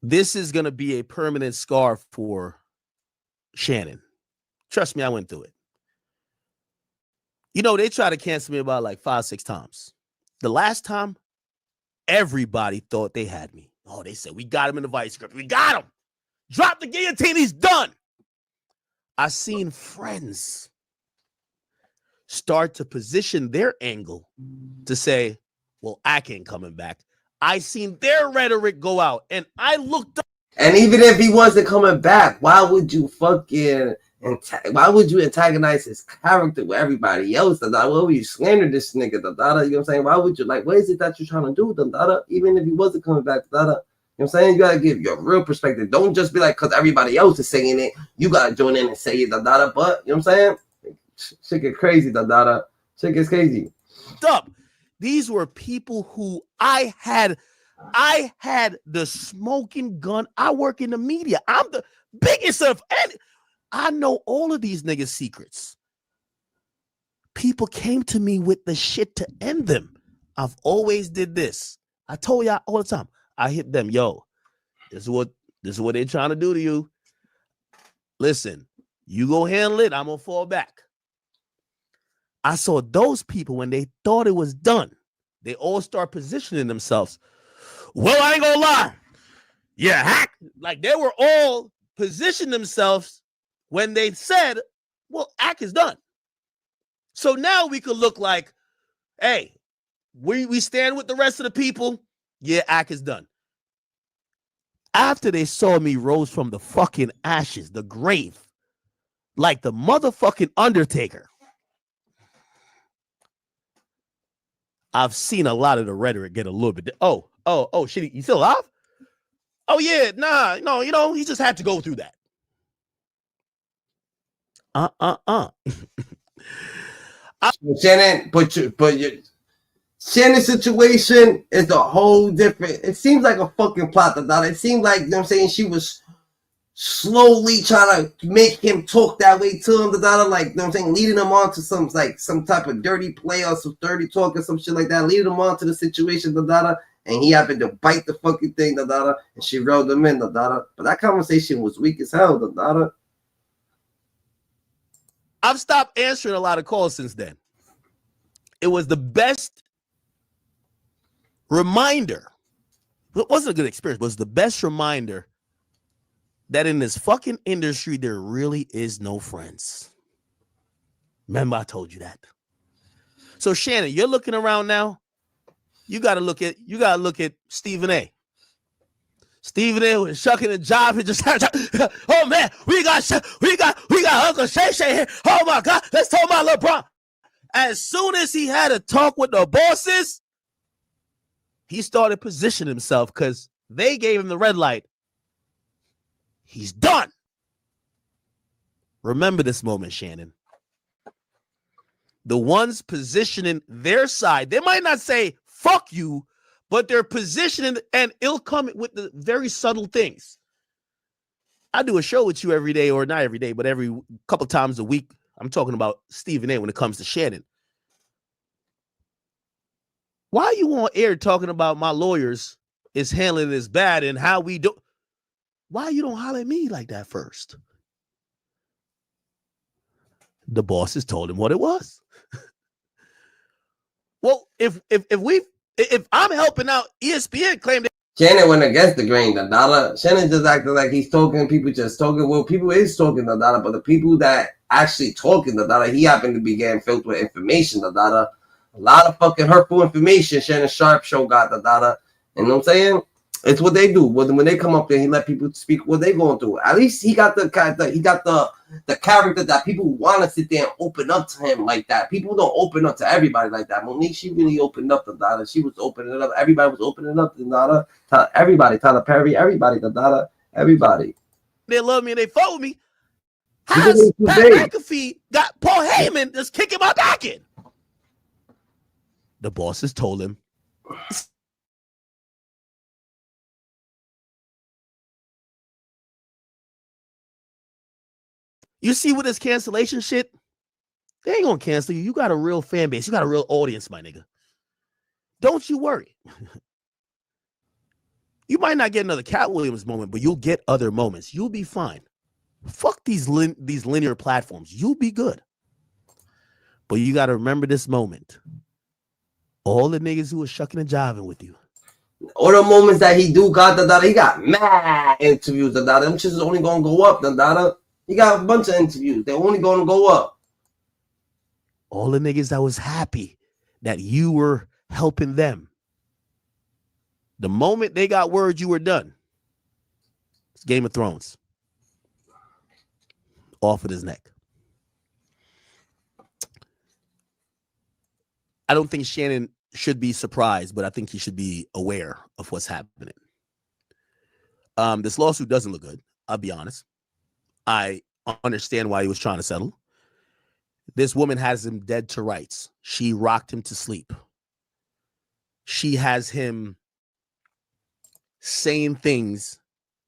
This is going to be a permanent scar for Shannon. Trust me, I went through it. You know, they tried to cancel me about like 5-6 times. The last time, everybody thought they had me. Oh, they said, we got him in the vice grip. We got him. Drop the guillotine. He's done. I seen friends start to position their angle to say, well, I ain't coming back. I seen their rhetoric go out, and I looked up. And even if he wasn't coming back, why would you antagonize his character with everybody else? Why would you slander this nigga? You know what I'm saying? Why would you, like, what is it that you're trying to do? Even if he wasn't coming back, you know what I'm saying? You gotta give your real perspective. Don't just be like, because everybody else is saying it, you gotta join in and say it, but you know what I'm saying? Shit get crazy, Shit gets crazy. Up. These were people who I had the smoking gun. I work in the media. I'm the biggest of any. I know all of these niggas' secrets. People came to me with the shit to end them. I've always did this. I told y'all all the time. I hit them, yo, this is what they're trying to do to you. Listen, you go handle it, I'm gonna fall back. I saw those people when they thought it was done, they all start positioning themselves. Well, I ain't gonna lie. Yeah, hack. Like they were all positioning themselves when they said, well, Ack is done. So now we could look like, hey, we stand with the rest of the people. Yeah, Ack is done. After they saw me rose from the fucking ashes, the grave, like the motherfucking Undertaker, I've seen a lot of the rhetoric get a little bit. Oh, shit, you still alive? oh yeah, nah, no, he just had to go through that. Shannon, but your Shannon's situation is a whole different. It seems like a fucking plot. It seemed like, you know what I'm saying, she was slowly trying to make him talk that way to him. Like, you know what I'm saying, leading him on to some type of dirty play or some dirty talk or some shit like that, leading him on to the situation. And he happened to bite the fucking thing. And she reeled him in. But that conversation was weak as hell. I've stopped answering a lot of calls since then. It was the best reminder. It wasn't a good experience, but it was the best reminder that in this fucking industry, there really is no friends. Remember, I told you that. So Shannon, you're looking around now. You gotta look at Stephen A. Stephen A. was shucking a job. He just oh man, we got Uncle Shay Shay here. Oh my God, let's talk about LeBron. As soon as he had a talk with the bosses, he started positioning himself because they gave him the red light. He's done. Remember this moment, Shannon. The ones positioning their side, they might not say fuck you, but they're positioning, and it'll come with the very subtle things. I do a show with you every day, or not every day, but every couple times a week. I'm talking about Stephen A. when it comes to Shannon. Why are you on air talking about my lawyers is handling this bad and how we do? Why you don't holler at me like that first? The bosses told him what it was. Well, if I'm helping out, ESPN claimed that Shannon went against the grain. Shannon just acted like he's talking. People just talking. Well, people is talking but the people that actually talking he happened to be getting filled with information. A lot of fucking hurtful information. Shannon Sharpe show got You know what I'm saying? It's what they do. When they come up there, he let people speak what they going through. At least he got the character that people want to sit there and open up to him like that. People don't open up to everybody like that. Monique, she really opened up to Dada. She was opening it up. Everybody was opening up to Dada. Everybody, Tyler Perry, everybody, everybody. they love me and they follow me. Has Pat McAfee got Paul Heyman just kicking my back in? The bosses told him. You see with this cancellation shit, they ain't gonna cancel you. You got a real fan base. You got a real audience, my nigga. Don't you worry. You might not get another Cat Williams moment, but you'll get other moments. You'll be fine. Fuck these linear platforms. You'll be good. But you got to remember this moment. All the niggas who are shucking and jiving with you. All the moments that he got, he got mad interviews. Them shits is only gonna go up. He got a bunch of interviews. They're only going to go up. All the niggas that was happy that you were helping them. The moment they got word you were done, it's Game of Thrones. Off of his neck. I don't think Shannon should be surprised, but I think he should be aware of what's happening. This lawsuit doesn't look good. I'll be honest. I understand why he was trying to settle. This woman has him dead to rights. She rocked him to sleep. She has him saying things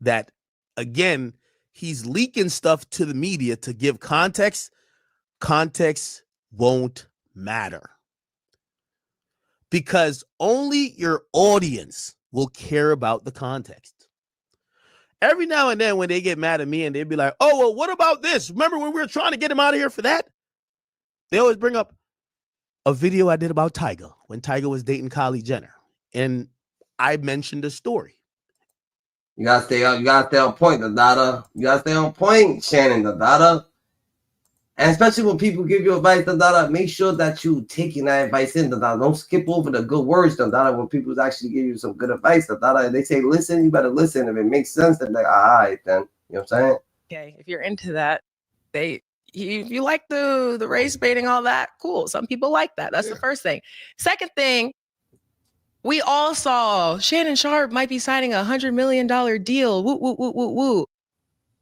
that, again, he's leaking stuff to the media to give context. Context won't matter. Because only your audience will care about the context. Every now and then when they get mad at me and they'd be like, oh, well, what about this? Remember when we were trying to get him out of here for that? They always bring up a video I did about Tyga when Tyga was dating Kylie Jenner. And I mentioned a story. You gotta stay on point, Dada. You gotta stay on point, Shannon, Dada. And especially when people give you advice, Dada, make sure that you taking that advice in, Dada. Don't skip over the good words, Dada, when people actually give you some good advice, Dada. And they say, listen, you better listen. If it makes sense, they're like, all right, then. You know what I'm saying? Okay, if you're into that, you like the race baiting, all that, cool. Some people like that. That's the first thing. Second thing, We all saw Shannon Sharpe might be signing $100 million deal. Woo, woo, woo, woo, woo.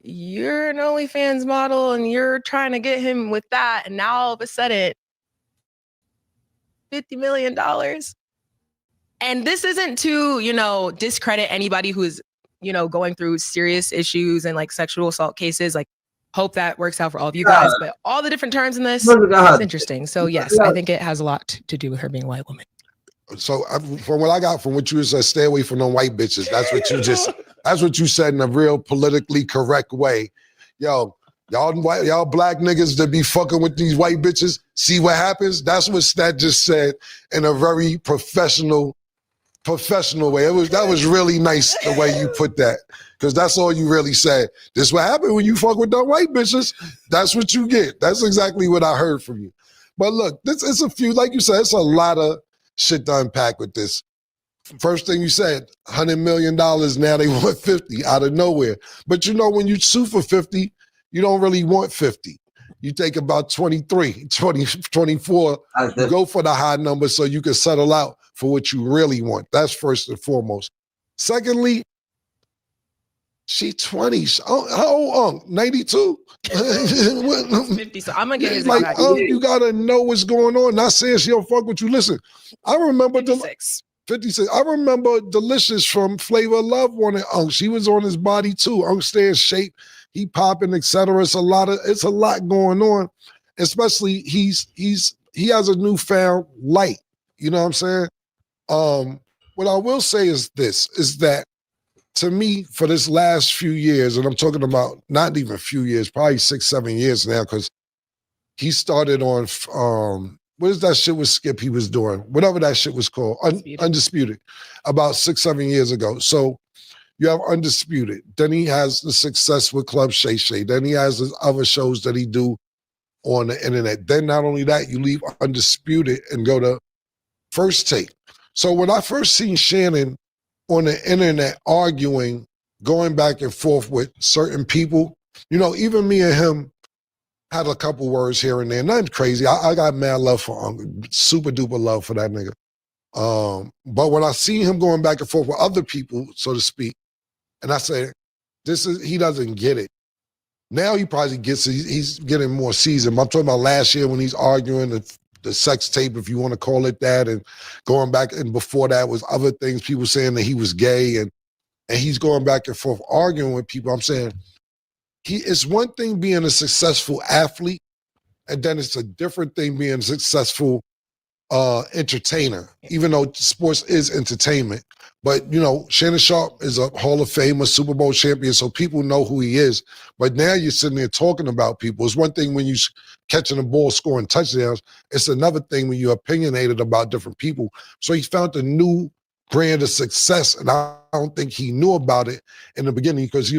You're an OnlyFans model and you're trying to get him with that. And now all of a sudden, $50 million. And this isn't to, discredit anybody who is, going through serious issues and like sexual assault cases. Like, hope that works out for all of you guys. But all the different terms in this, it's interesting. So yes, I think it has a lot to do with her being a white woman. So from what I got from what you said, stay away from them white bitches. That's what you said in a real politically correct way. Yo, y'all black niggas that be fucking with these white bitches, see what happens? That's what Stat just said in a very professional way. That was really nice the way you put that. Because that's all you really said. This what happened when you fuck with them white bitches. That's what you get. That's exactly what I heard from you. But look, it's a few, like you said, it's a lot of shit to unpack with this. First thing you said, $100 million, now they want 50 out of nowhere. But when you sue for 50, you don't really want 50. You take about 23, 20, 24, you go for the high number so you can settle out for what you really want. That's first and foremost. Secondly, she 20. How old? 92? 50, so I'm gonna get his like, you gotta know what's going on. Not saying she don't fuck with you. Listen, I remember 56. I remember Delicious from Flavor of Love wanted Unc. She was on his body too. Unc stay in shape, he popping, etc. It's a lot going on. Especially he has a newfound light. You know what I'm saying? What I will say is this: is that to me, for this last few years, and I'm talking about not even a few years, probably 6-7 years now, because he started on what is that shit with Skip he was doing? Whatever that shit was called, Undisputed, about 6-7 years ago. So you have Undisputed. Then he has the success with Club Shay Shay. Then he has his other shows that he do on the internet. Then not only that, you leave Undisputed and go to First Take. So when I first seen Shannon on the internet arguing, going back and forth with certain people, even me and him had a couple words here and there. Nothing crazy. I got mad love for Uncle, super duper love for that nigga. But when I seen him going back and forth with other people, so to speak, and I said, he doesn't get it. Now he probably gets it. He's getting more seasoned. I'm talking about last year when he's arguing the sex tape, if you want to call it that, and going back, and before that was other things, people saying that he was gay, and he's going back and forth arguing with people. I'm saying it's one thing being a successful athlete, and then it's a different thing being a successful entertainer, even though sports is entertainment. But, Shannon Sharpe is a Hall of Famer, Super Bowl champion, so people know who he is. But now you're sitting there talking about people. It's one thing when you're catching the ball, scoring touchdowns. It's another thing when you're opinionated about different people. So he found a new brand of success, and I don't think he knew about it in the beginning because,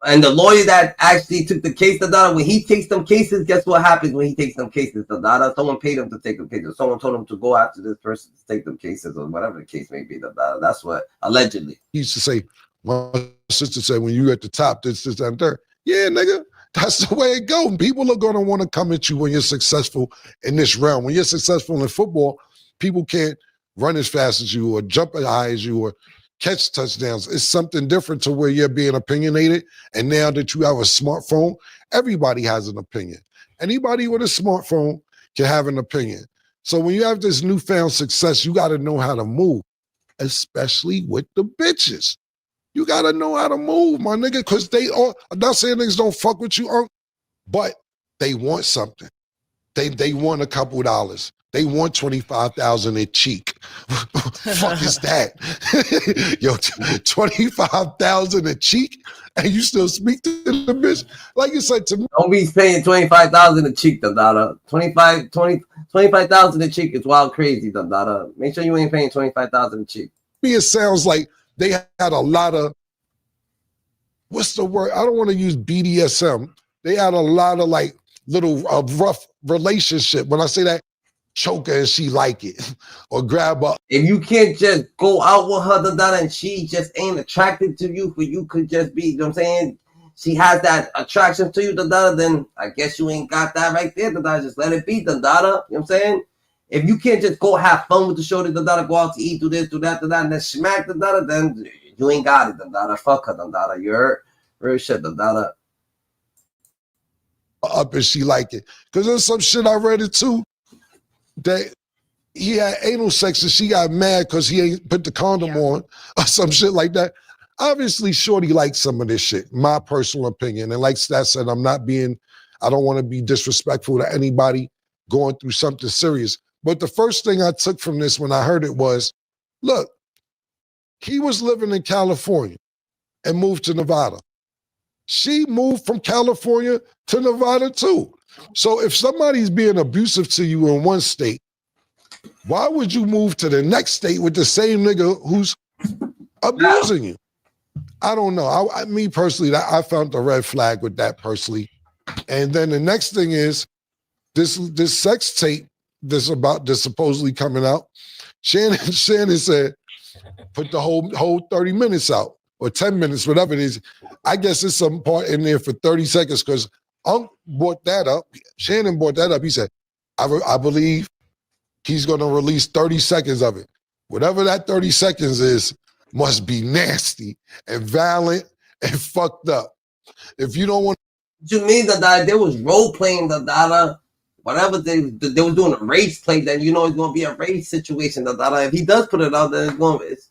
and the lawyer that actually took the case, when he takes them cases, guess what happens when he takes them cases? Someone paid him to take them cases. Someone told him to go after this person to take them cases, or whatever the case may be. That's what allegedly. He used to say, my sister said, when you're at the top, this, and third. Yeah, nigga, that's the way it goes. People are going to want to come at you when you're successful in this realm. When you're successful in football, people can't run as fast as you or jump as high as you or catch touchdowns. It's something different to where you're being opinionated. And now that you have a smartphone, everybody has an opinion. Anybody with a smartphone can have an opinion. So when you have this newfound success, you got to know how to move, especially with the bitches. You got to know how to move, my nigga, because I'm not saying niggas don't fuck with you, but they want something. They want a couple dollars. They want $25,000 a cheek. Fuck is that? Yo, $25,000 a cheek, and you still speak to the bitch like you said to me. Don't be paying $25,000 a cheek, Dada. $25,000 a cheek is wild crazy, Dada. Make sure you ain't paying $25,000 a cheek. Me, it sounds like they had a lot of, what's the word? I don't want to use BDSM. They had a lot of like little rough relationship. When I say that, choke her and she like it, or grab her. If you can't just go out with her, and she just ain't attracted to you, for you could just be, you know what I'm saying? She has that attraction to you, then I guess you ain't got that right there, just let it be, you know what I'm saying? if you can't just go have fun with the shorty, go out to eat, do this, do that, and then smack then you ain't got it, fuck her, you heard? Real shit, up and she like it. Because there's some shit I read it too, that he had anal sex and she got mad because he ain't put the condom on or some shit like that. Obviously, shorty likes some of this shit, my personal opinion. And like Stat said, I don't want to be disrespectful to anybody going through something serious. But the first thing I took from this when I heard it was, look, he was living in California and moved to Nevada. She moved from California to Nevada too. So if somebody's being abusive to you in one state, why would you move to the next state with the same nigga who's abusing you? I don't know. Me personally, I found the red flag with that personally. And then the next thing is this sex tape that's supposedly coming out. Shannon said, put the whole 30 minutes out or 10 minutes, whatever it is. I guess there's some part in there for 30 seconds because brought that up. Shannon brought that up. He said, I believe he's going to release 30 seconds of it. Whatever that 30 seconds is must be nasty and violent and fucked up. If you don't want you mean that they was role playing whatever they were doing a race play, then you know it's gonna be a race situation. If he does put it out, then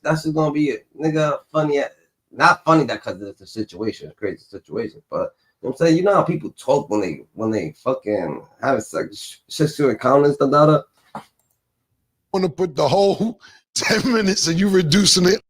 that's just gonna be a nigga funny. Not funny that because it's a situation, a crazy situation, but you know what I'm saying, you know how people talk when they fucking have sexual encounters. Want to put the whole 10 minutes and you reducing it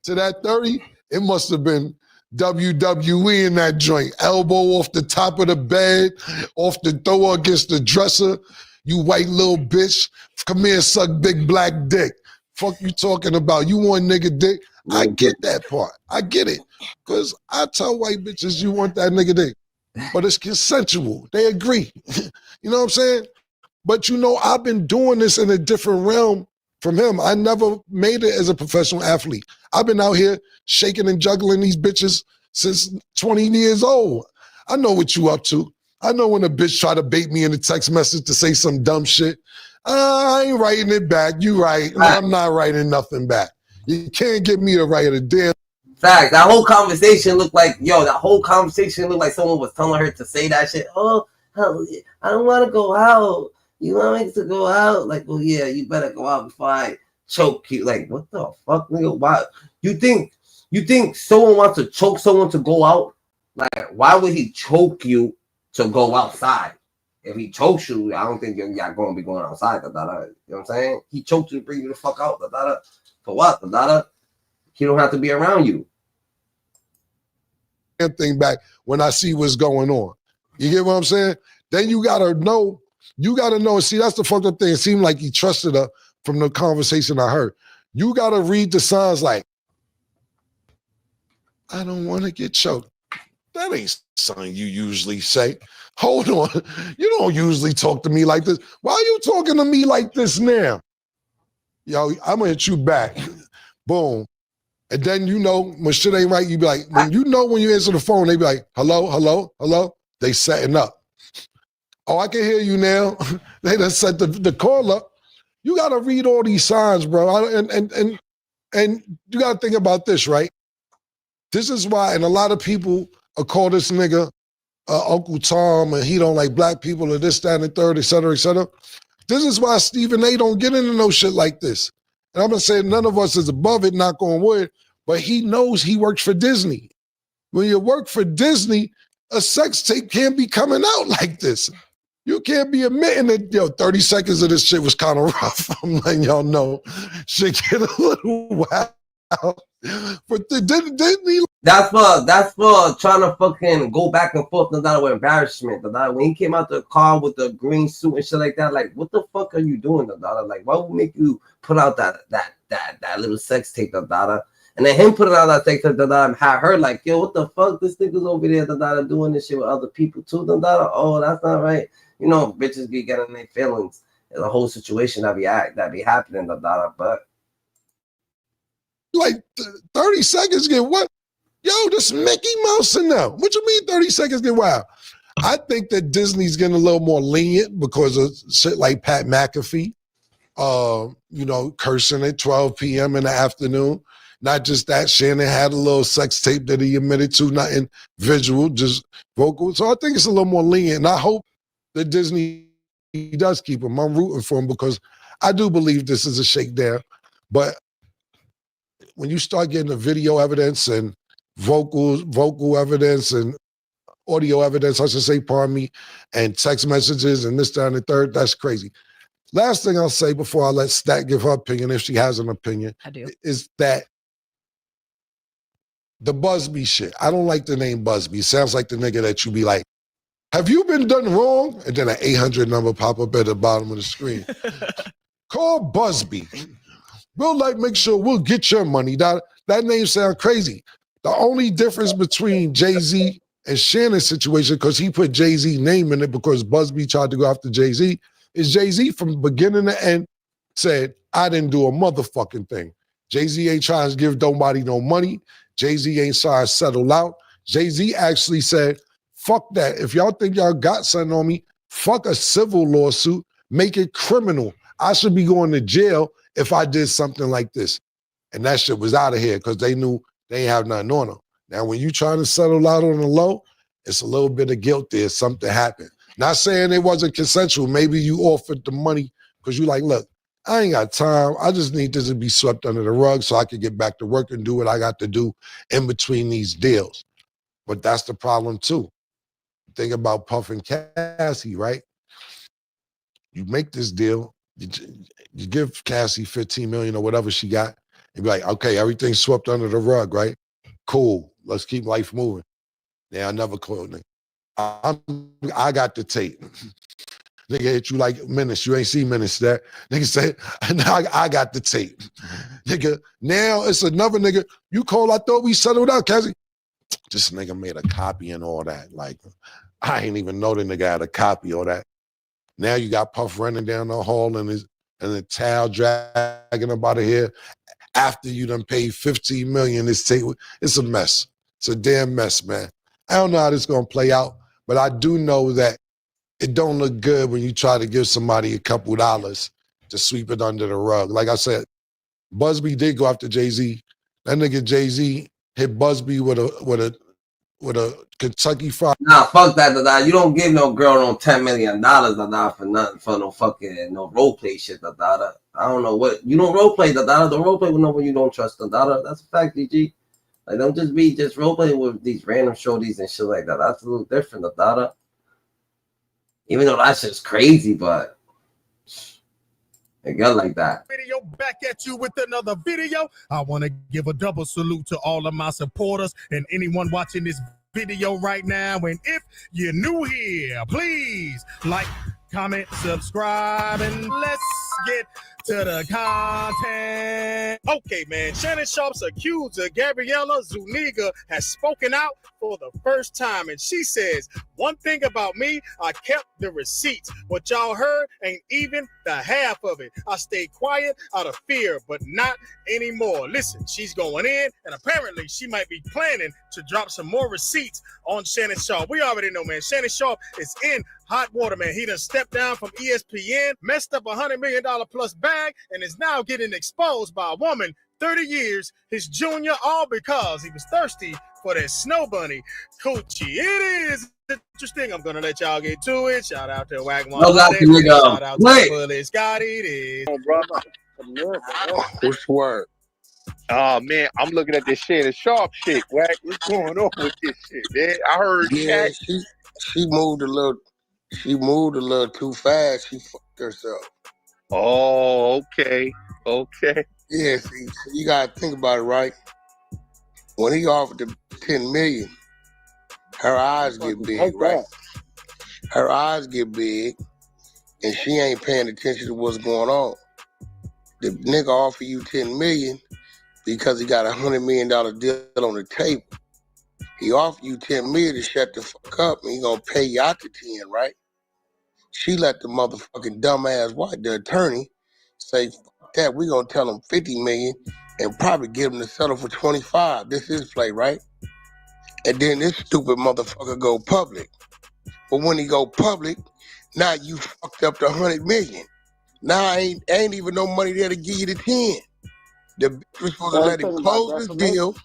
to that 30? It must have been WWE in that joint. Elbow off the top of the bed, off the thrower against the dresser. You white little bitch, come here, suck big black dick. Fuck you talking about? You want nigga dick? I get that part. I get it. Because I tell white bitches you want that nigga dick. But it's consensual. They agree. You know what I'm saying? But you know, I've been doing this in a different realm from him. I never made it as a professional athlete. I've been out here shaking and juggling these bitches since 20 years old. I know what you up to. I know when a bitch try to bait me in a text message to say some dumb shit. I ain't writing it back. You right. No, I'm not writing nothing back. You can't get me to write a damn. Fact. That whole conversation looked like, someone was telling her to say that shit. Oh, I don't want to go out. You want me to go out? Like, well, yeah, you better go out before I choke you. Like, what the fuck, nigga? Why? You think someone wants to choke someone to go out? Like, why would he choke you to go outside? If he chokes you, I don't think you're going to be going outside. You know what I'm saying? He choked you to bring you the fuck out. For what? He don't have to be around you. Thing back when I see what's going on. You get what I'm saying? Then you gotta know. See, that's the fucked up thing. It seemed like he trusted her from the conversation I heard. You gotta read the signs like, I don't want to get choked. That ain't something you usually say. Hold on. You don't usually talk to me like this. Why are you talking to me like this now? Yo, I'm gonna hit you back. Boom. And then you know when shit ain't right, you be like, when you answer the phone, they be like, hello, hello, hello. They setting up. Oh, I can hear you now. They done set the call up. You gotta read all these signs, bro. And you gotta think about this, right? This is why, and a lot of people call this nigga Uncle Tom, and he don't like black people, or this, that, and the third, et cetera, et cetera. This is why Stephen A. don't get into no shit like this. And I'm gonna say none of us is above it, knock on wood, but he knows he works for Disney. When you work for Disney, a sex tape can't be coming out like this. You can't be admitting that, 30 seconds of this shit was kind of rough. I'm letting y'all know. Shit get a little wild. But didn't he? That's for trying to fucking go back and forth with embarrassment. When he came out the car with the green suit and shit like that, like, what the fuck are you doing, Like, what would make you put out that little sex tape, And then him putting out that sex tape, had her like, yo, what the fuck? This nigga's over there, doing this shit with other people too, Oh, that's not right. You know, bitches be getting their feelings. There's a whole situation that be happening, but like 30 seconds get what? Yo, this Mickey Mouse in now. What you mean 30 seconds get wild? I think that Disney's getting a little more lenient because of shit like Pat McAfee, cursing at 12 p.m. in the afternoon. Not just that, Shannon had a little sex tape that he admitted to, nothing visual, just vocal. So I think it's a little more lenient. And I hope that Disney does keep him. I'm rooting for him because I do believe this is a shakedown. But when you start getting the video evidence and vocal evidence and audio evidence, I should say, pardon me, and text messages and this, that, and the third, that's crazy. Last thing I'll say before I let Stat give her opinion, if she has an opinion, is that the Busby shit. I don't like the name Busby. It sounds like the nigga that you be like, have you been done wrong? And then an 800 number pop up at the bottom of the screen. Call Busby. We'll make sure we'll get your money. That name sounds crazy. The only difference between Jay-Z and Shannon's situation, because he put Jay-Z name in it because Busby tried to go after Jay-Z, is Jay-Z from beginning to end said, I didn't do a motherfucking thing. Jay-Z ain't trying to give nobody no money. Jay-Z ain't trying to settle out. Jay-Z actually said, fuck that. If y'all think y'all got something on me, fuck a civil lawsuit, make it criminal. I should be going to jail if I did something like this. And that shit was out of here because they knew they ain't have nothing on them. Now, when you trying to settle out on the low, it's a little bit of guilt there. Something happened. Not saying it wasn't consensual. Maybe you offered the money because you like, look, I ain't got time. I just need this to be swept under the rug so I can get back to work and do what I got to do in between these deals. But that's the problem too. Think about Puff and Cassie, right? You make this deal, you give Cassie $15 million or whatever she got, and be like, okay, everything's swept under the rug, right? Cool. Let's keep life moving. Yeah, I never called nigga. I got the tape. Nigga hit you like Menace. You ain't seen Menace that. Nigga said, I got the tape. Nigga, now it's another nigga. You call, I thought we settled out, Cassie. This nigga made a copy and all that. Like, I ain't even know the nigga had a copy of that. Now you got Puff running down the hall and the towel dragging him out of here after you done paid $15 million. It's a mess. It's a damn mess, man. I don't know how this is gonna play out, but I do know that it don't look good when you try to give somebody a couple dollars to sweep it under the rug. Like I said, Busby did go after Jay-Z. That nigga Jay-Z hit Busby with a Kentucky Fried. Nah, fuck that, da-da. You don't give no girl no $10 million, da-da, for nothing, for no fucking, no role play shit, da-da. I don't know what, you don't role play, da-da. Don't role play with no one you don't trust, da-da. That's a fact, DG. Like, don't just be role playing with these random shorties and shit like that. That's a little different, da-da. Even though that shit's crazy, but it got like that. Video back at you with another video. I want to give a double salute to all of my supporters and anyone watching this video right now. And if you're new here, please like, comment, subscribe, and let's get to the content. Okay, man. Shannon Sharpe's accuser, Gabriella Zuniga, has spoken out for the first time, and she says, one thing about me, I kept the receipts. What y'all heard ain't even the half of it. I stayed quiet out of fear, but not anymore. Listen, she's going in, and apparently she might be planning to drop some more receipts on Shannon Sharpe. We already know, man, Shannon Sharpe is in hot water, man. He done stepped down from ESPN, messed up $100 million plus bag, and is now getting exposed by a woman 30 years, his junior, all because he was thirsty for that snow bunny coochie. It is interesting. I'm gonna let y'all get to it. Shout out to Wagwan. Shout out to Bully Scotty. It is. What's word? Oh man, I'm looking at this Shannon Sharpe shit. Wack, what's going on with this shit, man? I heard Shaq. She moved a little too fast. She fucked herself. Oh, okay. Yeah, see, you gotta think about it, right? When he offered the $10 million, her eyes get big, right? Her eyes get big, and she ain't paying attention to what's going on. The nigga offer you $10 million because he got a $100 million deal on the table. He offered you $10 million to shut the fuck up, and he gonna pay you out the 10, right? She let the motherfucking dumbass wife, the attorney, say, fuck that, we gonna tell him $50 million and probably get him to settle for 25. This is play, right? And then this stupid motherfucker go public. But when he go public, now you fucked up the 100 million. Now ain't even no money there to give you the 10. The bitch was supposed to let him close his deal,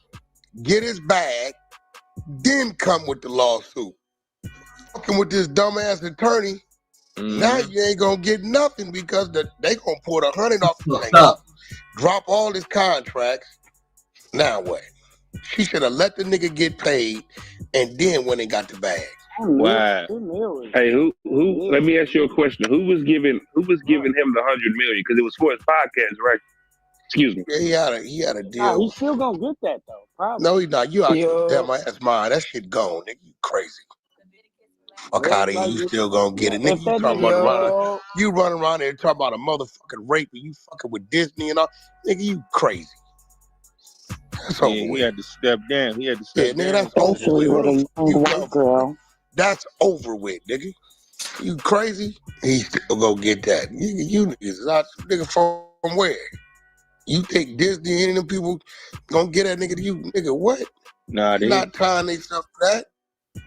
get his bag, then come with the lawsuit. Fucking with this dumbass attorney, now you ain't gonna get nothing because they gonna pull the 100 off the thing, drop all his contracts. Now what? She should have let the nigga get paid and then when they got the bag. Wow. Hey, who? Let me ask you a question. Who was giving him the 100 million? Because it was for his podcast, right? Excuse me. Yeah, he had a deal. Nah, he's still gonna get that though. Probably. No, he's not. You out your damn ass mind. That shit gone, nigga. You crazy. Fuck out of here. You still gonna get it. Nigga, you talking about you running around there talking about a motherfucking rape and you fucking with Disney and all. Nigga, you crazy. That's over with. He had to step down. He had to step down. Nigga, that's over with. White girl. That's over with, nigga. You crazy? He still gonna get that. You niggas not nigga from where? You think Disney and them people gonna get that nigga to you? Nigga, what? Nah, they not tying themselves for that.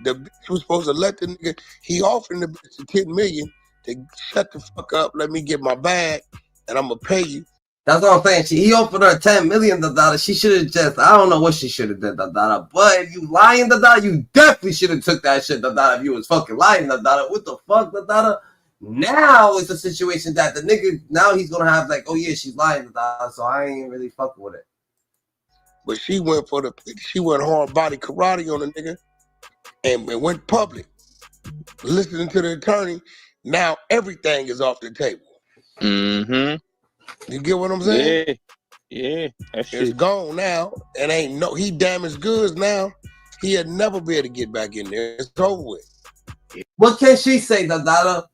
The bitch was supposed to let the nigga, he offered the bitch the 10 million to shut the fuck up, let me get my bag, and I'm gonna pay you. That's what I'm saying. He offered her 10 million. She should have just, I don't know what she should have did. But if you lying, you definitely should have took that shit. If you was fucking lying, what the fuck, Now it's a situation that the nigga, now he's gonna have like, oh yeah, she's lying, so I ain't really fucking with it. But she went hard body karate on the nigga and went public. Listening to the attorney, now everything is off the table. Mm-hmm. You get what I'm saying? Yeah. It's gone now. And he damaged goods now. He'll never be able to get back in there. It's over with. What can she say, the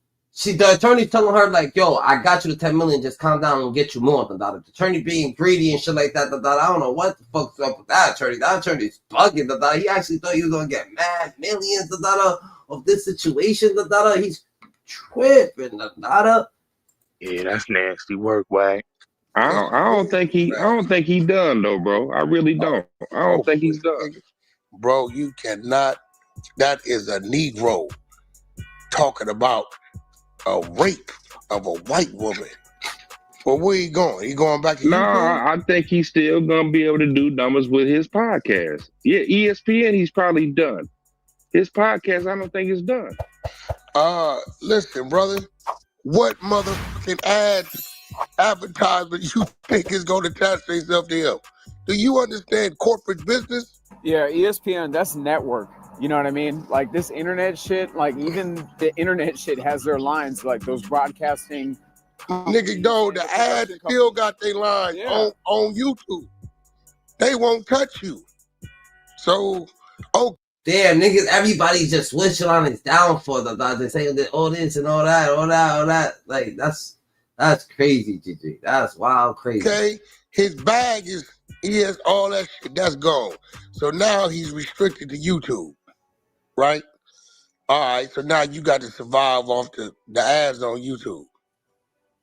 attorney's telling her, like, yo, I got you the 10 million, just calm down and we'll get you more, The attorney being greedy and shit like that, I don't know what the fuck's up with that attorney. That attorney's bugging, He actually thought he was gonna get mad millions, of this situation, He's tripping, Yeah, that's nasty work, Wag. I don't think he done though, bro. I really don't. I don't think he's done. Bro, you cannot. That is a Negro talking about a rape of a white woman. Well, where he going? He going back to YouTube? I think he's still gonna be able to do numbers with his podcast. Yeah, ESPN, he's probably done. His podcast, I don't think it's done. Listen, brother. What motherfucking advertisement you think is going to attach itself to him? Do you understand corporate business? Yeah, ESPN, that's network. You know what I mean? Like this internet shit, like even the internet shit has their lines, like those broadcasting. Nigga, no, the ads still got their line on YouTube. They won't touch you. So, damn, niggas, everybody's just wishing on his downfall. They say that all this and all that. Like, that's crazy, Gigi. That's wild crazy. Okay, his bag he has all that shit. That's gone. So now he's restricted to YouTube, right? All right, so now you got to survive off the ads on YouTube.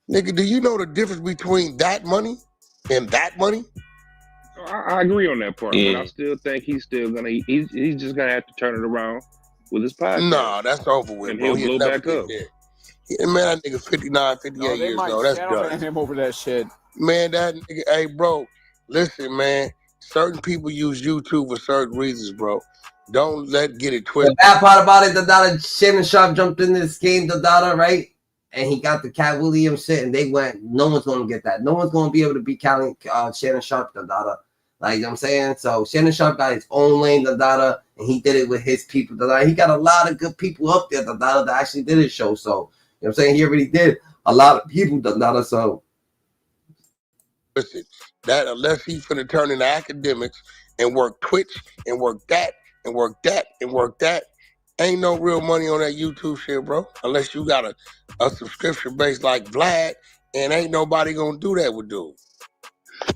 Nigga, do you know the difference between that money and that money? I agree on that part, but I still think he's still gonna. He's just gonna have to turn it around with his podcast. Nah, that's over with, and bro. he'll blow back up. Yeah, man, that nigga 59, 58 years old. That's done. Him over that shit. Man, that nigga. Hey, bro, listen, man. Certain people use YouTube for certain reasons, bro. Don't get it twisted. The bad part about it, Shannon Sharpe jumped into this game, right? And he got the Cat Williams shit, and they went, no one's going to get that. No one's going to be able to beat Shannon Sharpe, Like, you know what I'm saying? So Shannon Sharpe got his own lane, and he did it with his people, He got a lot of good people up there, that actually did his show. So, you know what I'm saying? He already did a lot of people, so. Listen, that unless he's finna turn into academics and work Twitch and work that and work that and work that, ain't no real money on that YouTube shit, bro. Unless you got a subscription base like Vlad, and ain't nobody gonna do that with dude.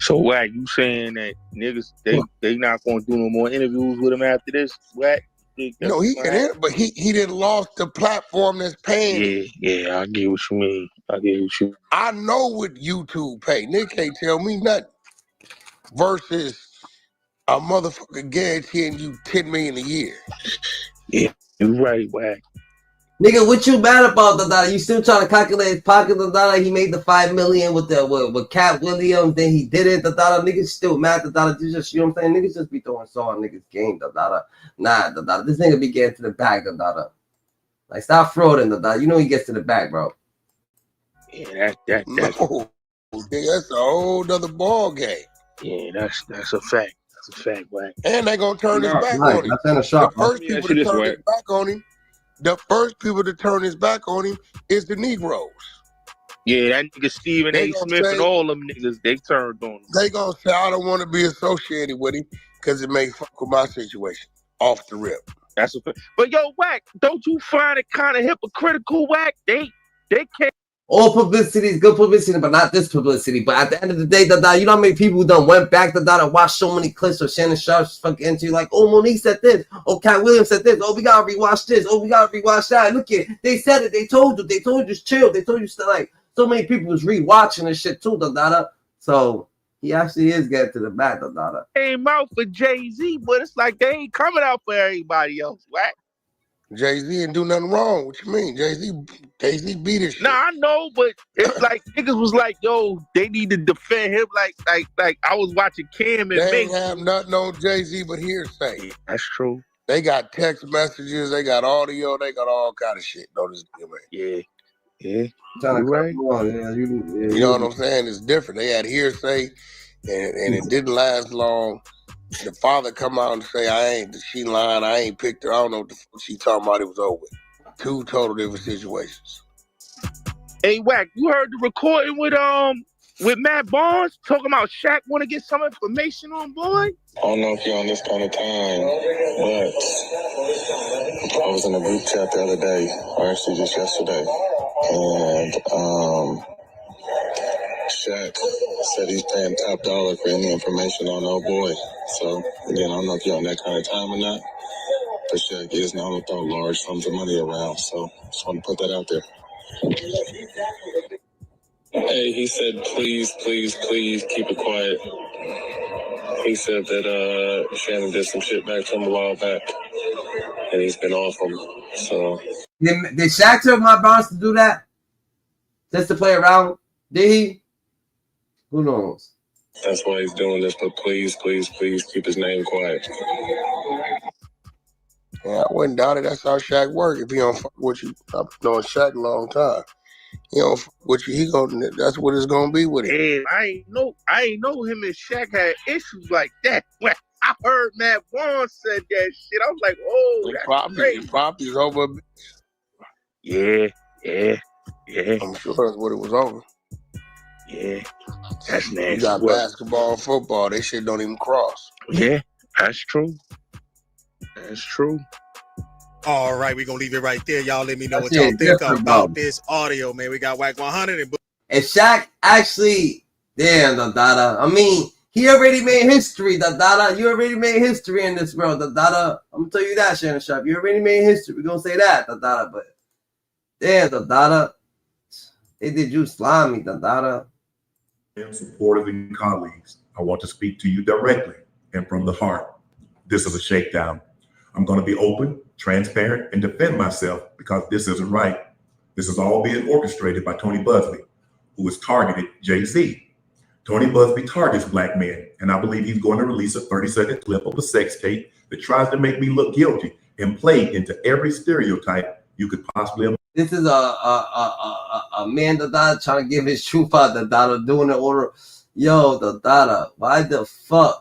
So, Wack, you saying that niggas they not gonna do no more interviews with him after this, Wack? No, he can, but he didn't lost the platform that's paying. Yeah, I get what you mean. I know what YouTube pay. Nick can't tell me nothing. Versus a motherfucker guaranteeing you $10 million a year. Yeah, you're right, Wack. Nigga, what you mad about, Dada? You still trying to calculate his pocket, Dada? He made the $5 million with Cat Williams, then he did it, Dada. Niggas still mad, Dada. Just, you know what I'm saying? Niggas just be throwing saw on niggas' game, Dada. Nah, Dada. This nigga be getting to the bag, Dada. Like, stop frauding, Dada. You know he gets to the bag, bro. Yeah, that's no, nigga, that's a whole other ball game. Yeah, that's a fact. That's a fact, Wack. And they gonna turn his back Right, on him. that's Shannon Sharpe, The first people to turn his back on him. The first people to turn his back on him is the Negroes. Yeah, that nigga Stephen A. Smith and all them niggas, they turned on him. They gonna say, I don't want to be associated with him because it may fuck with my situation off the rip. That's a fact. But yo, Wack, don't you find it kind of hypocritical, Wack? They can't. All publicity is good publicity, but not this publicity. But at the end of the day, Dada, you know how many people done went back, Dada, and watched so many clips of Shannon Sharpe's fucking entry, like, oh, Monique said this, oh, Cat Williams said this, oh, we gotta rewatch this, oh, we gotta rewatch that. Look at, they said it, they told you, chill, they told you, like, so many people was rewatching this shit too, Dada. So he actually is getting to the back, Dada. Came out for Jay-Z, but it's like they ain't coming out for everybody else, Wack. Jay-Z didn't do nothing wrong. What you mean? Jay-Z beat his shit. Nah, I know, but it's like niggas was like, yo, they need to defend him like I was watching Cam and They Mink. ain't have nothing on Jay-Z but hearsay. That's true. They got text messages, they got audio, they got all kind of shit. Don't just give it. Yeah. You right. You know what I'm saying? It's different. They had hearsay and it didn't last long. The father come out and say, she lying, I ain't picked her. I don't know what the fuck she talking about. It was over. Two total different situations. Hey, Wack, you heard the recording with Matt Barnes talking about Shaq want to get some information on boy? I don't know if you're on this kind of time, but I was in a group chat the other day, or actually just yesterday, and Shaq said he's paying top dollar for any information on old boy. So, again, I don't know if you're on that kind of time or not, but Shaq is now to throw large sums of money around. So, just want to put that out there. Hey, he said, please keep it quiet. He said that Shannon did some shit back to him a while back, and he's been off him. So, Did Shaq tell my Barnes to do that? Just to play around? Did he? Who knows? that's why he's doing this, but please keep his name quiet. Yeah, I wouldn't doubt it. That's how Shaq work. If he don't fuck with you, I've been knowing Shaq a long time. He don't fuck with you, that's what it's gonna be with him. And I ain't know him and Shaq had issues like that. When I heard Matt Barnes said that shit, I was like, oh, that's crazy. Poppy's over. Yeah. I'm sure that's what it was over. Yeah, that's nasty. You got basketball and football. They shit don't even cross. Yeah, that's true. That's true. All right, we're going to leave it right there. Y'all let me know That's what y'all it, think different, about bro. this audio, man. We got Wack 100 and And Shaq actually, damn, Dada. I mean, he already made history, Dada. You already made history in this world, Dada. I'm going to tell you that, Shannon Sharpe. You already made history. We're going to say that, Dada. But damn, Dada. They did you slimy, Dada. Supporters and colleagues, I want to speak to you directly and from the heart. This is a shakedown. I'm going to be open, transparent, and defend myself because this isn't right. This is all being orchestrated by Tony Busby, who has targeted Jay-Z. Tony Busby targets black men, and I believe he's going to release a 30-second clip of a sex tape that tries to make me look guilty and play into every stereotype you could possibly imagine. This is a man, Dada, trying to give his truth out, Dada, doing the order. Yo, Dada, why the fuck?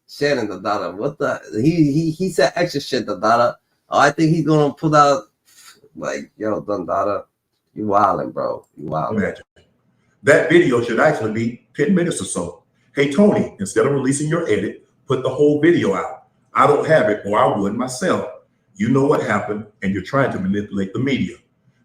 Shannon, Dada, what the? He said extra shit, Dada. Oh, I think he's gonna put out, like, yo, Dada, you wildin', bro. You wildin'. Imagine. That video should actually be 10 minutes or so. Hey, Tony, instead of releasing your edit, put the whole video out. I don't have it, or I would myself. You know what happened, and you're trying to manipulate the media.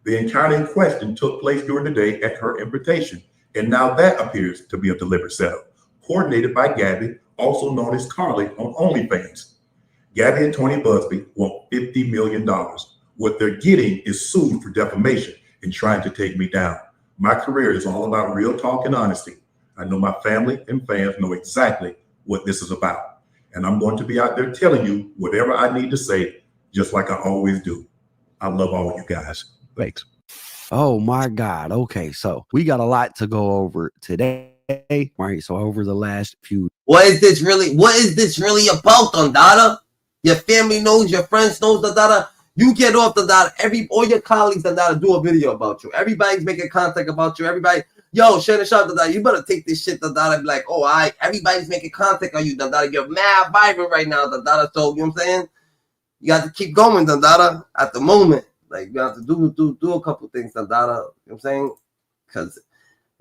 The encounter in question took place during the day at her invitation, and now that appears to be a deliberate setup, coordinated by Gabby, also known as Carly on OnlyFans. Gabby and Tony Busby want $50 million. What they're getting is sued for defamation and trying to take me down. My career is all about real talk and honesty. I know my family and fans know exactly what this is about, and I'm going to be out there telling you whatever I need to say, just like I always do. I love all you guys. Thanks. Oh my God. Okay, so we got a lot to go over today. Right. So over the last few. What is this really about, Dandada? Your family knows, your friends knows, Dandada. You get off, Dandada. All your colleagues, Dandada, do a video about you. Everybody's making contact about you. Everybody, yo, Shannon Sharpe, Dandada, you better take this shit, Dandada, and be like, oh, everybody's making contact on you, Dandada. You're mad vibrant right now, Dandada. So, you know what I'm saying? You got to keep going, Dandada, at the moment. Like, you have to do a couple things, Dandada. You know what I'm saying? Because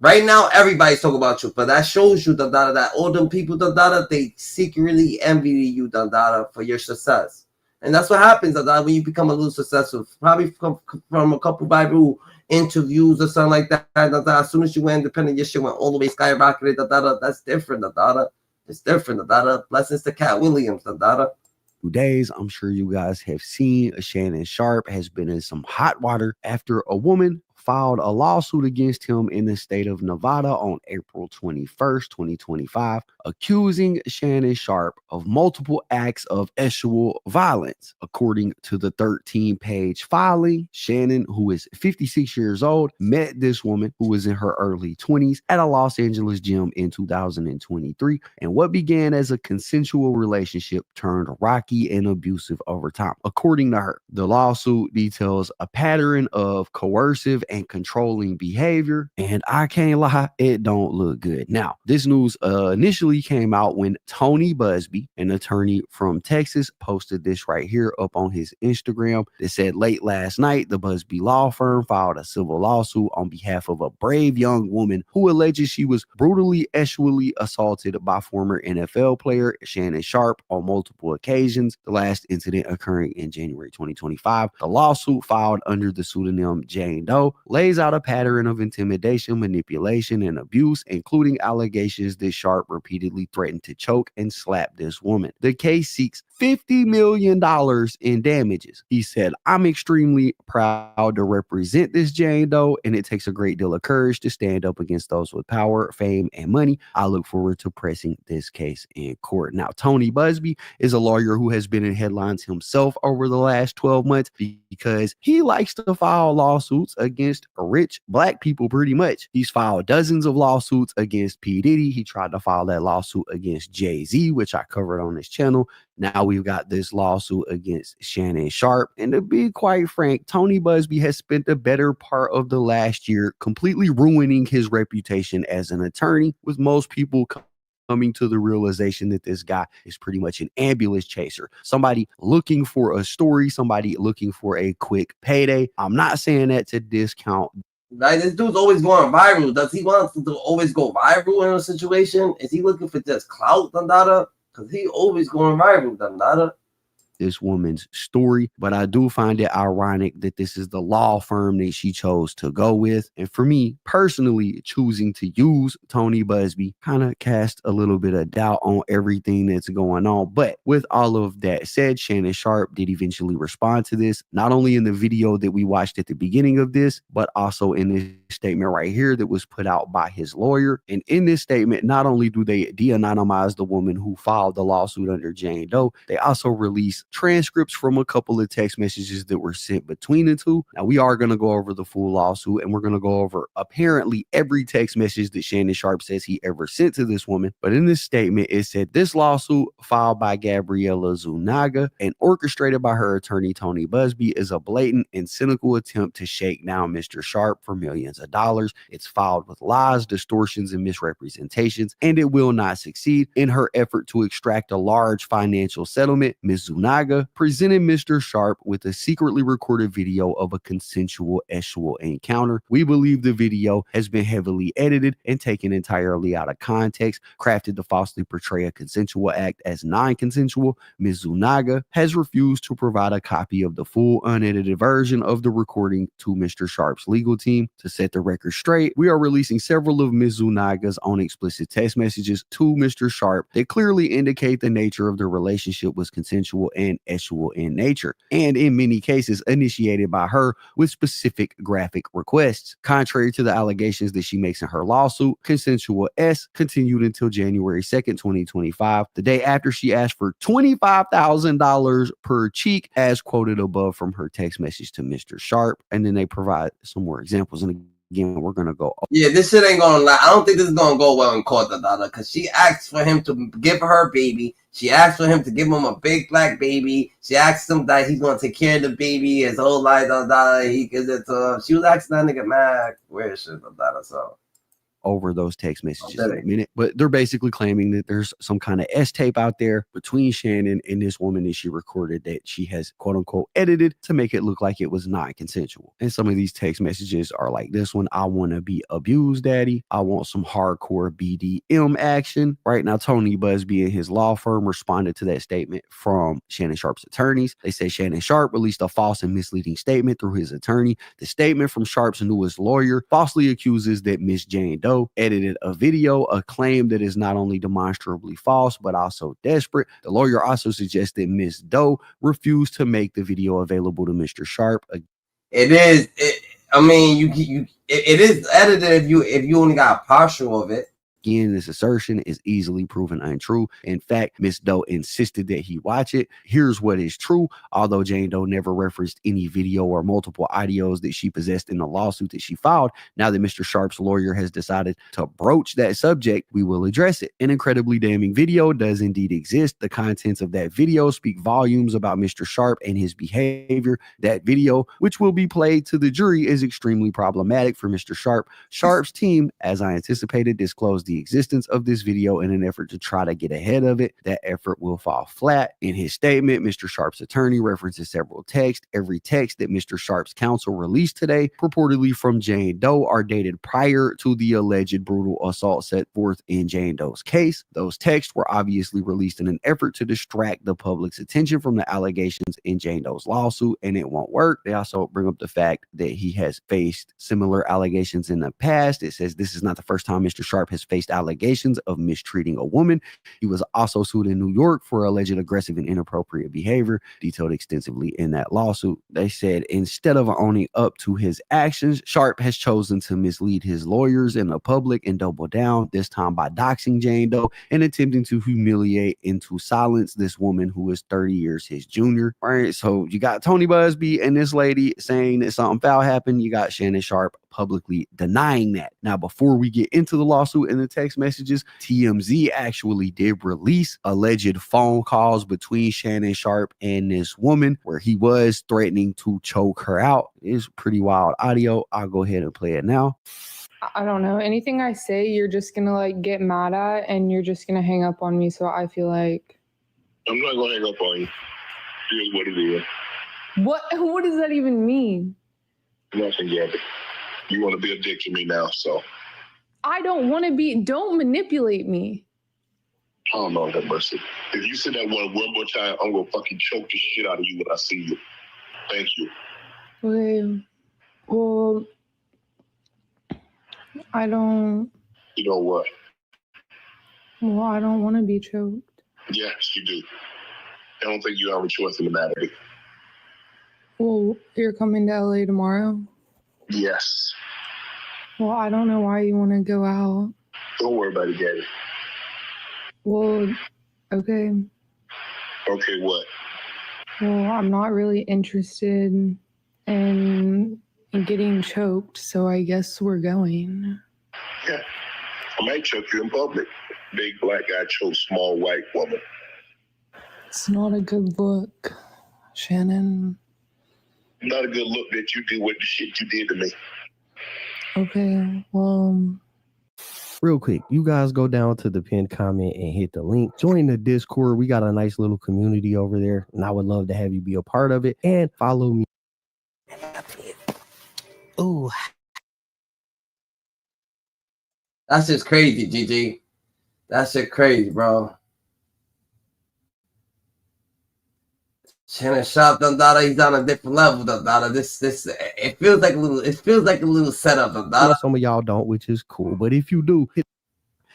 right now, everybody's talking about you, but that shows you, Dandada, that all them people, Dandada, they secretly envy you, Dandada, for your success. And that's what happens, Dandada, when you become a little successful. Probably from a couple Bible interviews or something like that, Dandada. As soon as you went independent, your shit went all the way skyrocketed, Dandada. That's different, Dandada. It's different, Dandada. Blessings to Cat Williams, Dandada. Days, I'm sure you guys have seen Shannon Sharpe has been in some hot water after a woman filed a lawsuit against him in the state of Nevada on April 21st, 2025, accusing Shannon Sharpe of multiple acts of sexual violence. According to the 13-page filing, Shannon, who is 56 years old, met this woman who was in her early 20s at a Los Angeles gym in 2023, and what began as a consensual relationship turned rocky and abusive over time. According to her, the lawsuit details a pattern of coercive and controlling behavior, and I can't lie, it don't look good. Now, this news initially came out when Tony Busby, an attorney from Texas, posted this right here up on his Instagram. It said, late last night, the Busby law firm filed a civil lawsuit on behalf of a brave young woman who alleges she was brutally sexually assaulted by former NFL player Shannon Sharpe on multiple occasions, the last incident occurring in January 2025. The lawsuit, filed under the pseudonym Jane Doe, lays out a pattern of intimidation, manipulation, and abuse, including allegations that Sharpe repeatedly threatened to choke and slap this woman. The case seeks $50 million in damages. He said, I'm extremely proud to represent this Jane Doe, and it takes a great deal of courage to stand up against those with power, fame, and money. I look forward to pressing this case in court. Now, Tony Busby is a lawyer who has been in headlines himself over the last 12 months because he likes to file lawsuits against rich black people pretty much. He's filed dozens of lawsuits against P. Diddy. He tried to file that lawsuit against Jay-Z, which I covered on this channel. Now we've got this lawsuit against Shannon Sharpe. And to be quite frank, Tony Busby has spent the better part of the last year completely ruining his reputation as an attorney, with most people coming to the realization that this guy is pretty much an ambulance chaser, somebody looking for a story, somebody looking for a quick payday. I'm not saying that to discount. Like, this dude's always going viral. Does he want to always go viral in a situation? Is he looking for just clout, Dandada? Because he always going viral, Dandada. This woman's story, but I do find it ironic that this is the law firm that she chose to go with. And for me personally, choosing to use Tony Busby kind of cast a little bit of doubt on everything that's going on. But with all of that said, Shannon Sharpe did eventually respond to this, not only in the video that we watched at the beginning of this, but also in this statement right here that was put out by his lawyer. And in this statement, not only do they de-anonymize the woman who filed the lawsuit under Jane Doe, they also release transcripts from a couple of text messages that were sent between the two. Now, we are going to go over the full lawsuit, and we're going to go over apparently every text message that Shannon Sharpe says he ever sent to this woman. But in this statement, it said, this lawsuit filed by Gabriela Zuniga and orchestrated by her attorney, Tony Busby, is a blatant and cynical attempt to shake down Mr. Sharpe for millions of dollars. It's filed with lies, distortions, and misrepresentations, and it will not succeed. In her effort to extract a large financial settlement, Ms. Zuniga presented Mr. Sharpe with a secretly recorded video of a consensual sexual encounter. We believe the video has been heavily edited and taken entirely out of context, crafted to falsely portray a consensual act as non-consensual. Ms. Zuniga has refused to provide a copy of the full unedited version of the recording to Mr. Sharpe's legal team. To set the record straight, we are releasing several of Ms. Zuniga's own explicit text messages to Mr. Sharpe that clearly indicate the nature of the relationship was consensual and and sexual in nature, and in many cases initiated by her with specific graphic requests. Contrary to the allegations that she makes in her lawsuit, consensual S continued until January 2nd, 2025, the day after she asked for $25,000 per cheek, as quoted above from her text message to Mr. Sharpe. And then they provide some more examples. And again, we're gonna go. Yeah, this shit ain't gonna lie. I don't think this is gonna go well in court, because she asked for him to give her baby. She asked for him to give him a big black baby. She asked him that he's gonna take care of the baby his whole life. He gives it to her. She was asking that nigga mad weird shit, so. Over those text messages in a minute, but they're basically claiming that there's some kind of S tape out there between Shannon and this woman that she recorded that she has quote unquote edited to make it look like it was not consensual. And some of these text messages are like this one: I want to be abused, daddy. I want some hardcore BDM action. Right now, Tony Busby and his law firm responded to that statement from Shannon Sharpe's attorneys. They say Shannon Sharpe released a false and misleading statement through his attorney. The statement from Sharpe's newest lawyer falsely accuses that Miss Jane Doe edited a video, a claim that is not only demonstrably false, but also desperate. The lawyer also suggests that Miss Doe refused to make the video available to Mr. Sharpe. It is. It is edited if you only got a partial of it. Again, this assertion is easily proven untrue. In fact, Miss Doe insisted that he watch it. Here's what is true. Although Jane Doe never referenced any video or multiple audios that she possessed in the lawsuit that she filed, now that Mr. Sharpe's lawyer has decided to broach that subject, we will address it. An incredibly damning video does indeed exist. The contents of that video speak volumes about Mr. Sharpe and his behavior. That video, which will be played to the jury, is extremely problematic for Mr. Sharpe. Sharpe's team, as I anticipated, disclosed the existence of this video in an effort to try to get ahead of it. That effort will fall flat. In his statement, Mr. Sharpe's attorney references several texts. Every text that Mr. Sharpe's counsel released today, purportedly from Jane Doe, are dated prior to the alleged brutal assault set forth in Jane Doe's case. Those texts were obviously released in an effort to distract the public's attention from the allegations in Jane Doe's lawsuit, and it won't work. They also bring up the fact that he has faced similar allegations in the past. It says this is not the first time Mr. Sharpe has faced allegations of mistreating a woman. He was also sued in New York for alleged aggressive and inappropriate behavior, detailed extensively in that lawsuit. They said instead of owning up to his actions, Sharpe has chosen to mislead his lawyers and the public and double down, this time by doxing Jane Doe and attempting to humiliate and to silence this woman who is 30 years his junior. All right, so you got Tony Busby and this lady saying that something foul happened. You got Shannon Sharpe publicly denying that. Now, before we get into the lawsuit and the text messages, TMZ actually did release alleged phone calls between Shannon Sharpe and this woman where he was threatening to choke her out. It's pretty wild audio. I'll go ahead and play it now. I don't know. Anything I say, you're just gonna like get mad at and you're just gonna hang up on me. So I feel like I'm not gonna hang up on you. Here's what it is. What does that even mean? Nothing, Gabby. You want to be a dick to me now, so. I don't want to be. Don't manipulate me. Oh, Lord have mercy. If you say that one more time, I'm going to fucking choke the shit out of you when I see you. Thank you. Okay. Well, I don't. You know what? Well, I don't want to be choked. Yes, you do. I don't think you have a choice in the matter. Well, you're coming to LA tomorrow? Yes. Well, I don't know why you want to go out. Don't worry about it, Gabby. Well, okay. Okay, what? Well, I'm not really interested in getting choked, so I guess we're going. Yeah. I might choke you in public. Big black guy choke small white woman. It's not a good look, Shannon. Not a good look that you did with the shit you did to me. Okay, well. Real quick, you guys go down to the pinned comment and hit the link. Join the Discord. We got a nice little community over there, and I would love to have you be a part of it. And follow me. Ooh. That's just crazy, GG. That shit crazy, bro. Shannon Sharpe done Dada, he's on a different level done Dada. This it feels like a little setup done Dada. Some of y'all don't, which is cool. But if you do,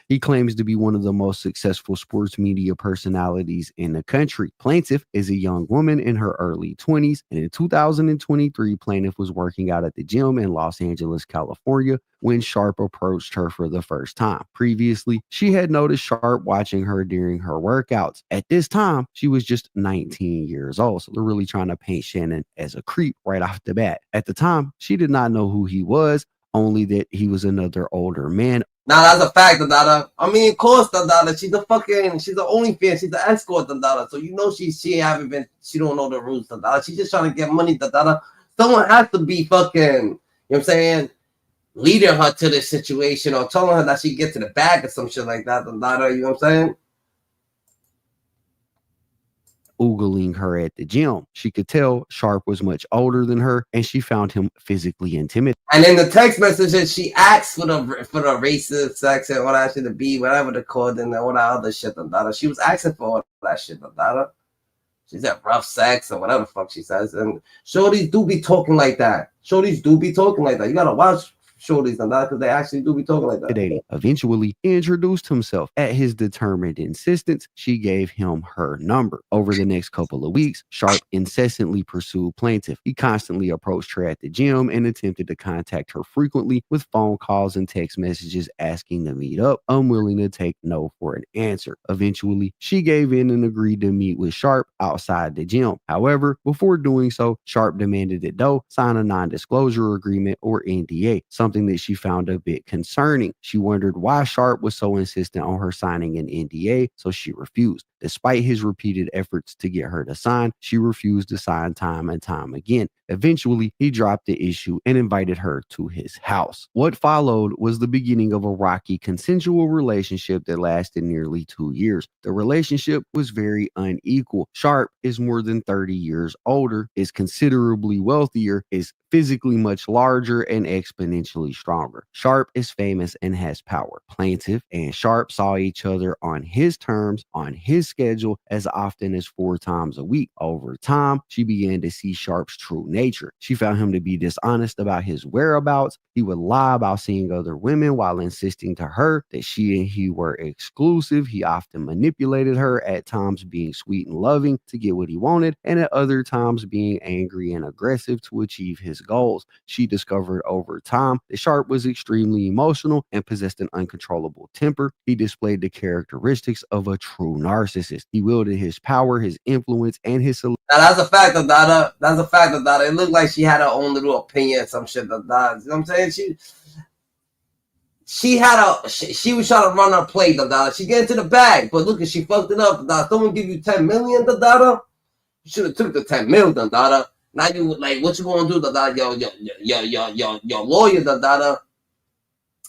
He claims to be one of the most successful sports media personalities in the country. Plaintiff is a young woman in her early 20s, and in 2023, Plaintiff was working out at the gym in Los Angeles, California, when Sharpe approached her for the first time. Previously, she had noticed Sharpe watching her during her workouts. At this time, she was just 19 years old, so they're really trying to paint Shannon as a creep right off the bat. At the time, she did not know who he was, only that he was another older man. Nah, that's a fact, Dada. I mean, of course, Dada. She's the OnlyFans. She's the escort, Dada. So you know she don't know the rules, Dada. She's just trying to get money, Dada. Someone has to be fucking, you know what I'm saying, leading her to this situation or telling her that she get to the bag or some shit like that, Dada. You know what I'm saying? Oogling her at the gym. She could tell Sharpe was much older than her, and she found him physically intimidating. And in the text messages, she asked for the racist, sex, and all that shit to be, whatever the code and all that other shit, Dada. She was asking for all that shit, Dada. She said rough sex or whatever the fuck she says. And shorties do be talking like that. You gotta watch shorties and that because they actually do be talking like that. Eventually, he introduced himself. At his determined insistence, she gave him her number. Over the next couple of weeks, Sharpe incessantly pursued Plaintiff. He constantly approached her at the gym and attempted to contact her frequently with phone calls and text messages asking to meet up, unwilling to take no for an answer. Eventually, she gave in and agreed to meet with Sharpe outside the gym. However, before doing so, Sharpe demanded that Doe sign a non-disclosure agreement or NDA, something that she found a bit concerning. She wondered why Sharpe was so insistent on her signing an NDA, so she refused. Despite his repeated efforts to get her to sign, she refused to sign time and time again. Eventually, he dropped the issue and invited her to his house. What followed was the beginning of a rocky, consensual relationship that lasted nearly 2 years. The relationship was very unequal. Sharpe is more than 30 years older, is considerably wealthier, is physically much larger, and exponentially stronger. Sharpe is famous and has power. Plaintiff and Sharpe saw each other on his terms, on his schedule, as often as 4 times a week. Over time, she began to see Sharpe's true nature. She found him to be dishonest about his whereabouts. He would lie about seeing other women while insisting to her that she and he were exclusive. He often manipulated her, at times being sweet and loving to get what he wanted, and at other times being angry and aggressive to achieve his goals. She discovered over time that Sharpe was extremely emotional and possessed an uncontrollable temper. He displayed the characteristics of a true narcissist. He wielded his power, his influence, and his Now, that's a fact, Dada. That's a fact, Dada. It looked like she had her own little opinion, some shit, Dada. You know what I'm saying? She was trying to run her play, Dada. She get into the bag, but look, she fucked it up, Dada. Someone give you 10 million, Dada. You should have took the 10 million, Dada. Now you like, what you gonna do, Dada? Your lawyer, Dada.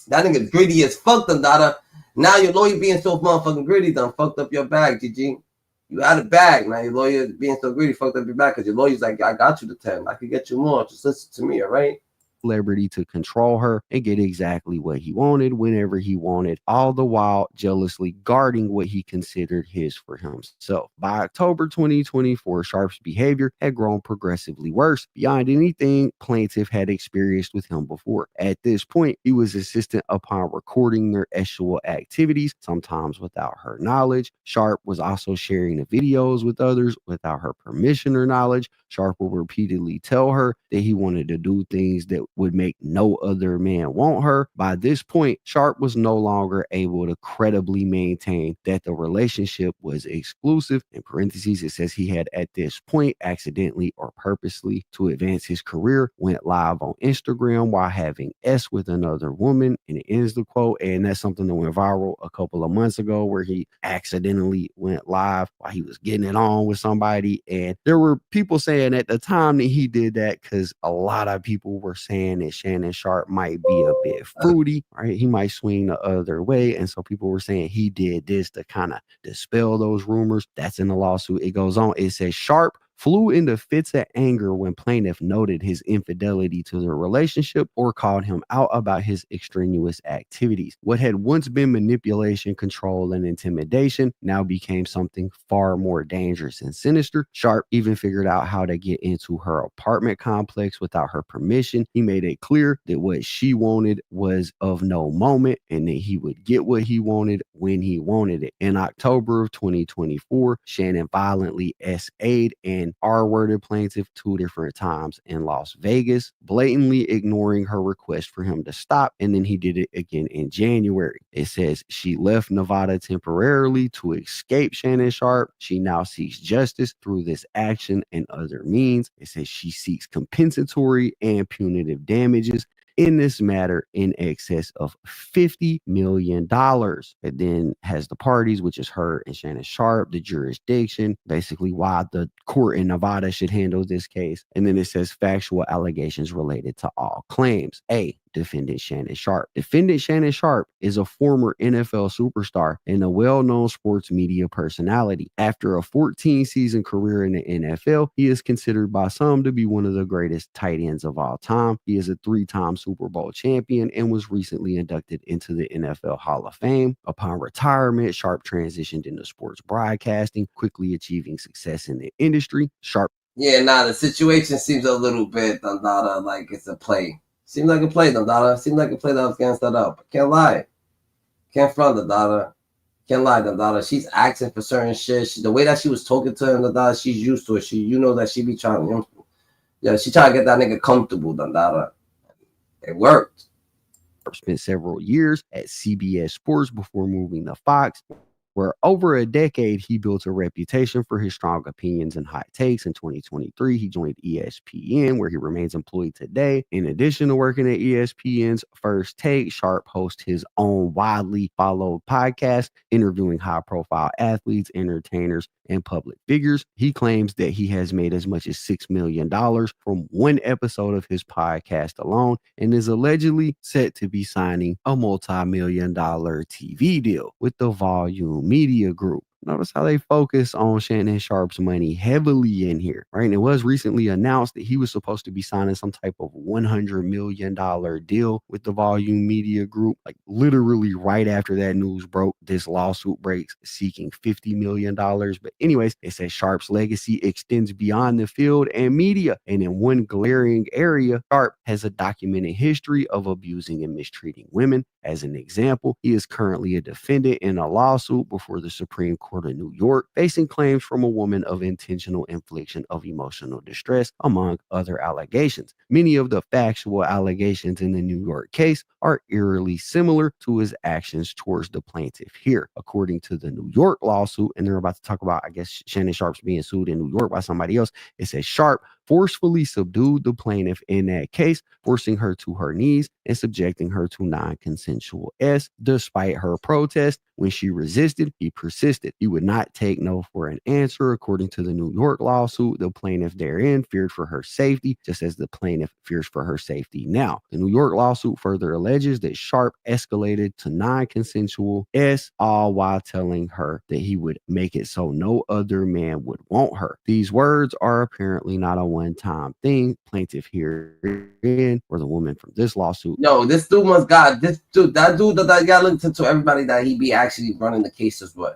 That nigga greedy as fuck, Dada. Now your lawyer being so motherfucking greedy done fucked up your bag, GG. You had a bag. Now your lawyer being so greedy fucked up your bag because your lawyer's like, I got you the 10. I could get you more. Just listen to me, all right? Celebrity to control her and get exactly what he wanted whenever he wanted, all the while jealously guarding what he considered his for himself. By October 2024, Sharpe's behavior had grown progressively worse beyond anything Plaintiff had experienced with him before. At this point, he was insistent upon recording their sexual activities, sometimes without her knowledge. Sharpe was also sharing the videos with others without her permission or knowledge. Sharpe would repeatedly tell her that he wanted to do things that would make no other man want her. By this point, Sharpe was no longer able to credibly maintain that the relationship was exclusive. In parentheses, it says he had at this point accidentally or purposely, to advance his career, went live on Instagram while having sex with another woman, and it ends the quote. And that's something that went viral a couple of months ago, where he accidentally went live while he was getting it on with somebody. And there were people saying at the time that he did that because a lot of people were saying that Shannon Sharpe might be a bit fruity, right? He might swing the other way. And so people were saying he did this to kind of dispel those rumors. That's in the lawsuit. It goes on. It says Sharpe flew into fits of anger when plaintiff noted his infidelity to the relationship or called him out about his extraneous activities. What had once been manipulation, control, and intimidation now became something far more dangerous and sinister. Sharpe even figured out how to get into her apartment complex without her permission. He made it clear that what she wanted was of no moment and that he would get what he wanted when he wanted it. In October of 2024, Shannon violently SA'd and R-worded plaintiff 2 different times in Las Vegas, blatantly ignoring her request for him to stop, and then he did it again in January. It says she left Nevada temporarily to escape Shannon Sharpe. She now seeks justice through this action and other means. It says she seeks compensatory and punitive damages in this matter in excess of $50 million. It then has the parties, which is her and Shannon Sharpe, the jurisdiction, basically why the court in Nevada should handle this case. And then it says factual allegations related to all claims. A, defendant Shannon Sharpe. Defendant Shannon Sharpe is a former NFL superstar and a well-known sports media personality. After a 14-season career in the NFL, he is considered by some to be one of the greatest tight ends of all time. He is a 3-time Super Bowl champion and was recently inducted into the NFL Hall of Fame. Upon retirement, Sharpe transitioned into sports broadcasting, quickly achieving success in the industry. Sharpe. Yeah, the situation seems a little bit like it's a play. Seems like a play, Dada. Seems like a play that was getting set up. Can't lie. Can't front the Dada. Can't lie, Dada. She's asking for certain shit. The way that she was talking to him, Dada, she's used to it. That she be trying, she trying to get that nigga comfortable, Dada. It worked. Spent several years at CBS Sports before moving to Fox, where over a decade he built a reputation for his strong opinions and hot takes. In 2023, he joined ESPN, where he remains employed today. In addition to working at ESPN's First Take, Sharpe hosts his own widely followed podcast, interviewing high-profile athletes, entertainers, and public figures. He claims that he has made as much as $6 million from one episode of his podcast alone, and is allegedly set to be signing a multi-million-dollar TV deal with the Volume Media Group. Notice how they focus on Shannon Sharpe's money heavily in here, right? And it was recently announced that he was supposed to be signing some type of $100 million deal with the Volume Media Group. Like literally right after that news broke, this lawsuit breaks seeking $50 million. But anyways, it says Sharpe's legacy extends beyond the field and media. And in one glaring area, Sharpe has a documented history of abusing and mistreating women. As an example, he is currently a defendant in a lawsuit before the Supreme Court of New York, facing claims from a woman of intentional infliction of emotional distress, among other allegations. Many of the factual allegations in the New York case are eerily similar to his actions towards the plaintiff here. According to the New York lawsuit, and they're about to talk about, I guess, Shannon Sharpe's being sued in New York by somebody else, it says Sharpe forcefully subdued the plaintiff in that case, forcing her to her knees and subjecting her to non-consensual S. Despite her protest, when she resisted, he persisted. He would not take no for an answer. According to the New York lawsuit, the plaintiff therein feared for her safety, just as the plaintiff fears for her safety now. The New York lawsuit further alleges that Sharpe escalated to non-consensual S, all while telling her that he would make it so no other man would want her. These words are apparently not a one-time thing. Plaintiff herein, or the woman from this lawsuit. No, this dude must got this dude. That dude that got looked into everybody that he be actually running the cases with.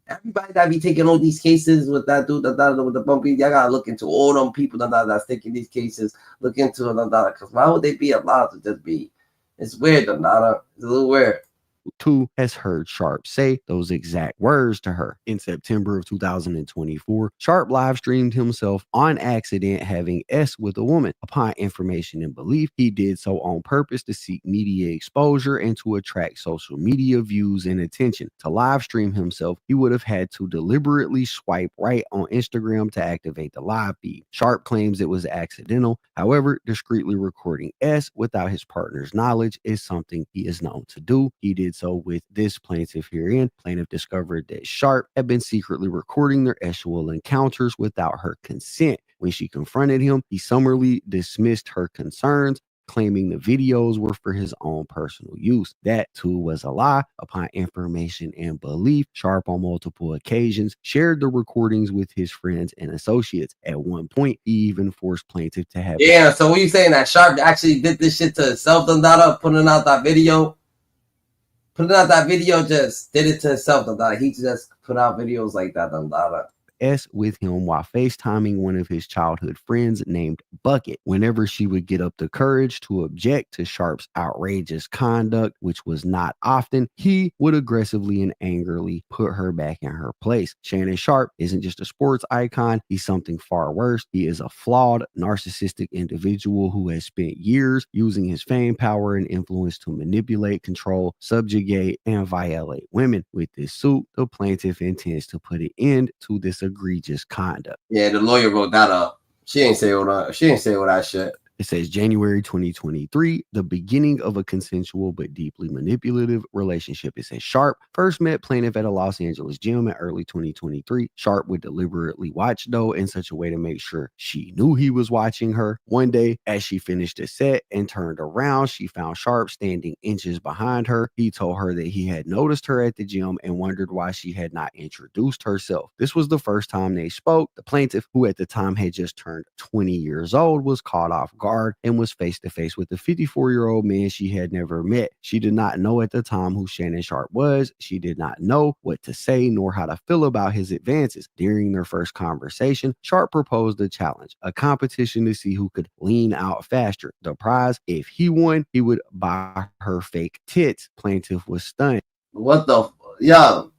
Everybody that be taking all these cases with that dude with the bumpy, y'all gotta look into all them people that's taking these cases. Look into it, because why would they be allowed to just be? It's weird, it's a little weird. Too has heard Sharpe say those exact words to her. In September of 2024, Sharpe live streamed himself on accident having S with a woman. Upon information and belief, he did so on purpose to seek media exposure and to attract social media views and attention. To live stream himself, he would have had to deliberately swipe right on Instagram to activate the live feed. Sharpe claims it was accidental. However, discreetly recording S without his partner's knowledge is something he is known to do. He did so with this plaintiff herein. Plaintiff discovered that Sharpe had been secretly recording their sexual encounters without her consent. When she confronted him, he summarily dismissed her concerns. claiming the videos were for his own personal use. That too was a lie. Upon information and belief, Sharpe on multiple occasions shared the recordings with his friends and associates. At one point, he even forced plaintiff to have so what you saying that Sharpe actually did this shit to himself, Dundada, putting out that video? Putting out that video just did it to himself, Dundada. He just put out videos like that, Dundada. With him while FaceTiming one of his childhood friends named Bucket. Whenever she would get up the courage to object to Sharpe's outrageous conduct, which was not often, he would aggressively and angrily put her back in her place. Shannon Sharpe isn't just a sports icon, he's something far worse. He is a flawed, narcissistic individual who has spent years using his fame, power, and influence to manipulate, control, subjugate, and violate women. With this suit, the plaintiff intends to put an end to this egregious conduct. Yeah, the lawyer wrote that up. She ain't say all that shit. It says January 2023, the beginning of a consensual but deeply manipulative relationship. It says Sharpe first met plaintiff at a Los Angeles gym in early 2023. Sharpe would deliberately watch Doe in such a way to make sure she knew he was watching her. One day, as she finished a set and turned around, she found Sharpe standing inches behind her. He told her that he had noticed her at the gym and wondered why she had not introduced herself. This was the first time they spoke. The plaintiff, who at the time had just turned 20 years old, was caught off guard and was face to face with a 54-year-old man she had never met. She did not know at the time who Shannon Sharpe was. She did not know what to say nor how to feel about his advances. During their first conversation, Sharpe proposed a challenge, a competition to see who could lean out faster. The prize, if he won, he would buy her fake tits. Plaintiff was stunned. What the yo?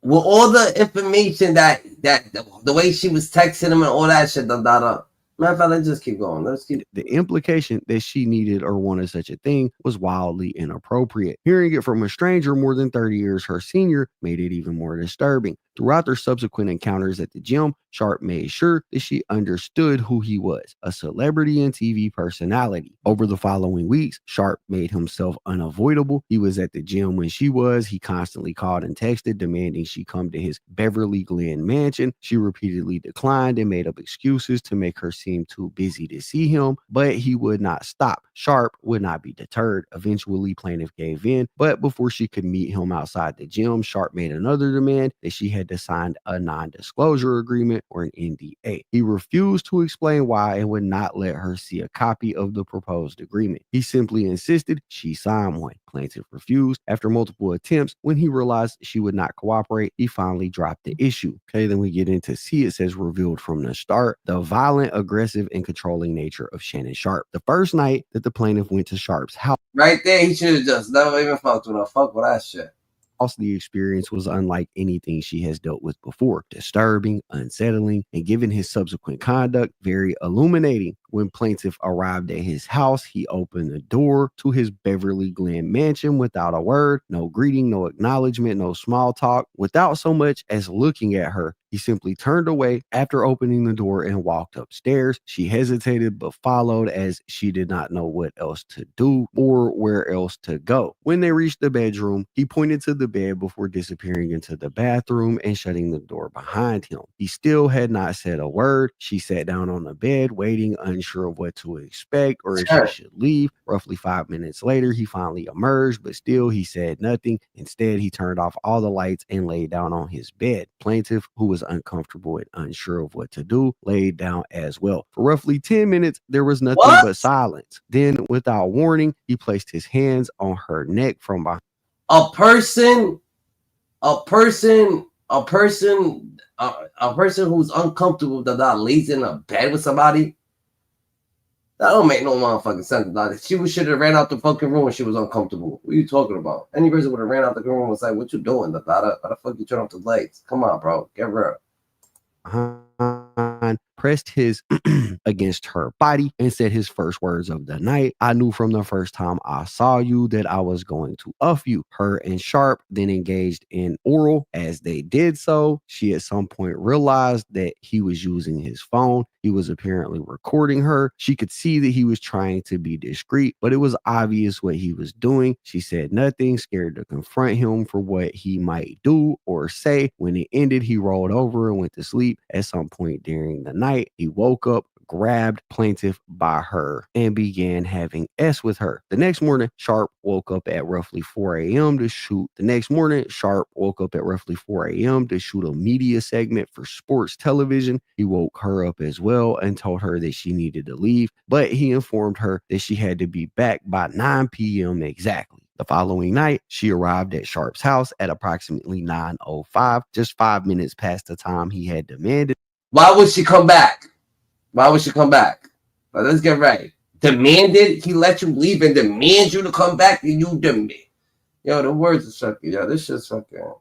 With all the information that the way she was texting him and all that shit, matter of fact, let's just keep going. Let's keep. The implication that she needed or wanted such a thing was wildly inappropriate. Hearing it from a stranger more than 30 years her senior made it even more disturbing. Throughout their subsequent encounters at the gym, Sharpe made sure that she understood who he was, a celebrity and TV personality. Over the following weeks, Sharpe made himself unavoidable. He was at the gym when she was. He constantly called and texted, demanding she come to his Beverly Glen mansion. She repeatedly declined and made up excuses to make her seem too busy to see him, but he would not stop. Sharpe would not be deterred. Eventually, plaintiff gave in, but before she could meet him outside the gym, Sharpe made another demand that she had to sign a non-disclosure agreement or an NDA. He refused to explain why and would not let her see a copy of the proposed agreement. He simply insisted she sign one. Plaintiff refused. After multiple attempts, when he realized she would not cooperate, he finally dropped the issue. Okay, then we get into C. It says revealed from the start the violent, aggressive, and controlling nature of Shannon Sharpe. The first night that the plaintiff went to Sharpe's house, right there, he should have just never even fucked with her. Fuck with that shit. The experience was unlike anything she has dealt with before. Disturbing, unsettling, and given his subsequent conduct, very illuminating. When plaintiff arrived at his house, he opened the door to his Beverly Glen mansion without a word, no greeting, no acknowledgement, no small talk. Without so much as looking at her, he simply turned away after opening the door and walked upstairs. She hesitated but followed as she did not know what else to do or where else to go. When they reached the bedroom, he pointed to the bed before disappearing into the bathroom and shutting the door behind him. He still had not said a word. She sat down on the bed, waiting, unsure of what to expect or if she should leave. Roughly 5 minutes later, he finally emerged, but still he said nothing. Instead, he turned off all the lights and laid down on his bed. Plaintiff, who was uncomfortable and unsure of what to do, laid down as well. For roughly 10 minutes, there was nothing but silence. Then, without warning, he placed his hands on her neck from behind. A person who's uncomfortable that lays in a bed with somebody. That don't make no motherfucking sense. She should have ran out the fucking room when she was uncomfortable. What are you talking about? Any person would have ran out the room and was like, "What you doing? Why the fuck you turn off the lights? Come on, bro, get real." Pressed his against her body and said his first words of the night. "I knew from the first time I saw you that I was going to off you." Her and Sharpe then engaged in oral. As they did so, she at some point realized that he was using his phone. He was apparently recording her. She could see that he was trying to be discreet, but it was obvious what he was doing. She said nothing, scared to confront him for what he might do or say. When it ended, he rolled over and went to sleep. At some point during the night, he woke up, grabbed plaintiff by her and began having S with her. The next morning, Sharpe woke up at roughly 4 a.m. to shoot. Sharpe woke up at roughly 4 a.m. to shoot a media segment for sports television. He woke her up as well and told her that she needed to leave, but he informed her that she had to be back by 9 p.m. exactly. The following night, she arrived at Sharpe's house at approximately 9:05, just 5 minutes past the time he had demanded. Why would she come back? Let's get right. Demanded? He let you leave and demand you to come back, and you demand. Yo, the words are fucking. Yo, this shit's fucking.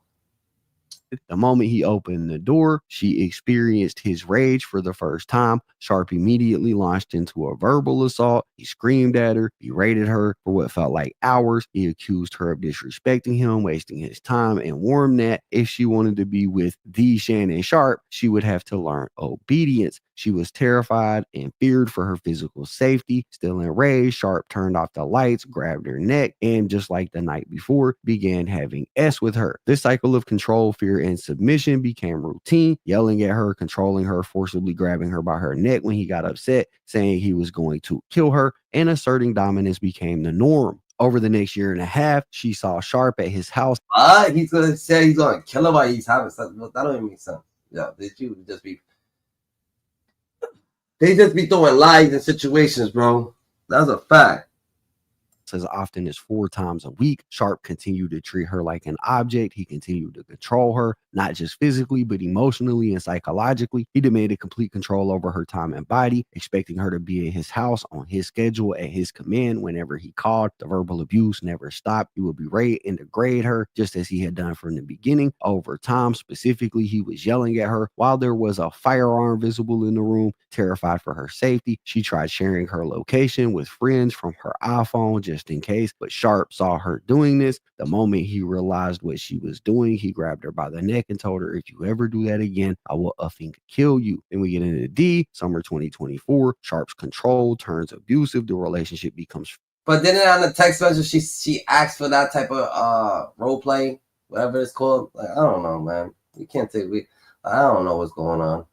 The moment he opened the door, she experienced his rage for the first time. Sharpe immediately launched into a verbal assault. He screamed at her, berated her for what felt like hours. He accused her of disrespecting him, wasting his time, and warned that if she wanted to be with the Shannon Sharpe, she would have to learn obedience. She was terrified and feared for her physical safety. Still enraged, Sharpe turned off the lights, grabbed her neck, and just like the night before, began having S with her. This cycle of control, fear, and submission became routine, yelling at her, controlling her, forcibly grabbing her by her neck when he got upset, saying he was going to kill her, and asserting dominance became the norm. Over the next year and a half, she saw Sharpe at his house. He's going to say he's going to kill her while he's having sex. That don't even make sense. Yeah, they just be throwing lies in situations, bro. That's a fact. As often as 4 times a week, Sharpe continued to treat her like an object. He continued to control her, not just physically, but emotionally and psychologically. He demanded complete control over her time and body, expecting her to be at his house on his schedule at his command whenever he called. The verbal abuse never stopped. He would berate and degrade her, just as he had done from the beginning. Over time, specifically, he was yelling at her while there was a firearm visible in the room. Terrified for her safety, she tried sharing her location with friends from her iPhone just in case, but Sharpe saw her doing this. The moment he realized what she was doing, he grabbed her by the neck and told her, if you ever do that again, I will effing kill you. Then we get into D, summer 2024. Sharpe's control turns abusive. The relationship becomes. But then on the text message, she asked for that type of role play, whatever it's called. Like, I don't know, man. You can't take. I don't know what's going on.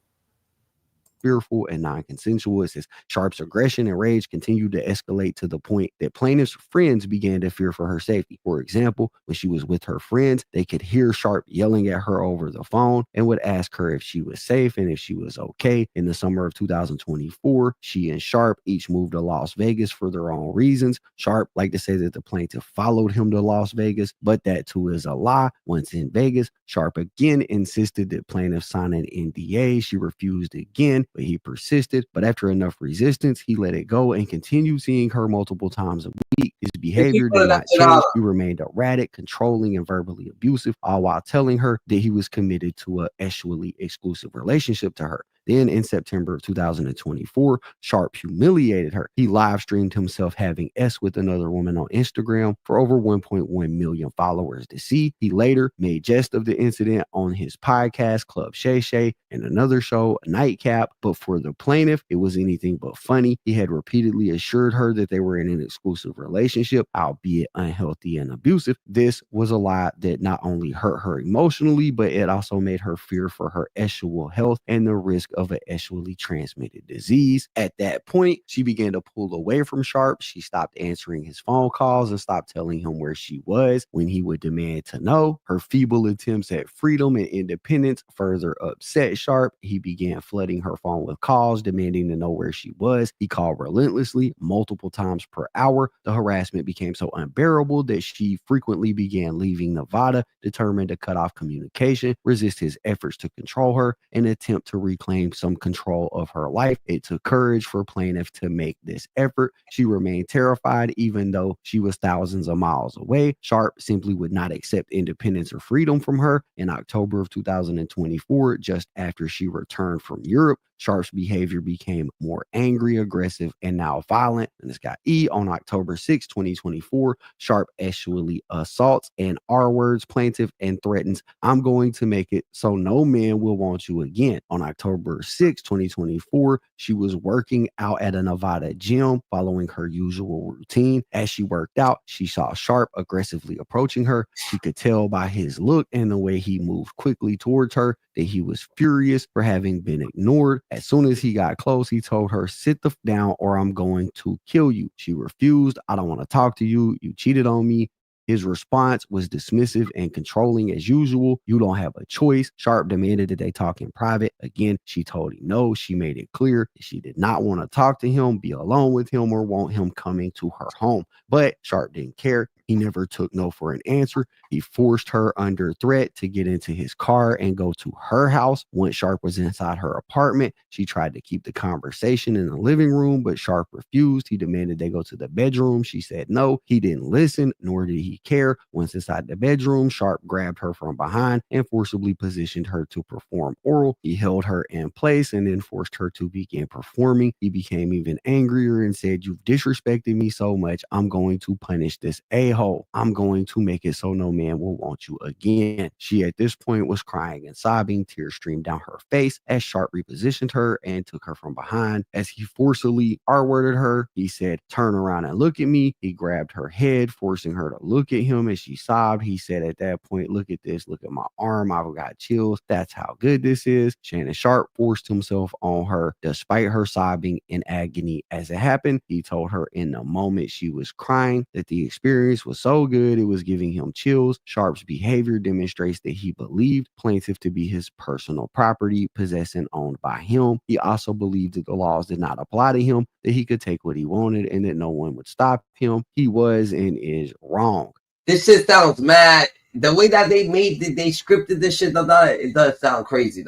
Fearful and non-consensual. It says Sharpe's aggression and rage continued to escalate to the point that plaintiff's friends began to fear for her safety. For example, when she was with her friends, they could hear Sharpe yelling at her over the phone and would ask her if she was safe and if she was okay. In the summer of 2024, she and Sharpe each moved to Las Vegas for their own reasons. Sharpe liked to say that the plaintiff followed him to Las Vegas, but that too is a lie. Once in Vegas, Sharpe again insisted that plaintiff sign an NDA. She refused again, but he persisted. But after enough resistance, he let it go and continued seeing her multiple times a week. His behavior did not change. He remained erratic, controlling, and verbally abusive, all while telling her that he was committed to a sexually exclusive relationship to her. Then in September of 2024, Sharpe humiliated her. He live streamed himself having S with another woman on Instagram for over 1.1 million followers to see. He later made jest of the incident on his podcast, Club Shay Shay, and another show, Nightcap. But for the plaintiff, it was anything but funny. He had repeatedly assured her that they were in an exclusive relationship, albeit unhealthy and abusive. This was a lie that not only hurt her emotionally, but it also made her fear for her sexual health and the risk of an sexually transmitted disease. At that point, she began to pull away from Sharpe. She stopped answering his phone calls and stopped telling him where she was when he would demand to know. Her feeble attempts at freedom and independence further upset Sharpe. He began flooding her phone with calls, demanding to know where she was. He called relentlessly, multiple times per hour. The harassment became so unbearable that she frequently began leaving Nevada, determined to cut off communication, resist his efforts to control her, and attempt to reclaim some control of her life. It took courage for plaintiff to make this effort. She remained terrified even though she was thousands of miles away. Sharpe simply would not accept independence or freedom from her. In October of 2024, just after she returned from Europe, Sharpe's behavior became more angry, aggressive, and now violent. And this got E. On October 6, 2024, Sharpe sexually assaults and R-words plaintiff and threatens, "I'm going to make it so no man will want you again." On October 6, 2024, she was working out at a Nevada gym following her usual routine. As she worked out, she saw Sharpe aggressively approaching her. She could tell by his look and the way he moved quickly towards her that he was furious for having been ignored. As soon as he got close, he told her, "Sit the f down or I'm going to kill you." She refused. "I don't want to talk to you. You cheated on me." His response was dismissive and controlling as usual. "You don't have a choice." Sharpe demanded that they talk in private. Again, she told him no. She made it clear that she did not want to talk to him, be alone with him, or want him coming to her home. But Sharpe didn't care. He never took no for an answer. He forced her under threat to get into his car and go to her house. Once Sharpe was inside her apartment, she tried to keep the conversation in the living room, but Sharpe refused. He demanded they go to the bedroom. She said no. He didn't listen, nor did he care. Once inside the bedroom, Sharpe grabbed her from behind and forcibly positioned her to perform oral. He held her in place and then forced her to begin performing. He became even angrier and said, "You've disrespected me so much. I'm going to punish this a-hole. I'm going to make it so no man will want you again." She at this point was crying and sobbing. Tears streamed down her face as Sharpe repositioned her and took her from behind. As he forcibly R-worded her, he said, "Turn around and look at me." He grabbed her head, forcing her to look at him as she sobbed. He said at that point, "Look at this. Look at my arm. I've got chills. That's how good this is." Shannon Sharpe forced himself on her despite her sobbing in agony. As it happened, he told her in the moment she was crying that the experience was so good it was giving him chills. Sharpe's behavior demonstrates that he believed plaintiff to be his personal property, possessed and owned by him. He also believed that the laws did not apply to him, that he could take what he wanted and that no one would stop him. He was and is wrong. This shit sounds mad. The way that they scripted this shit, it does sound crazy,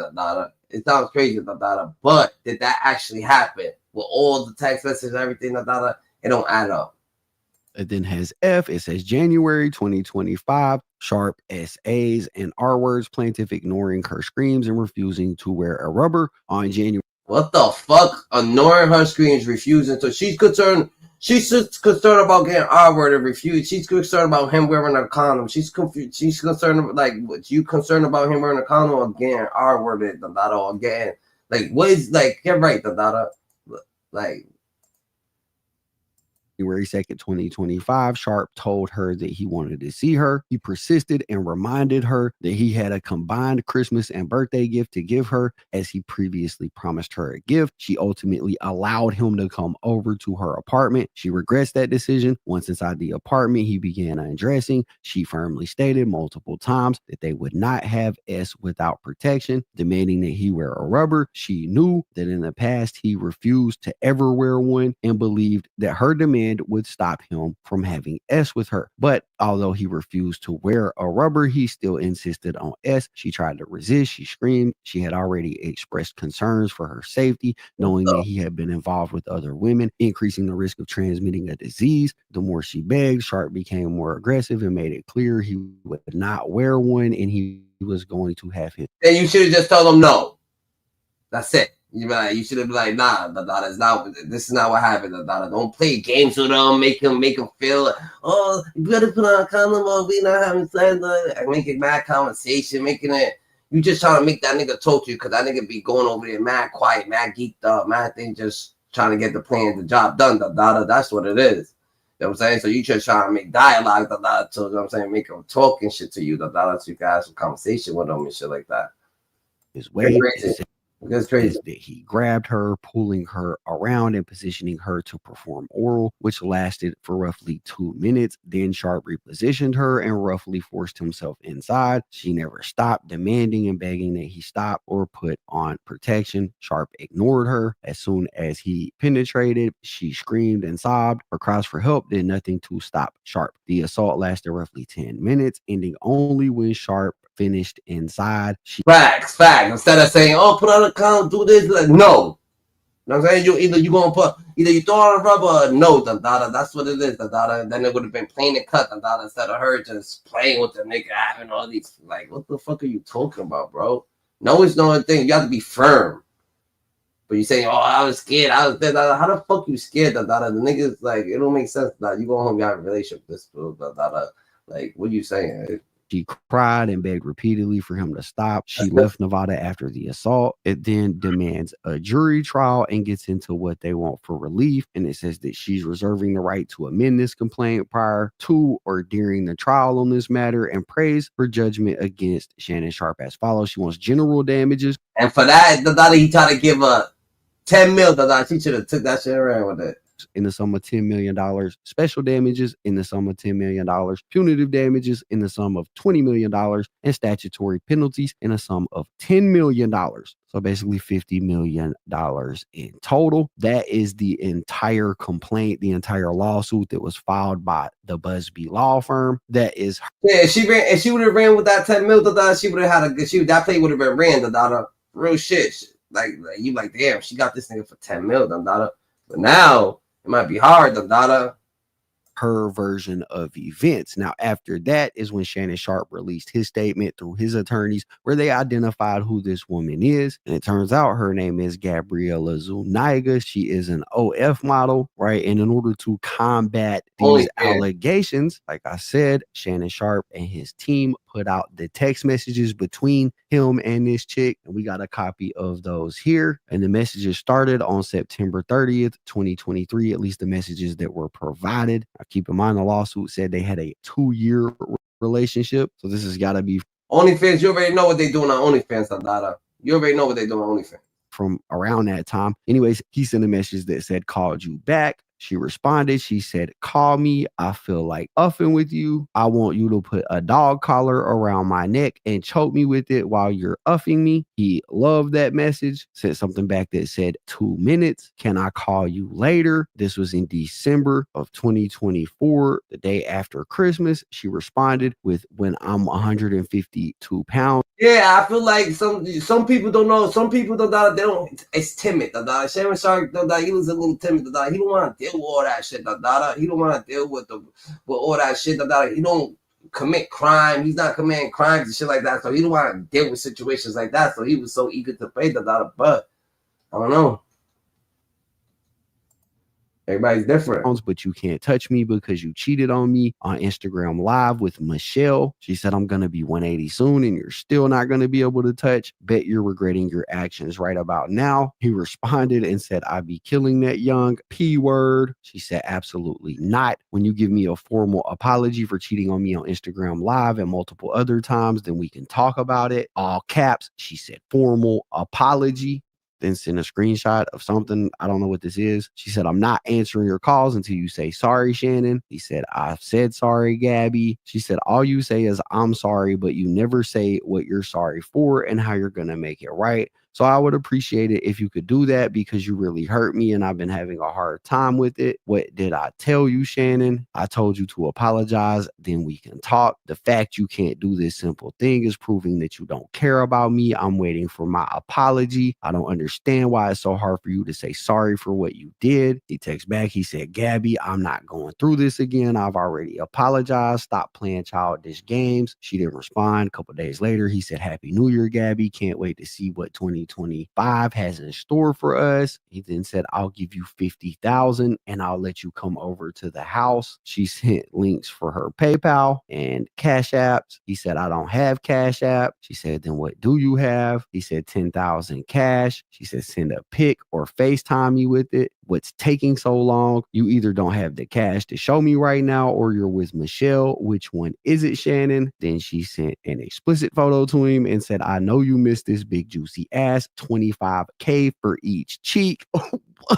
It sounds crazy, but did that actually happen with all the text messages and everything, it don't add up. It then has F. It says January 2025. Sharpe SAs and R words. Plaintiff ignoring her screams and refusing to wear a rubber on January. What the fuck? Ignoring her screams, refusing. So she's concerned. She's just concerned about getting R-word and refused. She's concerned about him wearing a condom. She's confused. She's concerned, like, what you concerned about him wearing a condom or getting R-worded, or getting, like, what is, like, get right, like. January 2nd, 2025, Sharpe told her that he wanted to see her. He persisted and reminded her that he had a combined Christmas and birthday gift to give her, as he previously promised her a gift. She ultimately allowed him to come over to her apartment. She regrets that decision. Once inside the apartment, he began undressing. She firmly stated multiple times that they would not have S without protection, demanding that he wear a rubber. She knew that in the past he refused to ever wear one and believed that her demand would stop him from having S with her. But although he refused to wear a rubber, he still insisted on S. She tried to resist. She screamed. She had already expressed concerns for her safety, knowing that he had been involved with other women, increasing the risk of transmitting a disease. The more she begged, Sharpe became more aggressive and made it clear he would not wear one and he was going to have his. Then you should have just told him no. That's it. You should have been like, nah, that's not. This is not what happened. Don't play games with them. Make them feel, oh, you better put on a condom. Or we not having sex. Making mad conversation, making it. You just trying to make that nigga talk to you because that nigga be going over there mad quiet, mad geeked up, mad thing, just trying to get the job done. That's what it is. You know what I'm saying? So you just trying to make dialogue. So you know what I'm saying, make them talk and shit to you. So you guys have a conversation with them and shit like that. His way. That's crazy. That he grabbed her, pulling her around and positioning her to perform oral, which lasted for roughly 2 minutes. Then Sharpe repositioned her and roughly forced himself inside. She never stopped, demanding and begging that he stop or put on protection. Sharpe ignored her. As soon as he penetrated, she screamed and sobbed. Her cries for help did nothing to stop Sharpe. The assault lasted roughly 10 minutes, ending only when Sharpe finished inside. Facts. Instead of saying, oh, put on a condom, do this, like, no. You know what I'm saying? Either you throw on a rubber or no, that's what it is, Then it would have been plain and cut, instead of her just playing with the nigga, having all these, like, what the fuck are you talking about, bro? No is no thing. You have to be firm. But you saying, oh, I was scared. How the fuck you scared, The nigga's like, it don't make sense, You go home, you have a relationship with this fool, Like, what are you saying? She cried and begged repeatedly for him to stop. She left Nevada after the assault. It then demands a jury trial and gets into what they want for relief. And it says that she's reserving the right to amend this complaint prior to or during the trial on this matter and prays for judgment against Shannon Sharpe as follows. She wants general damages. And for that, he tried to give her 10 mil. She should have took that shit around with it. In the sum of $10 million, special damages in the sum of $10 million, punitive damages in the sum of $20 million, and statutory penalties in a sum of $10 million. So basically $50 million in total. That is the entire complaint, the entire lawsuit that was filed by the Busby law firm. That is. Yeah, if she would have ran with that 10 mil, she would have had a good, that play would have been ran, real shit. Like you like, damn, she got this nigga for 10 mil, but now it might be hard, her version of events. Now, after that is when Shannon Sharpe released his statement through his attorneys, where they identified who this woman is. And it turns out her name is Gabriela Zuniga. She is an OF model, right? And in order to combat these allegations, like I said, Shannon Sharpe and his team put out the text messages between him and this chick. And we got a copy of those here. And the messages started on September 30th, 2023, at least the messages that were provided. Now, keep in mind, the lawsuit said they had a 2-year relationship. So this has got to be OnlyFans. You already know what they're doing on OnlyFans, You already know what they're doing on OnlyFans. From around that time. Anyways, he sent a message that said, called you back. She responded. She said, call me. I feel like uffing with you. I want you to put a dog collar around my neck and choke me with it while you're uffing me. He loved that message. Sent something back that said 2 minutes. Can I call you later? This was in December of 2024, the day after Christmas. She responded with, when I'm 152 pounds. Yeah, I feel like some people don't know. Some people don't. They don't. It's timid. Shannon Sharpe, he was a little timid. He don't want to deal with all that shit. He don't want to deal with all that shit. He don't commit crime. He's not committing crimes and shit like that. So he don't want to deal with situations like that. So he was so eager to pay but I don't know. Everybody's different. But you can't touch me because you cheated on me on Instagram Live with Michelle. She said, I'm going to be 180 soon and you're still not going to be able to touch. Bet you're regretting your actions right about now. He responded and said, I'd be killing that young P word. She said, absolutely not. When you give me a formal apology for cheating on me on Instagram Live and multiple other times, then we can talk about it. All caps. She said, formal apology. Then send a screenshot of something. I don't know what this is. She said, I'm not answering your calls until you say sorry, Shannon. He said, I've said sorry, Gabby. She said, all you say is I'm sorry, but you never say what you're sorry for and how you're going to make it right. So I would appreciate it if you could do that because you really hurt me and I've been having a hard time with it. What did I tell you, Shannon? I told you to apologize. Then we can talk. The fact you can't do this simple thing is proving that you don't care about me. I'm waiting for my apology. I don't understand why it's so hard for you to say sorry for what you did. He texts back. He said, Gabby, I'm not going through this again. I've already apologized. Stop playing childish games. She didn't respond. A couple days later, he said, Happy New Year, Gabby. Can't wait to see what 2025 has in store for us. He then said, I'll give you $50,000 and I'll let you come over to the house. She sent links for her PayPal and Cash Apps. He said, I don't have Cash App. She said, then what do you have? He said, 10,000 cash. She said, send a pic or FaceTime me with it. What's taking so long? You either don't have the cash to show me right now or you're with Michelle. Which one is it, Shannon? Then she sent an explicit photo to him and said, I know you missed this big juicy ass, $25K for each cheek.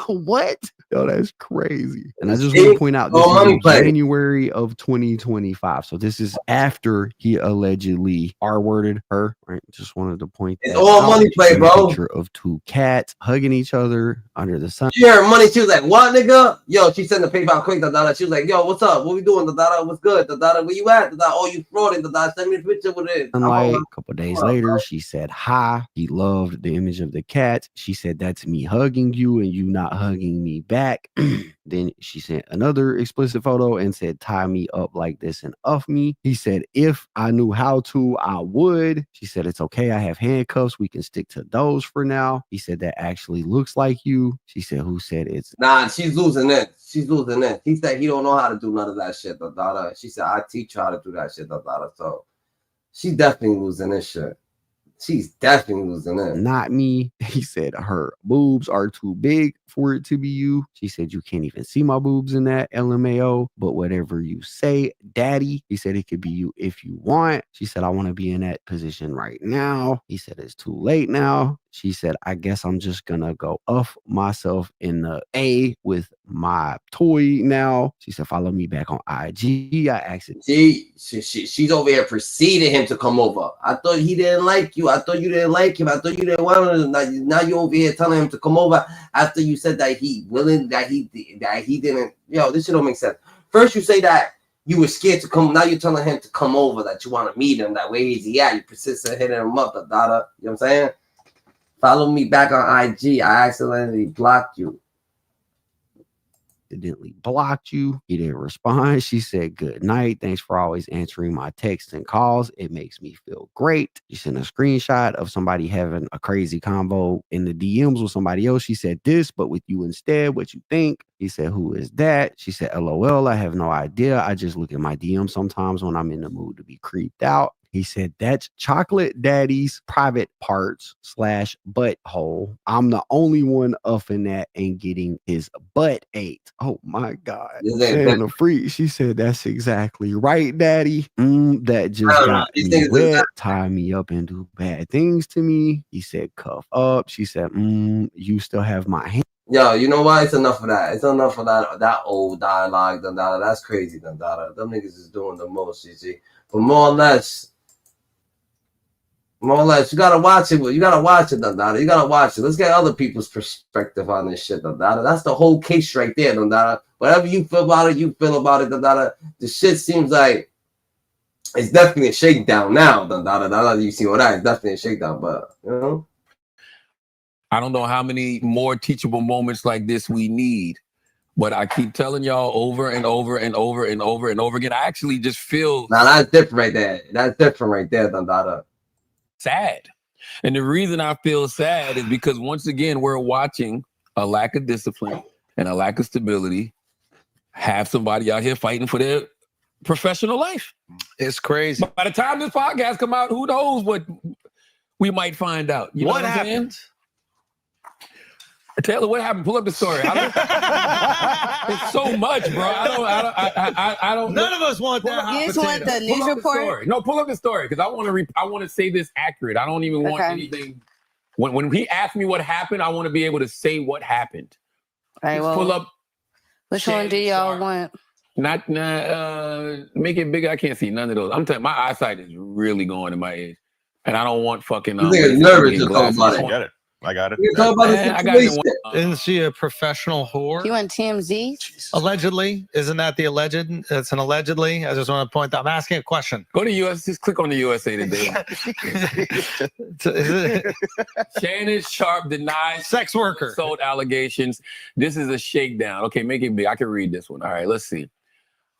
What? Yo, that's crazy. And I just want to point out this is in January of 2025. So this is after he allegedly R-worded her. Right? Just wanted to point that out. It's all money play, bro. Picture of two cats hugging each other under the sun. She heard money. She was like, what, nigga? Yo, she sent the PayPal quick. She was like, yo, what's up? What we doing? What's good? Where you at? Oh, you frauding. Send me a picture with it. And like a couple days later, she said, hi. He loved the image of the cat. She said, that's me hugging you and you not hugging me back. Then she sent another explicit photo and said, tie me up like this and off me. He said, if I knew how to, I would. She said, it's okay. I have handcuffs. We can stick to those for now. He said, that actually looks like you. She said, who said it's? Nah, she's losing it. She's losing it. He said he don't know how to do none of that shit. She said, I teach you how to do that shit. So She definitely losing this shit. She's definitely losing it. Not me. He said her boobs are too big for it to be you. She said you can't even see my boobs in that LMAO, but whatever you say, daddy. He said it could be you if you want. She said I want to be in that position right now. He said it's too late now. She said, I guess I'm just gonna go off myself in the A with my toy now. She said, follow me back on IG. I asked it. She's over here preceding him to come over. I thought he didn't like you. I thought you didn't like him. I thought you didn't want him. Now you're over here telling him to come over after you said that he didn't. Yo, this shit don't make sense. First you say that you were scared to come. Now you're telling him to come over, that you want to meet him. That way is he at? You persistent hitting him up, You know what I'm saying? Follow me back on IG. I accidentally blocked you. Accidentally blocked you. He didn't respond. She said, good night. Thanks for always answering my texts and calls. It makes me feel great. She sent a screenshot of somebody having a crazy convo in the DMs with somebody else. She said this, but with you instead. What you think? He said, who is that? She said, LOL. I have no idea. I just look at my DMs sometimes when I'm in the mood to be creeped out. He said, that's Chocolate Daddy's private parts / butthole. I'm the only one upping that and getting his butt ate. Oh my God. And a freak. She said, that's exactly right, Daddy. That just got me wet. Tie me up and do bad things to me. He said, cuff up. She said, you still have my hand. Yo, you know what? It's enough of that. It's enough of that old dialogue. That's crazy. Them niggas is doing the most, but more or less, you gotta watch it. You gotta watch it, Dada. You gotta watch it. Let's get other people's perspective on this shit, Dada. That's the whole case right there, Dada. Whatever you feel about it, you feel about it, Dada. The shit seems like it's definitely a shakedown now, Dada. You see what that? It's definitely a shakedown, but you know. I don't know how many more teachable moments like this we need, but I keep telling y'all over and over and over and over and over again. I actually just feel that's different right there. That's different right there, Dada. Sad. And the reason I feel sad is because once again, we're watching a lack of discipline and a lack of stability have somebody out here fighting for their professional life. It's crazy. By the time this podcast come out, who knows what we might find out. You know what happened? Taylor, what happened? Pull up the story. It's so much, bro. I don't. None of us want that. You just want the news report? No, pull up the story because I want to say this accurate. I don't even want anything. When he asked me what happened, I want to be able to say what happened. All right, well, pull up. Which one do y'all want? Not make it bigger. I can't see none of those. I'm telling you, my eyesight is really going in my head, and I don't want fucking. You're nervous to talk about it. I got it. You talk about Isn't she a professional whore? You want TMZ? Allegedly. Isn't that the alleged? It's an allegedly. I just want to point out. I'm asking a question. Go to US. Just click on the USA Today. Shannon Sharpe denies sex worker assault allegations. This is a shakedown. Okay, make it big. I can read this one. All right, let's see.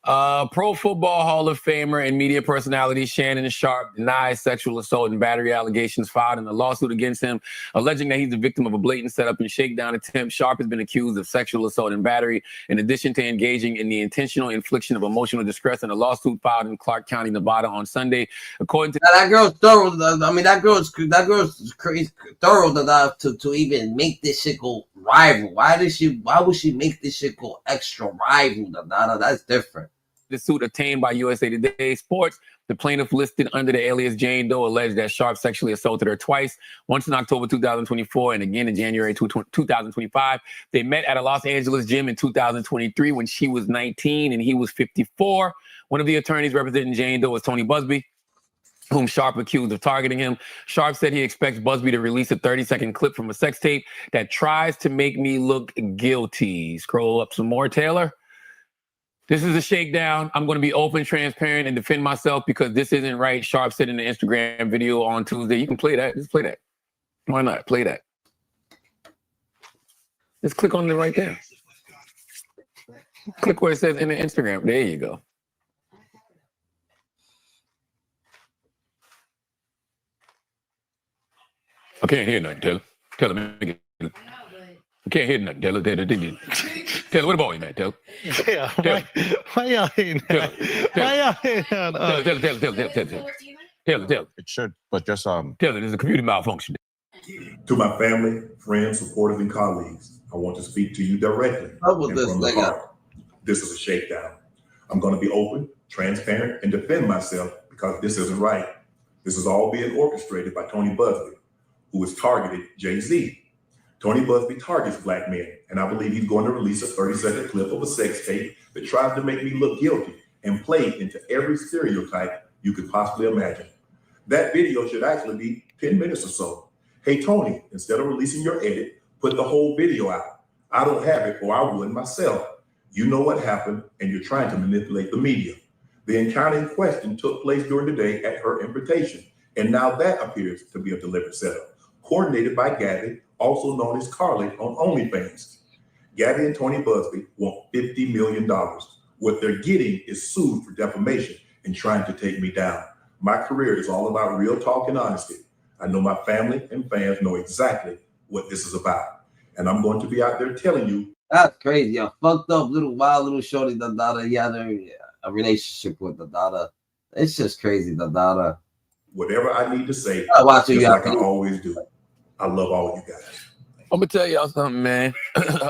Pro Football Hall of Famer and media personality Shannon Sharpe denies sexual assault and battery allegations filed in a lawsuit against him, alleging that he's the victim of a blatant setup and shakedown attempt. Sharpe has been accused of sexual assault and battery, in addition to engaging in the intentional infliction of emotional distress in a lawsuit filed in Clark County, Nevada on Sunday. According to that girl's thorough. I mean, that girl's crazy thorough enough to even make this shit go rival. Why would she make this shit go extra rival? That's different. The suit obtained by USA Today Sports, the plaintiff listed under the alias Jane Doe alleged that Sharpe sexually assaulted her twice, once in October 2024 and again in January 2025. They met at a Los Angeles gym in 2023 when she was 19 and he was 54. One of the attorneys representing Jane Doe was Tony Busby, whom Sharpe accused of targeting him. Sharpe said he expects Busby to release a 30-second clip from a sex tape that tries to make me look guilty. Scroll up some more, Taylor. This is a shakedown. I'm going to be open, transparent, and defend myself because this isn't right. Sharpe said in the Instagram video on Tuesday. You can play that. Just play that. Why not? Play that. Just click on it right there. Click where it says in the Instagram. There you go. I can't hear nothing, Taylor. Taylor, make it. I can't hear nothing, Taylor. Taylor, what about you, man? Taylor. Yeah. Why y'all hating? Taylor. Taylor. It should, but just Taylor, there's a computer malfunction. To my family, friends, supporters, and colleagues, I want to speak to you directly and from the heart. This is a shakedown. I'm going to be open, transparent, and defend myself because this isn't right. This is all being orchestrated by Tony Busby, who has targeted Jay-Z. Tony Busby targets black men, and I believe he's going to release a 30-second clip of a sex tape that tries to make me look guilty and play into every stereotype you could possibly imagine. That video should actually be 10 minutes or so. Hey, Tony, instead of releasing your edit, put the whole video out. I don't have it, or I would myself. You know what happened, and you're trying to manipulate the media. The encounter in question took place during the day at her invitation, and now that appears to be a deliberate setup, coordinated by Gabby, also known as Carly on OnlyFans. Gabby and Tony Busby want $50 million. What they're getting is sued for defamation and trying to take me down. My career is all about real talk and honesty. I know my family and fans know exactly what this is about. And I'm going to be out there telling you. That's crazy. Yo, fucked up wild little shorty, the daughter. He had a relationship with the daughter. It's just crazy, the daughter. Whatever I need to say, I watch just you like I always do. I love all you guys. I'm gonna tell y'all something, man.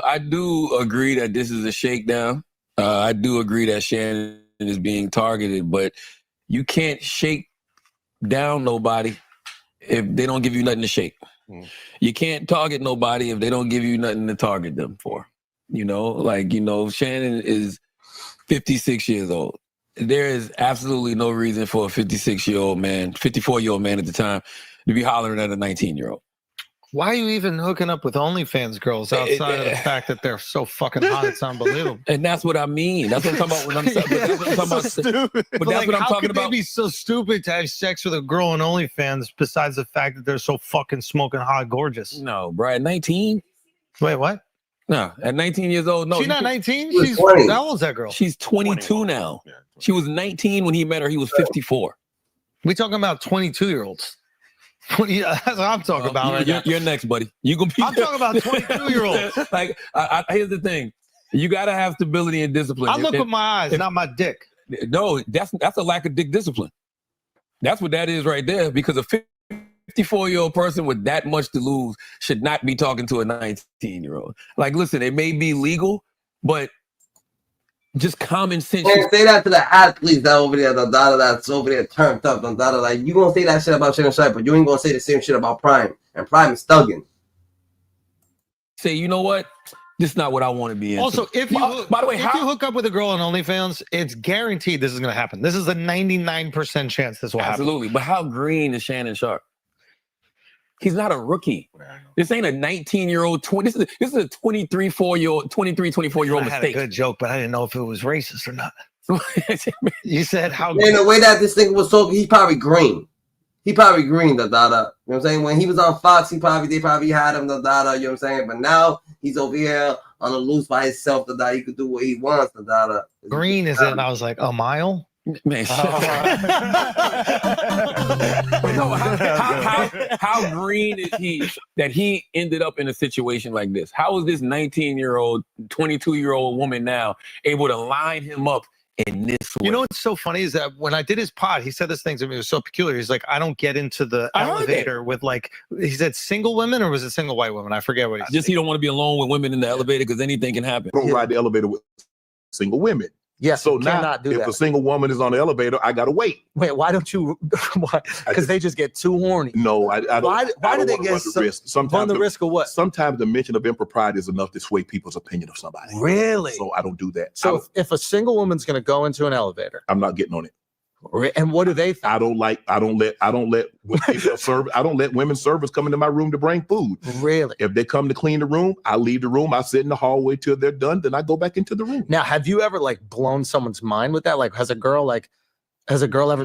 I do agree that this is a shakedown. I do agree that Shannon is being targeted, but you can't shake down nobody if they don't give you nothing to shake. You can't target nobody if they don't give you nothing to target them for. Shannon is 56 years old. There is absolutely no reason for a 54-year-old man at the time, to be hollering at a 19-year-old. Why are you even hooking up with OnlyFans girls outside of the fact that they're so fucking hot? It's unbelievable. And that's what I mean. That's what I'm talking about when I'm stupid. But that's what I'm talking about. How could they be so stupid to have sex with a girl on OnlyFans besides the fact that they're so fucking smoking hot gorgeous? No, bro. At 19? Wait, what? No, at 19 years old. No, she's not 19. She's She's 20. How old is that girl? She's 22 now. Yeah, she was 19 when he met her. He was 54. We talking about 22-year-olds. That's what I'm talking about right now. You're next, buddy. You gonna be? I'm talking about 22-year-olds. Like, here's the thing: you gotta have stability and discipline. I look with my eyes, not my dick. No, that's a lack of dick discipline. That's what that is right there. Because a 54-year-old person with that much to lose should not be talking to a 19-year-old. Like, listen, it may be legal, but just common sense. And say that to the athletes that over there, the data that's over there turned up, the data like you gonna say that shit about Shannon Sharpe, but you ain't gonna say the same shit about Prime, and Prime is thugging. Say, you know what? This is not what I want to be in. Also, if you hook up with a girl on OnlyFans, it's guaranteed this is gonna happen. This is a 99% chance this will happen. Absolutely. But how green is Shannon Sharpe? He's not a rookie. This ain't a 19-year-old. This is a 23, 24-year-old mistake. I had a good joke, but I didn't know if it was racist or not. You said how? Man, the way that this thing was so, he probably green. He probably green the data. You know what I'm saying? When he was on Fox, they probably had him the data. You know what I'm saying? But now he's over here on the loose by himself. The data, he could do what he wants. The data. Green is it? And I was like, a mile. Man, how green is he that he ended up in a situation like this? How is this 19-year-old, 22-year-old woman now able to line him up in this way? You know what's so funny is that when I did his pod, he said this thing to me. It was so peculiar. He's like, I don't get into the elevator with, like, he said single women, or was it single white women? I forget what he said. Just he don't want to be alone with women in the elevator because anything can happen. Don't ride the elevator with single women. Yes, so now if a single woman is on the elevator, I gotta wait. Wait, why don't you? Because they just get too horny. No, I don't. Why do they get the risk? Sometimes the risk of what? Sometimes the mention of impropriety is enough to sway people's opinion of somebody. Really? So I don't do that. So if a single woman's going to go into an elevator, I'm not getting on it. And what do they think? I don't let women servers come into my room to bring food. Really? If they come to clean the room, I leave the room. I sit in the hallway till they're done. Then I go back into the room. Now, have you ever like blown someone's mind with that? Like, has a girl ever?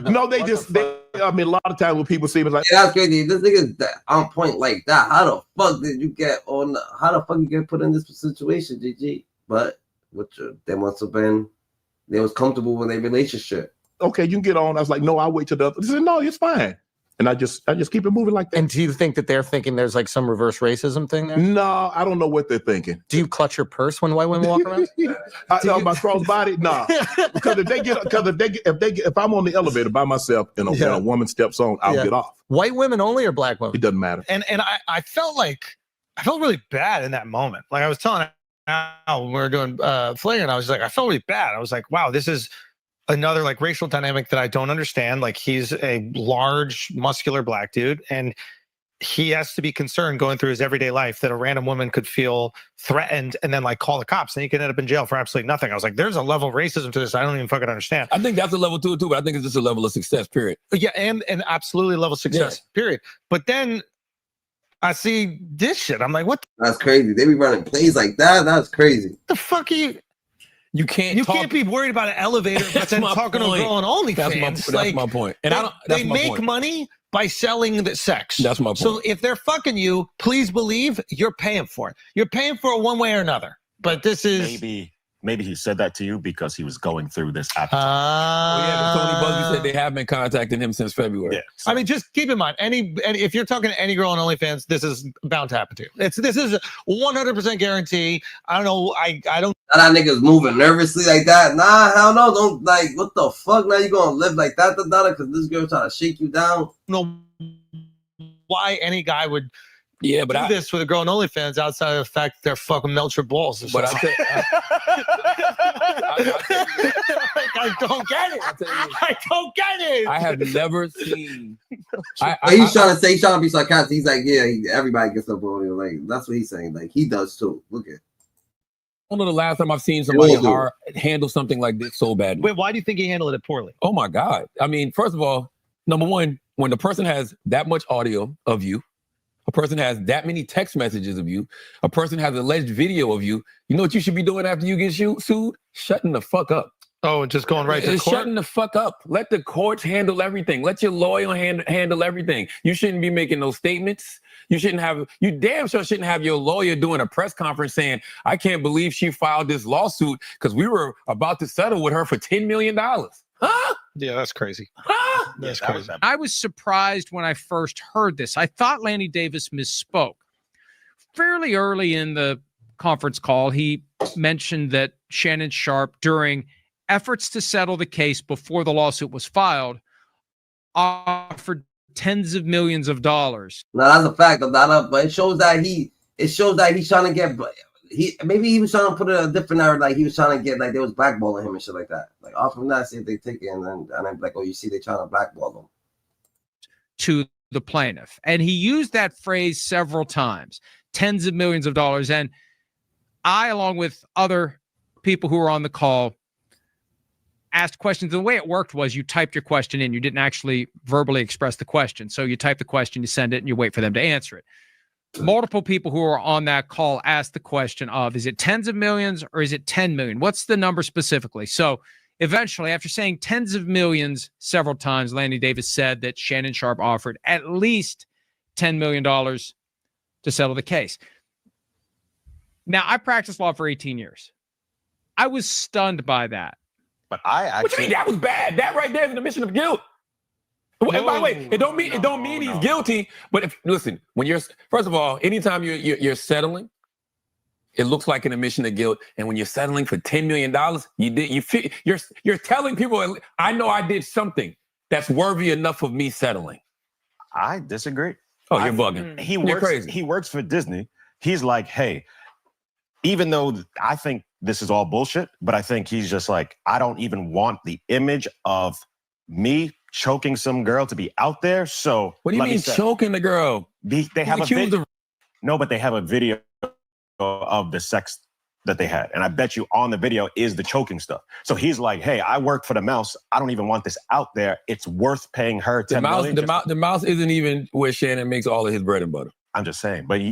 No, I mean, a lot of times when people see me like, yeah, that's crazy. This nigga's on point like that. How the fuck did you get on? How the fuck you get put in this situation, GG? But they must have been. They was comfortable with their relationship. Okay, you can get on. I was like, no, I'll wait till the other. They said, no, it's fine. And I just keep it moving like that. And do you think that they're thinking there's like some reverse racism thing there? No, I don't know what they're thinking. Do you clutch your purse when white women walk around? My crossbody? Nah. Because if I'm on the elevator by myself and a woman steps on, I'll get off. White women only or black women? It doesn't matter. And I felt really bad in that moment. Like I was telling Al when we were doing Flair, and I was like, I felt really bad. I was like, wow, this is another like racial dynamic that I don't understand. Like he's a large, muscular black dude, and he has to be concerned going through his everyday life that a random woman could feel threatened and then like call the cops, and he could end up in jail for absolutely nothing. I was like, there's a level of racism to this I don't even fucking understand. I think that's a level too, but I think it's just a level of success, period. Yeah, and absolutely level of success, period. But then I see this shit. I'm like, what? That's crazy. They be running plays like that. That's crazy. The fuck are you? You can't be worried about an elevator, but then talking to a girl on OnlyFans. That's my point. And they make money by selling the sex. That's my point. So if they're fucking you, please believe you're paying for it. You're paying for it one way or another. But this is maybe he said that to you because he was going through this. Tony Busby said they have been contacting him since February. Yeah, I mean, just keep in mind, if you're talking to any girl on OnlyFans, this is bound to happen to you. This is a 100% guarantee. I don't know. I don't. That niggas moving nervously like that. Nah, hell no. Don't like. What the fuck? Now you gonna live like that, because this girl trying to shake you down. No, why any guy would. Yeah, but do this with a girl on OnlyFans outside of the fact they're fucking melt your balls. But I don't get it. I don't get it. I have never seen. He's trying to be sarcastic. He's like, yeah, everybody gets up on it. Like that's what he's saying. Like he does too. Look at. I don't know the last time I've seen somebody handle something like this so badly. Wait, why do you think he handled it poorly? Oh my God! I mean, first of all, number one, when the person has that much audio of you. A person has that many text messages of you. A person has alleged video of you. You know what you should be doing after you get sued? Shutting the fuck up. Oh, and just going right to court? Shutting the fuck up. Let the courts handle everything. Let your lawyer handle everything. You shouldn't be making those statements. You damn sure shouldn't have your lawyer doing a press conference saying, I can't believe she filed this lawsuit because we were about to settle with her for $10 million. Huh? Yeah, that's crazy. That's crazy. I was surprised when I first heard this. I thought Lanny Davis misspoke. Fairly early in the conference call, he mentioned that Shannon Sharpe, during efforts to settle the case before the lawsuit was filed, offered tens of millions of dollars. No, that's a fact. But it shows that he's trying to get. Maybe he was trying to put it a different narrative, like he was trying to get like they was blackballing him and shit like that. Like off from that, see if they take it, and I'm like, oh, you see, they trying to blackball him. To the plaintiff, and he used that phrase several times, tens of millions of dollars. And I, along with other people who were on the call, asked questions. The way it worked was you typed your question in. You didn't actually verbally express the question. So you type the question, you send it, and you wait for them to answer it. Multiple people who were on that call asked the question of, is it tens of millions or is it 10 million? What's the number specifically? So eventually, after saying tens of millions several times, Lanny Davis said that Shannon Sharpe offered at least $10 million to settle the case. Now, I practiced law for 18 years. I was stunned by that. But I actually... What do you mean that was bad? That right there is an admission of guilt. And by the way, it don't mean he's guilty. But when you're, first of all, anytime you're settling, it looks like an admission of guilt. And when you're settling for $10 million, you're telling people, I know I did something that's worthy enough of me settling. I disagree. Oh, you're bugging. You're crazy. He works for Disney. He's like, hey, even though I think this is all bullshit, but I think he's just like, I don't even want the image of me choking some girl to be out there. So what do you mean choking the girl? They have a video. No, but they have a video of the sex that they had. And I bet you on the video is the choking stuff. So he's like, hey, I work for the mouse. I don't even want this out there. It's worth paying her $10 million. The mouse isn't even where Shannon makes all of his bread and butter. I'm just saying. But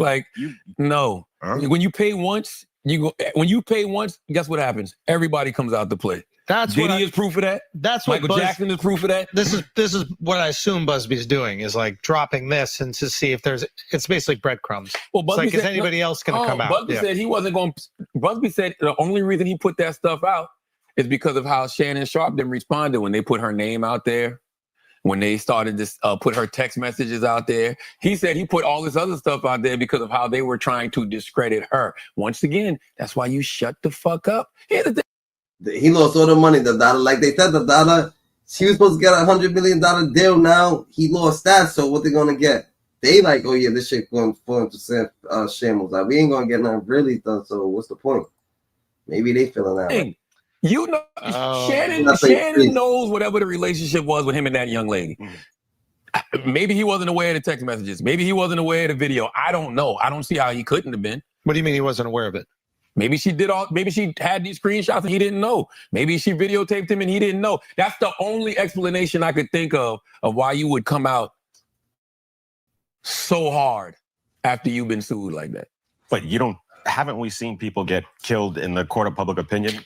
no. Huh? When you pay once, guess what happens? Everybody comes out to play. That's Diddy is proof of that. That's what Michael Jackson is proof of that. This is what I assume Busby's doing, is like dropping this and to see if it's basically breadcrumbs. Well, Busby said, is anybody else going to come out? Busby said he wasn't going. Busby said the only reason he put that stuff out is because of how Shannon Sharpe then responded when they put her name out there. when they started to put her text messages out there. He said he put all this other stuff out there because of how they were trying to discredit her. Once again, that's why you shut the fuck up. Here's the thing. He lost all the money, the dollar. Like they said, the dollar, she was supposed to get $100 million deal. Now he lost that. So what they gonna get? They like, oh yeah, this shit going 400% shambles. Like we ain't gonna get nothing really done. So what's the point? Maybe they feeling that. Right? You know, Shannon knows whatever the relationship was with him and that young lady. Maybe he wasn't aware of the text messages. Maybe he wasn't aware of the video. I don't know. I don't see how he couldn't have been. What do you mean he wasn't aware of it? Maybe she had these screenshots and he didn't know. Maybe she videotaped him and he didn't know. That's the only explanation I could think of why you would come out so hard after you've been sued like that. But haven't we seen people get killed in the court of public opinion?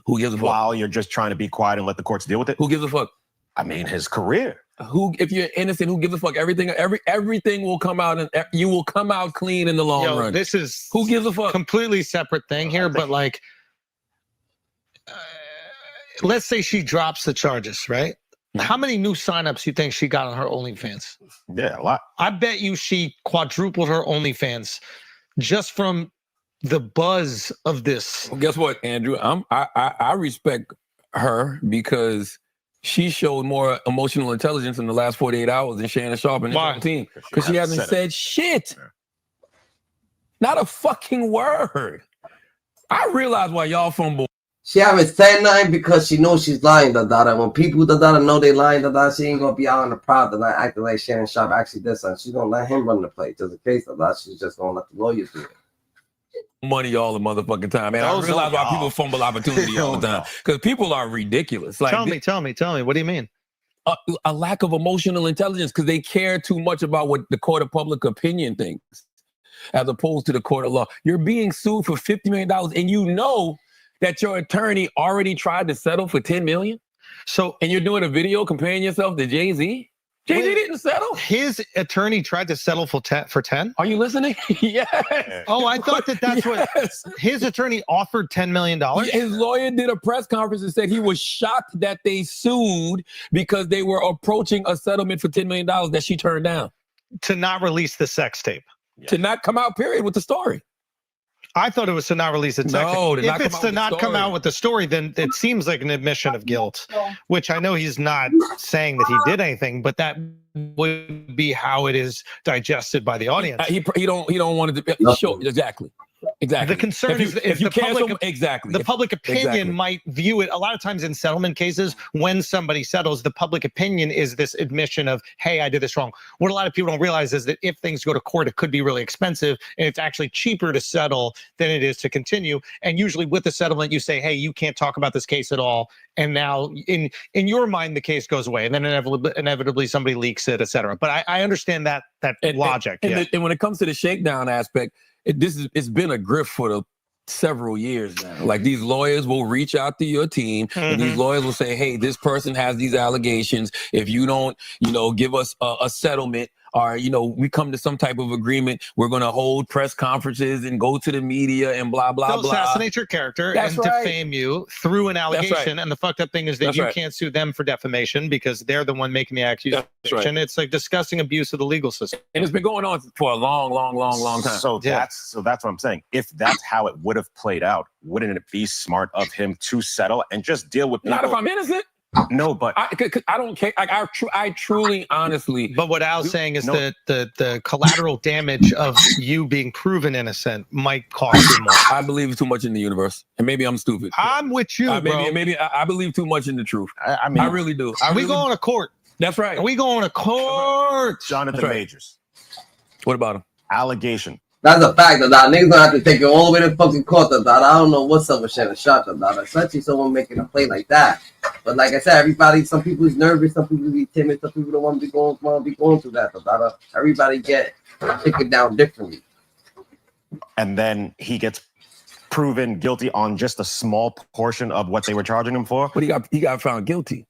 Who gives a fuck? While you're just trying to be quiet and let the courts deal with it? Who gives a fuck? I mean, his career. If you're innocent, who gives a fuck? Everything will come out and you will come out clean in the long run. This is who gives a fuck? Completely separate thing here, but like, let's say she drops the charges, right? How many new signups you think she got on her OnlyFans? Yeah, a lot. I bet you she quadrupled her OnlyFans just from the buzz of this. Well, guess what, Andrew? I respect her because she showed more emotional intelligence in the last 48 hours than Shannon Sharpe and his team. Because she hasn't said shit. Not a fucking word. I realize why y'all fumble. She haven't said nothing because she knows she's lying, da. When people know they lying, da, she ain't gonna be out on the proud acting like Shannon Sharpe actually did something. She's gonna let him run the play. Just in case, da, she's just gonna let the lawyers do it. Money all the motherfucking time, man. I realize why people fumble opportunity all the time because people are ridiculous. Like, tell me. What do you mean? A lack of emotional intelligence because they care too much about what the court of public opinion thinks, as opposed to the court of law. You're being sued for $50 million, and you know that your attorney already tried to settle for $10 million. So, and you're doing a video comparing yourself to Jay-Z. Jay-Z didn't settle. His attorney tried to settle for 10. Are you listening? Yes. Oh, I thought that's what his attorney offered $10 million. His lawyer did a press conference and said he was shocked that they sued because they were approaching a settlement for $10 million that she turned down. To not release the sex tape. To not come out, period, with the story. I thought it was to not release the sex tape. No, if it's to not come out with the story, then it seems like an admission of guilt, which I know he's not saying that he did anything, but that would be how it is digested by the audience. He don't want it to show exactly. The concern is if the public exactly the public opinion might view it a lot of times in settlement cases. When somebody settles, the public opinion is this admission of, hey, I did this wrong. What a lot of people don't realize is that if things go to court, it could be really expensive, and it's actually cheaper to settle than it is to continue. And usually with the settlement, you say, hey, you can't talk about this case at all. And now in your mind, the case goes away, and then inevitably somebody leaks it, et cetera. But I understand that logic. And when it comes to the shakedown aspect, it's been a grift for several years now. Like these lawyers will reach out to your team and these lawyers will say, hey, this person has these allegations. If you don't, give us a settlement or, we come to some type of agreement, we're going to hold press conferences and go to the media and blah, blah, They'll blah. assassinate your character and defame you through an allegation. And the fucked up thing is that you can't sue them for defamation because they're the one making the accusation. It's like disgusting abuse of the legal system. And it's been going on for a long, long, long, long time. So that's what I'm saying. If that's how it would have played out, wouldn't it be smart of him to settle and just deal with people? Not if I'm innocent. No, but I don't care. Like I truly, honestly. But what Al's saying is that the collateral damage of you being proven innocent might cost you more. I believe too much in the universe, and maybe I'm stupid. I'm with you, bro. Maybe I believe too much in the truth. I really do. We going to court. That's right. We going to court. Jonathan Majors. What about him? Allegation. That's a fact, that niggas gonna have to take it all the way to fucking court, that I don't know what's up with Shannon Sharpe, especially someone making a play like that. But like I said, some people is nervous, some people be timid, some people don't want to be going through that. Everybody get taken down differently. And then he gets proven guilty on just a small portion of what they were charging him for. But he got found guilty.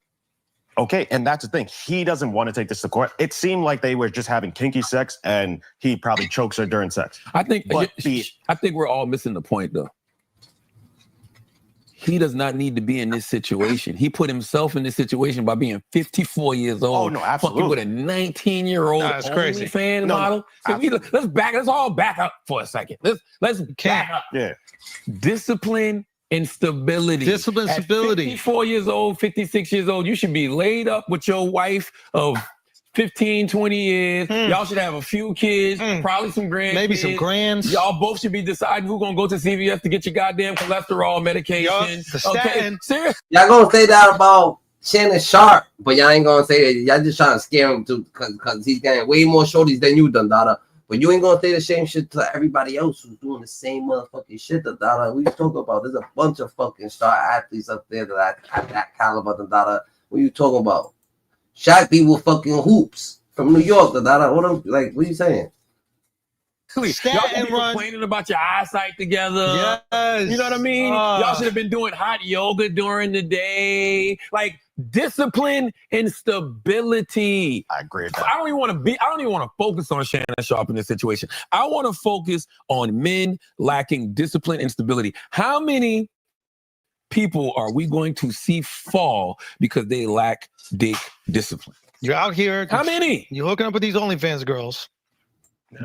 Okay, and that's the thing. He doesn't want to take this to court. It seemed like they were just having kinky sex, and he probably chokes her during sex. I think we're all missing the point, though. he does not need to be in this situation. He put himself in this situation by being 54 years old. Oh, no, absolutely. Fucking with a 19-year-old That's crazy. OnlyFans model. So let's all back up for a second. Let's back up. Yeah. Discipline and stability. Discipline, At stability. 54 years old, 56 years old, you should be laid up with your wife of 15, 20 years. Y'all should have a few kids, probably some grandkids. Maybe some grands. Y'all both should be deciding who's going to go to CVS to get your goddamn cholesterol medication. Okay, serious? Y'all gonna say that about Shannon Sharpe, but y'all ain't gonna say that. Y'all just trying to scare him too, because he's getting way more shorties than you done, Dada. But you ain't gonna say the same shit to everybody else who's doing the same motherfucking shit, Dada. We talk about there's a bunch of fucking star athletes up there that at that caliber, Dada. What you talking about? Shaq be with fucking hoops from New York, Dada. What are you saying? Y'all should be complaining about your eyesight together. Yes. You know what I mean? Y'all should have been doing hot yoga during the day. Like discipline and stability. I agree with that. I don't even want to focus on Shannon Sharpe in this situation. I want to focus on men lacking discipline and stability. How many people are we going to see fall because they lack dick discipline? You're out here. How many? You're hooking up with these OnlyFans girls.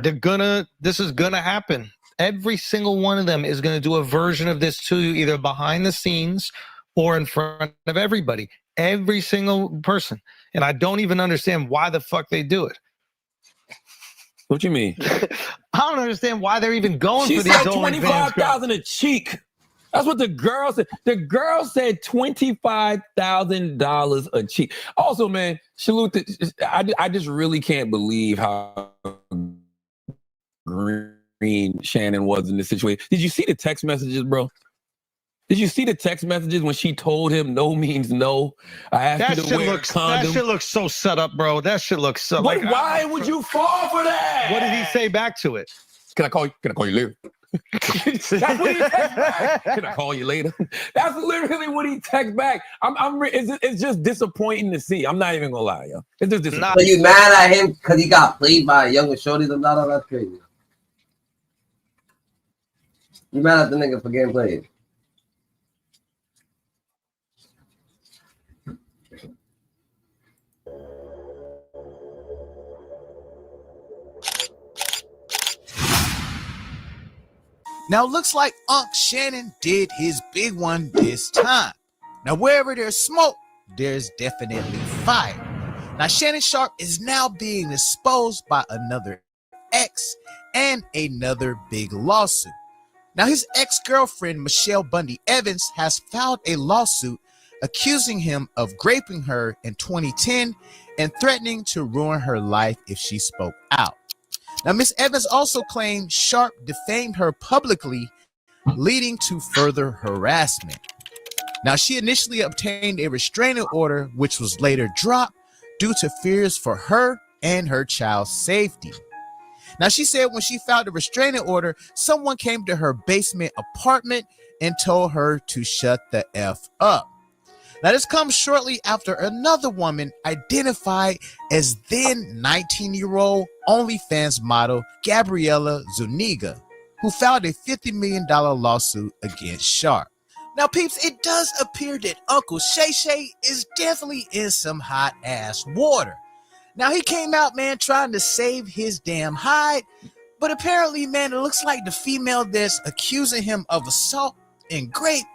This is gonna happen. Every single one of them is gonna do a version of this to you, either behind the scenes or in front of everybody. Every single person. And I don't even understand why the fuck they do it. What you mean? I don't understand why they're even going for these OnlyFans girls. $25,000 a cheek. That's what the girl said. The girl said $25,000 a cheek. Also, man, salute. I just really can't believe how green Shannon was in this situation. Did you see the text messages, bro? Did you see the text messages when she told him no means no? I asked you to wear a condom. That shit looks so set up, bro. That shit looks so. Why would you fall for that? What did he say back to it? Can I call you later? That's what he text back. Can I call you later? That's literally what he text back. It's just disappointing to see. I'm not even gonna lie, yo. It's just disappointing. So you mad at him because he got played by a younger shorty than that? That's crazy. You mad at the nigga for getting played? Now, it looks like Unc Shannon did his big one this time. Now, wherever there's smoke, there's definitely fire. Now, Shannon Sharpe is now being exposed by another ex and another big lawsuit. Now, his ex-girlfriend, Michelle Bundy Evans, has filed a lawsuit accusing him of raping her in 2010 and threatening to ruin her life if she spoke out. Now, Miss Evans also claimed Sharpe defamed her publicly, leading to further harassment. Now, she initially obtained a restraining order, which was later dropped due to fears for her and her child's safety. Now, she said when she filed a restraining order, someone came to her basement apartment and told her to shut the F up. Now, this comes shortly after another woman identified as then 19-year-old OnlyFans model Gabriella Zuniga, who filed a $50 million lawsuit against Sharpe. Now, peeps, it does appear that Uncle Shay Shay is definitely in some hot-ass water. Now, he came out, man, trying to save his damn hide, but apparently, man, it looks like the female that's accusing him of assault and rape,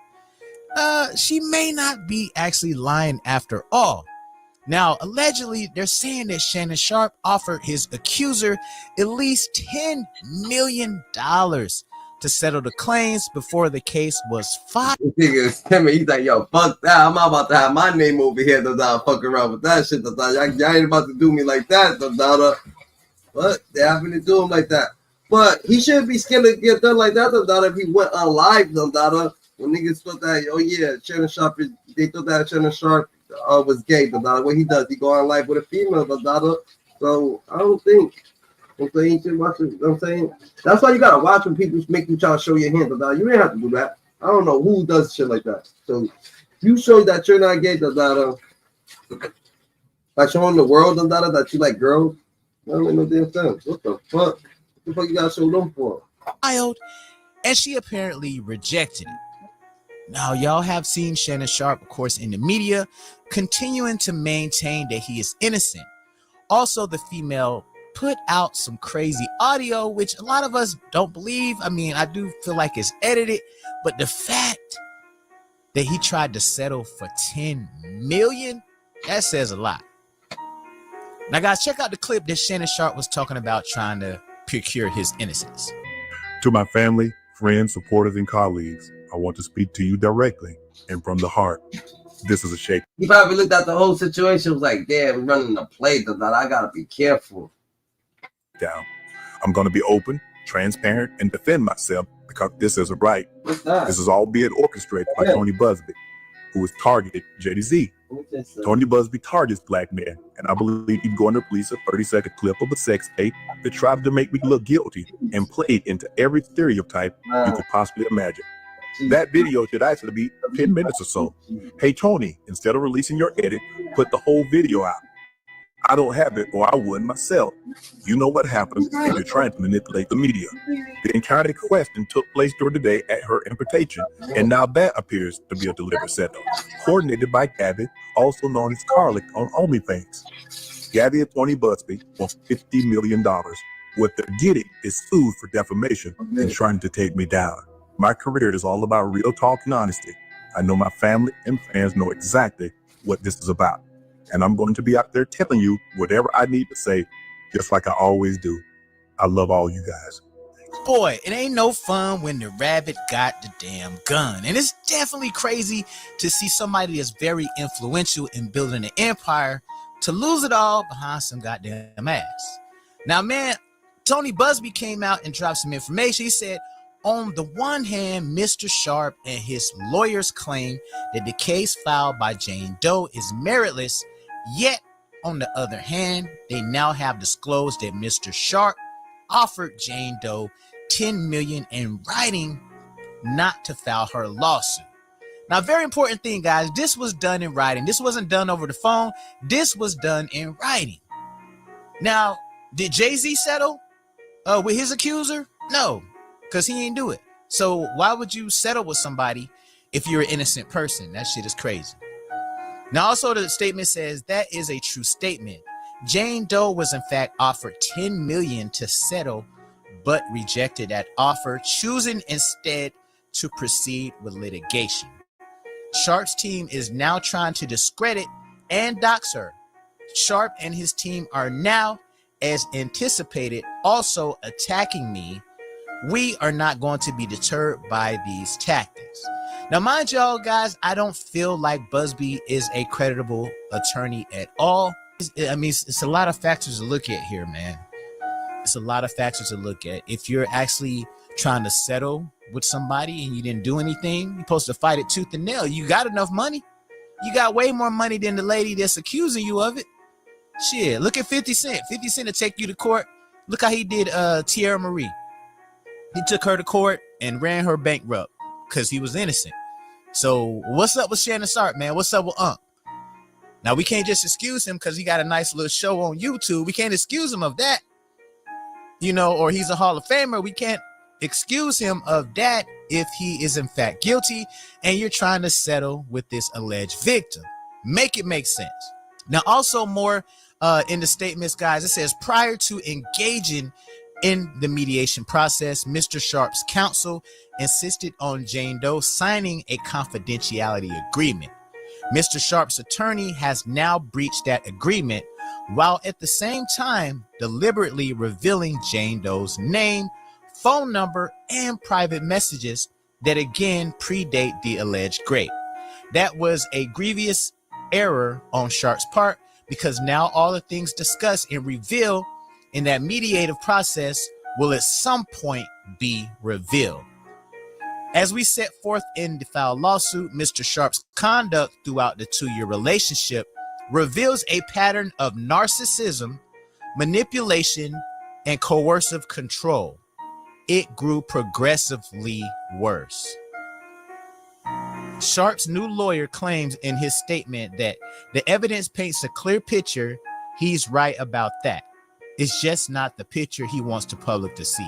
she may not be actually lying after all. Now, allegedly, they're saying that Shannon Sharpe offered his accuser at least $10 million to settle the claims before the case was filed. He's like, yo, fuck that. I'm not about to have my name over here without fucking around with that shit. Y'all ain't about to do me like that. But they having to do him like that. But he shouldn't be scared to get done like that if he went on live. When niggas thought that, oh yeah, Shannon Sharpe, they thought that Shannon Sharpe was gay. What he does, he go on live with a female. So I don't think. I'm saying, that's why you gotta watch when people make you try to show your hand. You ain't have to do that. I don't know who does shit like that. So you show that you're not gay. By showing the world that you like girls, that don't make no damn sense. What the fuck? What the fuck you gotta show them for? And she apparently rejected it. Now, y'all have seen Shannon Sharpe, of course, in the media, continuing to maintain that he is innocent. Also, the female put out some crazy audio, which a lot of us don't believe. I mean, I do feel like it's edited, but the fact that he tried to settle for $10 million, that says a lot. Now, guys, check out the clip that Shannon Sharpe was talking about trying to procure his innocence. To my family, friends, supporters, and colleagues, I want to speak to you directly and from the heart. This is a shake. He probably looked at the whole situation, was like, damn, we're running a play, that I gotta be careful. Down. I'm going to be open, transparent, and defend myself because this is a right. What's that? This is all being orchestrated by Tony Busby, who has targeted JD-Z. Tony Busby targets black men, and I believe he's going to release a 30-second clip of a sex tape that tried to make me look guilty and played into every stereotype you could possibly imagine. That video should actually be 10 minutes or so. Hey, Tony, instead of releasing your edit, put the whole video out. I don't have it, or I wouldn't myself. You know what happens if you're trying to manipulate the media. The encounter question took place during the day at her invitation, and now that appears to be a deliberate setup, coordinated by Gabby, also known as Carlick on OnlyFans. Gabby and Tony Busby want $50 million. What they're getting is sued for defamation and trying to take me down. My career is all about real talk and honesty. I know my family and fans know exactly what this is about. And I'm going to be out there telling you whatever I need to say, just like I always do. I love all you guys. Boy, it ain't no fun when the rabbit got the damn gun. And it's definitely crazy to see somebody that's very influential in building an empire to lose it all behind some goddamn ass. Now, man, Tony Busby came out and dropped some information. He said, on the one hand, Mr. Sharpe and his lawyers claim that the case filed by Jane Doe is meritless. Yet, on the other hand, they now have disclosed that Mr. Sharpe offered Jane Doe $10 million in writing not to file her lawsuit. Now, very important thing, guys, this was done in writing. This wasn't done over the phone. This was done in writing. Now, did Jay-Z settle with his accuser? No, because he ain't do it. So why would you settle with somebody if you're an innocent person? That shit is crazy. Now, also, the statement says that is a true statement. Jane Doe was in fact offered $10 million to settle, but rejected that offer, choosing instead to proceed with litigation. Sharpe's team is now trying to discredit and dox her. Sharpe and his team are now, as anticipated, also attacking me. We are not going to be deterred by these tactics. Now, mind y'all, guys, I don't feel like Busby is a creditable attorney at all. I mean, it's a lot of factors to look at here, man. It's a lot of factors to look at. If you're actually trying to settle with somebody and you didn't do anything, you're supposed to fight it tooth and nail. You got enough money. You got way more money than the lady that's accusing you of it. Shit, look at 50 Cent. 50 Cent to take you to court. Look how he did Tierra Marie. He took her to court and ran her bankrupt because he was innocent. So what's up with Shannon Sharpe, man? What's up with Unc? Now, we can't just excuse him because he got a nice little show on YouTube. We can't excuse him of that, you know, or he's a Hall of Famer. We can't excuse him of that if he is in fact guilty and you're trying to settle with this alleged victim. Make it make sense. Now, also more in the statements, guys, it says prior to engaging in the mediation process, Mr. Sharpe's counsel insisted on Jane Doe signing a confidentiality agreement. Mr. Sharpe's attorney has now breached that agreement while at the same time deliberately revealing Jane Doe's name, phone number, and private messages that again predate the alleged rape. That was a grievous error on Sharpe's part because now all the things discussed and revealed in that mediative process will at some point be revealed. As we set forth in the filed lawsuit, Mr. Sharpe's conduct throughout the 2-year relationship reveals a pattern of narcissism, manipulation, and coercive control. It grew progressively worse. Sharpe's new lawyer claims in his statement that the evidence paints a clear picture. He's right about that. It's just not the picture he wants the public to see.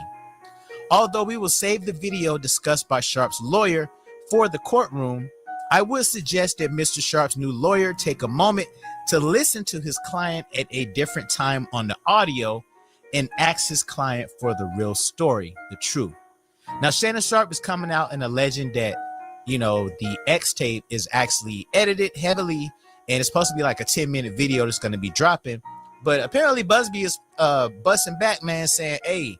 Although we will save the video discussed by Sharpe's lawyer for the courtroom, I would suggest that Mr. Sharpe's new lawyer take a moment to listen to his client at a different time on the audio and ask his client for the real story, the truth. Now, Shannon Sharpe is coming out and alleging that, the X tape is actually edited heavily and it's supposed to be like a 10-minute video that's going to be dropping. But apparently Busby is busting back, man, saying, hey.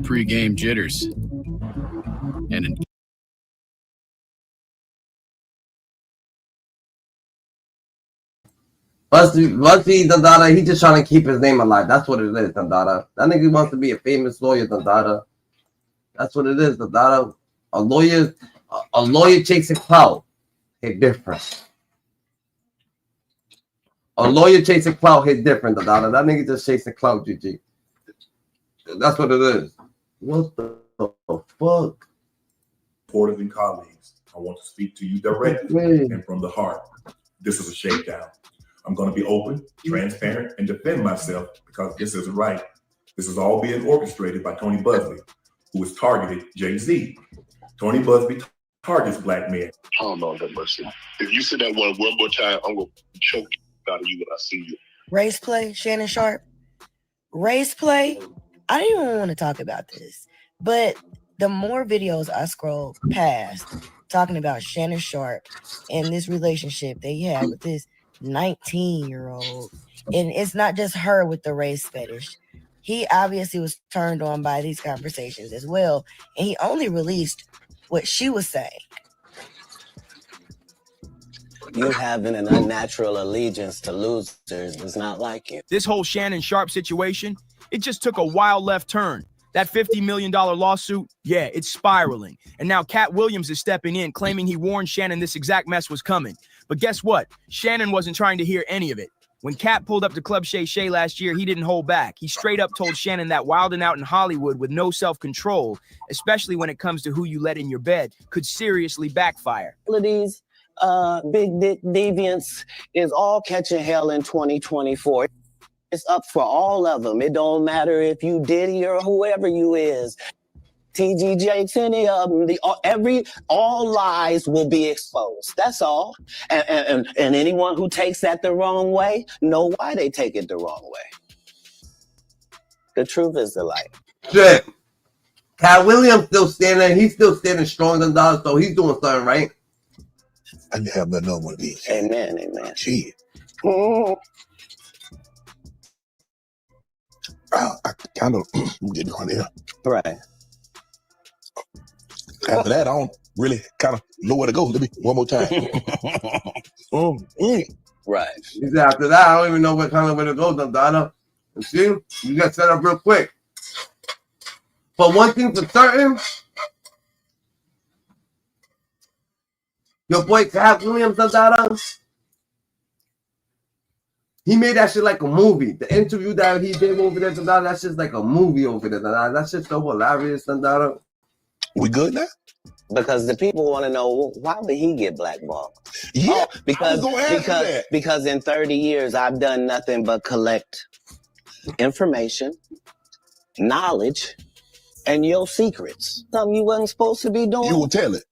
Pre-game jitters. And an Busby Dundada, he just trying to keep his name alive. That's what it is, Dundada. That nigga wants to be a famous lawyer, Dundada. That's what it is, Dundada. A lawyer chasing clout. Hit different. A lawyer chasing clout hit different, Dundada. That nigga just chasing clout, GG. That's what it is. What the fuck? Reporters and colleagues, I want to speak to you directly and from the heart. This is a shakedown. I'm going to be open, transparent, and defend myself because this isn't right. This is all being orchestrated by Tony Busby, who has targeted Jay-Z. Tony Busby targets black men. Oh, Lord have mercy. If you say that one more time, I'm going to choke out of you when I see you. Race play, Shannon Sharpe. Race play. I didn't even want to talk about this, but the more videos I scroll past talking about Shannon Sharpe and this relationship they have with this 19-year-old, and it's not just her with the race fetish. He obviously was turned on by these conversations as well, and he only released what she was saying. You having an unnatural allegiance to losers is not like you. This whole Shannon Sharpe situation, it just took a wild left turn. That $50 million lawsuit, yeah, it's spiraling. And now Cat Williams is stepping in, claiming he warned Shannon this exact mess was coming. But guess what? Shannon wasn't trying to hear any of it. When Cat pulled up to Club Shay Shay last year, he didn't hold back. He straight up told Shannon that wilding out in Hollywood with no self-control, especially when it comes to who you let in your bed, could seriously backfire. These big dick deviants is all catching hell in 2024. It's up for all of them. It don't matter if you Diddy or whoever you is. TG Jakes, any of them, all lies will be exposed. That's all. And anyone who takes that the wrong way, know why they take it the wrong way. The truth is the light. Shit. Cat Williams still standing. He's still standing strong than dollars, so he's doing something right. I didn't have nothing on one of these. Amen, amen. Shit. I kind of get on there. Right. After that, I don't really kind of know where to go. Let me one more time. Right. He said after that, I don't even know what kind of way to go, Donna. You see, you got set up real quick. But one thing for certain, your boy Cat Williams, Donna, he made that shit like a movie. The interview that he did over there, Donna, that's just like a movie over there, Donna. That's just so hilarious, Donna. We good now? Because the people want to know, why would he get blackballed? Yeah, because in 30 years, I've done nothing but collect information, knowledge, and your secrets. Something you wasn't supposed to be doing. You will tell it.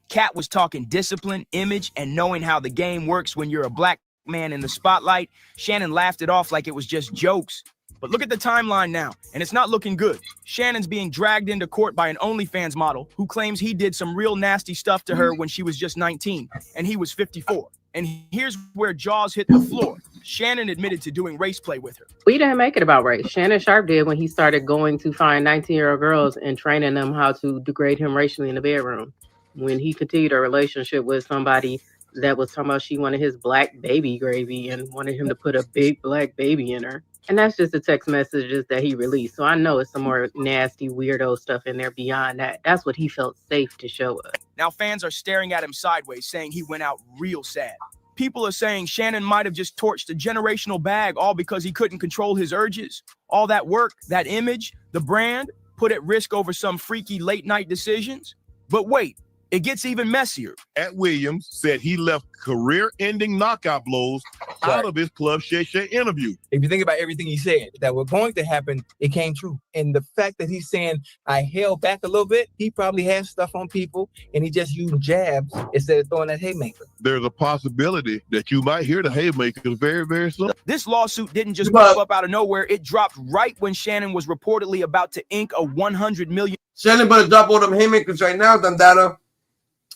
Cat was talking discipline, image, and knowing how the game works when you're a black man in the spotlight. Shannon laughed it off like it was just jokes. But look at the timeline now, and it's not looking good. Shannon's being dragged into court by an OnlyFans model who claims he did some real nasty stuff to her when she was just 19, and he was 54. And here's where jaws hit the floor. Shannon admitted to doing race play with her. We didn't make it about race. Shannon Sharpe did when he started going to find 19-year-old girls and training them how to degrade him racially in the bedroom. When he continued a relationship with somebody that was talking about she wanted his black baby gravy and wanted him to put a big black baby in her. And that's just the text messages that he released. So I know it's some more nasty, weirdo stuff in there beyond that. That's what he felt safe to show us. Now fans are staring at him sideways, saying he went out real sad. People are saying Shannon might have just torched a generational bag all because he couldn't control his urges. All that work, that image, the brand, put at risk over some freaky late night decisions. But wait, it gets even messier. At Williams said he left career-ending knockout blows out of his Club Shay Shay interview. If you think about everything he said that was going to happen, it came true. And the fact that he's saying, I held back a little bit, he probably has stuff on people and he just used jabs instead of throwing that haymaker. There's a possibility that you might hear the haymakers very, very soon. This lawsuit didn't just pop up out of nowhere. It dropped right when Shannon was reportedly about to ink a $100 million. Shannon better drop all them haymakers right now, Dundada.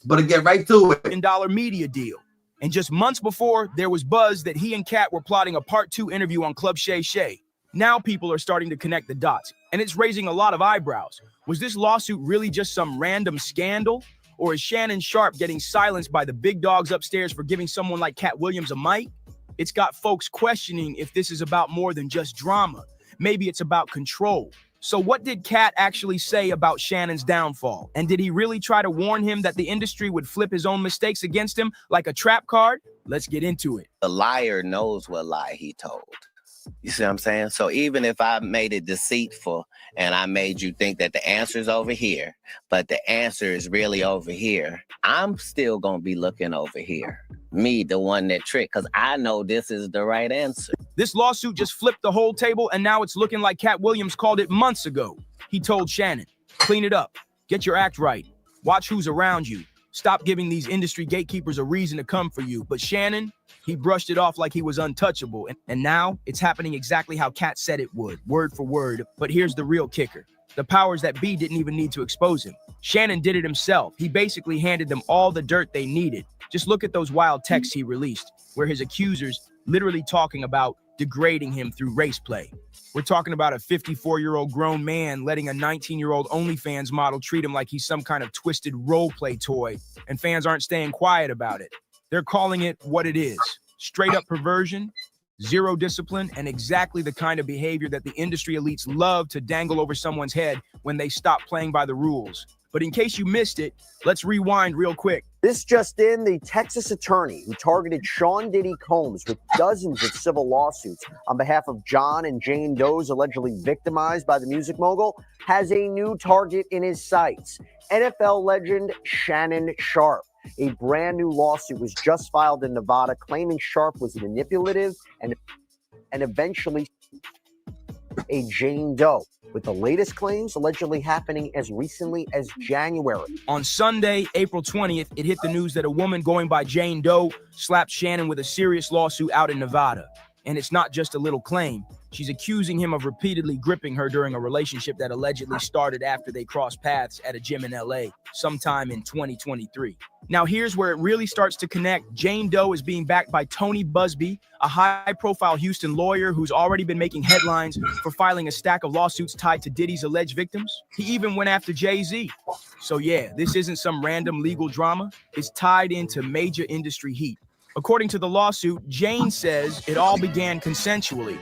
Better get right to it. Media deal. And just months before, there was buzz that he and Kat were plotting a part 2 interview on Club Shay Shay. Now people are starting to connect the dots, and it's raising a lot of eyebrows. Was this lawsuit really just some random scandal? Or is Shannon Sharpe getting silenced by the big dogs upstairs for giving someone like Cat Williams a mic? It's got folks questioning if this is about more than just drama. Maybe it's about control. So what did Cat actually say about Shannon's downfall? And did he really try to warn him that the industry would flip his own mistakes against him like a trap card? Let's get into it. The liar knows what lie he told. You see what I'm saying? So even if I made it deceitful and I made you think that the answer is over here, but the answer is really over here, I'm still going to be looking over here. Me, the one that tricked, because I know this is the right answer. This lawsuit just flipped the whole table, and now it's looking like Cat Williams called it months ago. He told Shannon, clean it up, get your act right, watch who's around you, stop giving these industry gatekeepers a reason to come for you. But Shannon, he brushed it off like he was untouchable. And now it's happening exactly how Cat said it would, word for word. But here's the real kicker. The powers that be didn't even need to expose him. Shannon did it himself. He basically handed them all the dirt they needed. Just look at those wild texts he released, where his accusers literally talking about degrading him through race play. We're talking about a 54-year-old grown man letting a 19-year-old OnlyFans model treat him like he's some kind of twisted role play toy, and fans aren't staying quiet about it. They're calling it what it is. Straight up perversion, zero discipline, and exactly the kind of behavior that the industry elites love to dangle over someone's head when they stop playing by the rules. But in case you missed it, let's rewind real quick. This just in, the Texas attorney who targeted Sean Diddy Combs with dozens of civil lawsuits on behalf of John and Jane Does allegedly victimized by the music mogul has a new target in his sights. NFL legend Shannon Sharpe. A brand new lawsuit was just filed in Nevada claiming Sharpe was manipulative and eventually a Jane Doe, with the latest claims allegedly happening as recently as January. On Sunday, April 20th, it hit the news that a woman going by Jane Doe slapped Shannon with a serious lawsuit out in Nevada. And it's not just a little claim. She's accusing him of repeatedly gripping her during a relationship that allegedly started after they crossed paths at a gym in LA sometime in 2023. Now, here's where it really starts to connect. Jane Doe is being backed by Tony Busby, a high-profile Houston lawyer who's already been making headlines for filing a stack of lawsuits tied to Diddy's alleged victims. He even went after Jay-Z. So yeah, this isn't some random legal drama. It's tied into major industry heat. According to the lawsuit, Jane says it all began consensually.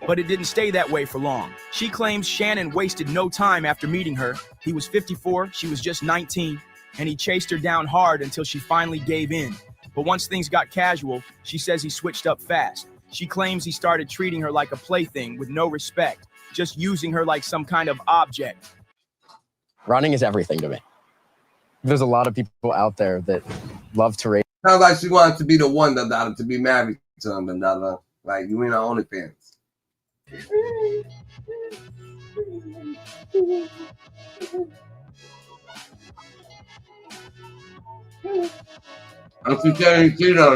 But it didn't stay that way for long. She claims Shannon wasted no time after meeting her. He was 54, she was just 19, and he chased her down hard until she finally gave in. But once things got casual, she says he switched up fast. She claims he started treating her like a plaything with no respect, just using her like some kind of object. Running is everything to me. There's a lot of people out there that love to race. Sounds like she wanted to be the one that to be married to him, and like you ain't our OnlyFans.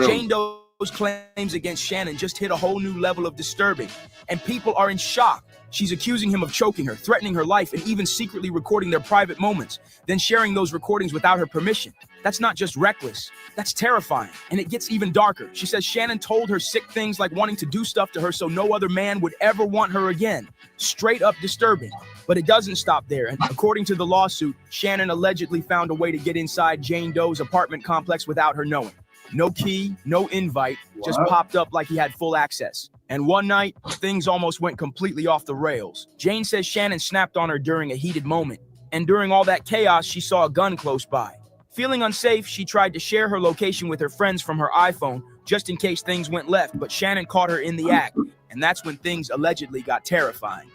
Jane Doe's claims against Shannon just hit a whole new level of disturbing, and people are in shock. She's accusing him of choking her, threatening her life, and even secretly recording their private moments, then sharing those recordings without her permission. That's not just reckless, that's terrifying. And it gets even darker. She says Shannon told her sick things like wanting to do stuff to her so no other man would ever want her again. Straight up disturbing. But it doesn't stop there. And according to the lawsuit, Shannon allegedly found a way to get inside Jane Doe's apartment complex without her knowing. No key, no invite, just popped up like he had full access. And one night, things almost went completely off the rails. Jane says Shannon snapped on her during a heated moment. And during all that chaos, she saw a gun close by. Feeling unsafe, she tried to share her location with her friends from her iPhone, just in case things went left, but Shannon caught her in the act. And that's when things allegedly got terrifying.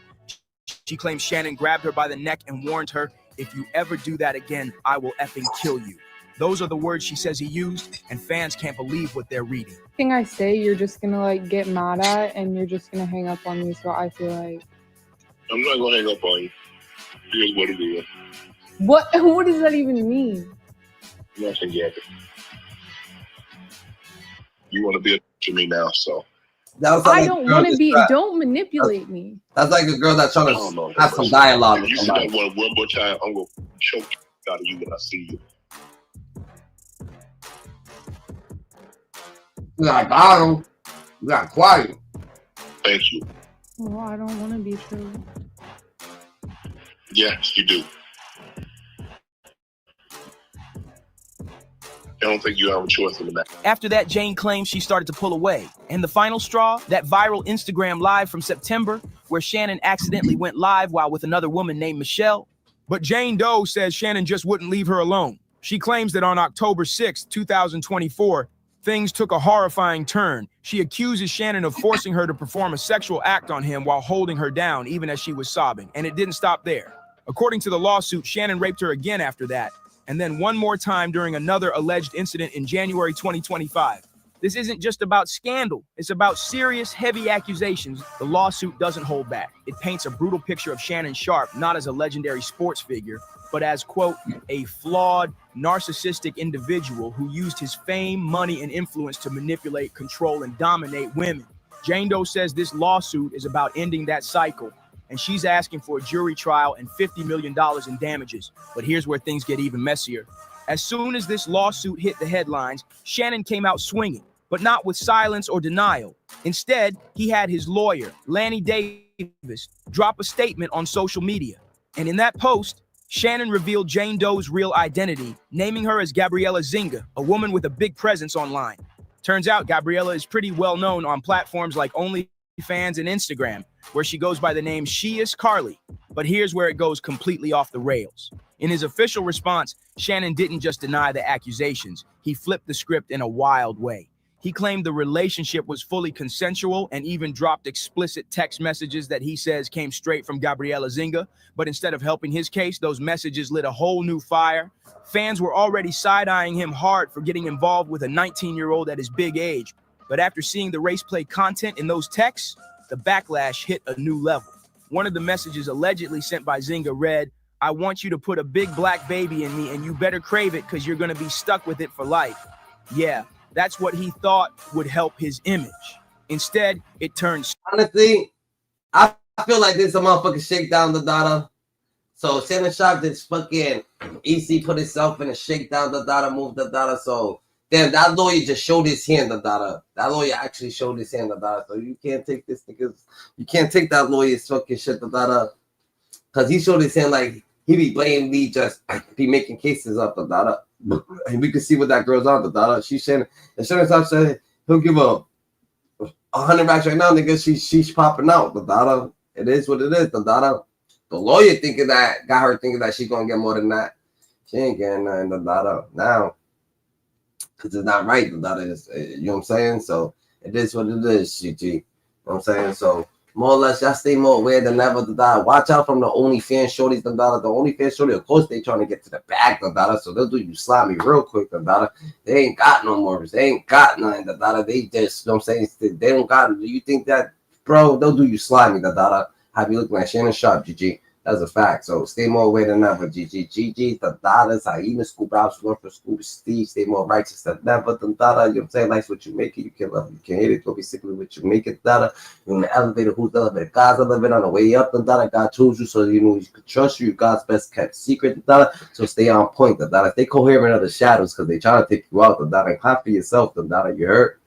She claims Shannon grabbed her by the neck and warned her, "If you ever do that again, I will effing kill you." Those are the words she says he used, and fans can't believe what they're reading. Thing I say, you're just gonna like get mad at, and you're just gonna hang up on me. So I feel like I'm not gonna hang up on you. Here's what it is. what? What does that even mean? Nothing yet. You want to be a to me now, so. I don't want to be. Don't manipulate me. That's like a girl that's trying to have some dialogue. If you say that one more time, I'm gonna choke out of you when I see you. You got bottom. You got quiet. Thank you. Oh, I don't want to be true. Yes, you do. I don't think you have a choice in that. After that, Jane claims she started to pull away. And the final straw, that viral Instagram live from September, where Shannon accidentally went live while with another woman named Michelle. But Jane Doe says Shannon just wouldn't leave her alone. She claims that on October 6, 2024, things took a horrifying turn. She accuses Shannon of forcing her to perform a sexual act on him while holding her down, even as she was sobbing. And it didn't stop there. According to the lawsuit, Shannon raped her again after that, and then one more time during another alleged incident in January 2025. This isn't just about scandal. It's about serious, heavy accusations. The lawsuit doesn't hold back. It paints a brutal picture of Shannon Sharpe, not as a legendary sports figure, but as, quote, a flawed, narcissistic individual who used his fame, money, and influence to manipulate, control, and dominate women. Jane Doe says this lawsuit is about ending that cycle, and she's asking for a jury trial and $50 million in damages. But here's where things get even messier. As soon as this lawsuit hit the headlines, Shannon came out swinging, but not with silence or denial. Instead, he had his lawyer, Lanny Davis, drop a statement on social media. And in that post, Shannon revealed Jane Doe's real identity, naming her as Gabriella Zinga, a woman with a big presence online. Turns out Gabriella is pretty well known on platforms like OnlyFans and Instagram, where she goes by the name She Is Carly. But here's where it goes completely off the rails. In his official response, Shannon didn't just deny the accusations. He flipped the script in a wild way. He claimed the relationship was fully consensual and even dropped explicit text messages that he says came straight from Gabriella Zinga. But instead of helping his case, those messages lit a whole new fire. Fans were already side-eyeing him hard for getting involved with a 19-year-old at his big age. But after seeing the race play content in those texts, the backlash hit a new level. One of the messages allegedly sent by Zinga read, "I want you to put a big black baby in me and you better crave it because you're going to be stuck with it for life." Yeah, that's what he thought would help his image. Instead, it turns. Honestly, I feel like this is a motherfucking shakedown the data. So Shannon Sharpe just fucking EC put himself in a shakedown the data, move the data. So damn, that lawyer just showed his hand the data. That lawyer actually showed his hand the data. So you can't take this nigga. You can't take that lawyer's fucking shit the data. Cause he showed his hand like he be blaming me, just be making cases up the data. And we can see what that girl's on the data. She's saying, and Shannon Sharpe said he'll give a 100 racks right now, nigga. She's popping out the data. It is what it is, the data. The lawyer thinking that got her thinking that she's gonna get more than that. She ain't getting nothing, the data now. Cause it's not right, the data is, you know what I'm saying? So it is what it is, GG. You know what I'm saying? So more or less, y'all stay more aware than ever, the data. Watch out from the OnlyFans shorties, the data. The OnlyFans shorty, of course, they trying to get to the back, the data. So they'll do you slimy real quick, the data. They ain't got no more. They ain't got nothing, the data. They just, you know what I'm saying? They don't got it. Do you think that, bro, they'll do you slimy, the data. Have you looking like Shannon Sharpe, GG? That's a fact. So stay more aware than ever, GG. GG, the daughters, Hyena, Scoop Out, Swarm for Scoop, Steve, stay more righteous than never, the data. You know what I'm saying? Life's what you make it. You can love it. You can hate it. Don't be sick of what you make it, data. You're in the elevator. Who's the elevator? God's elevator on the way up, the data. God chose you so you know you can trust you. God's best kept secret, the data. So stay on point, the data. Stay coherent of the shadows because they trying to take you out, the data. Hot for yourself, the data. You heard?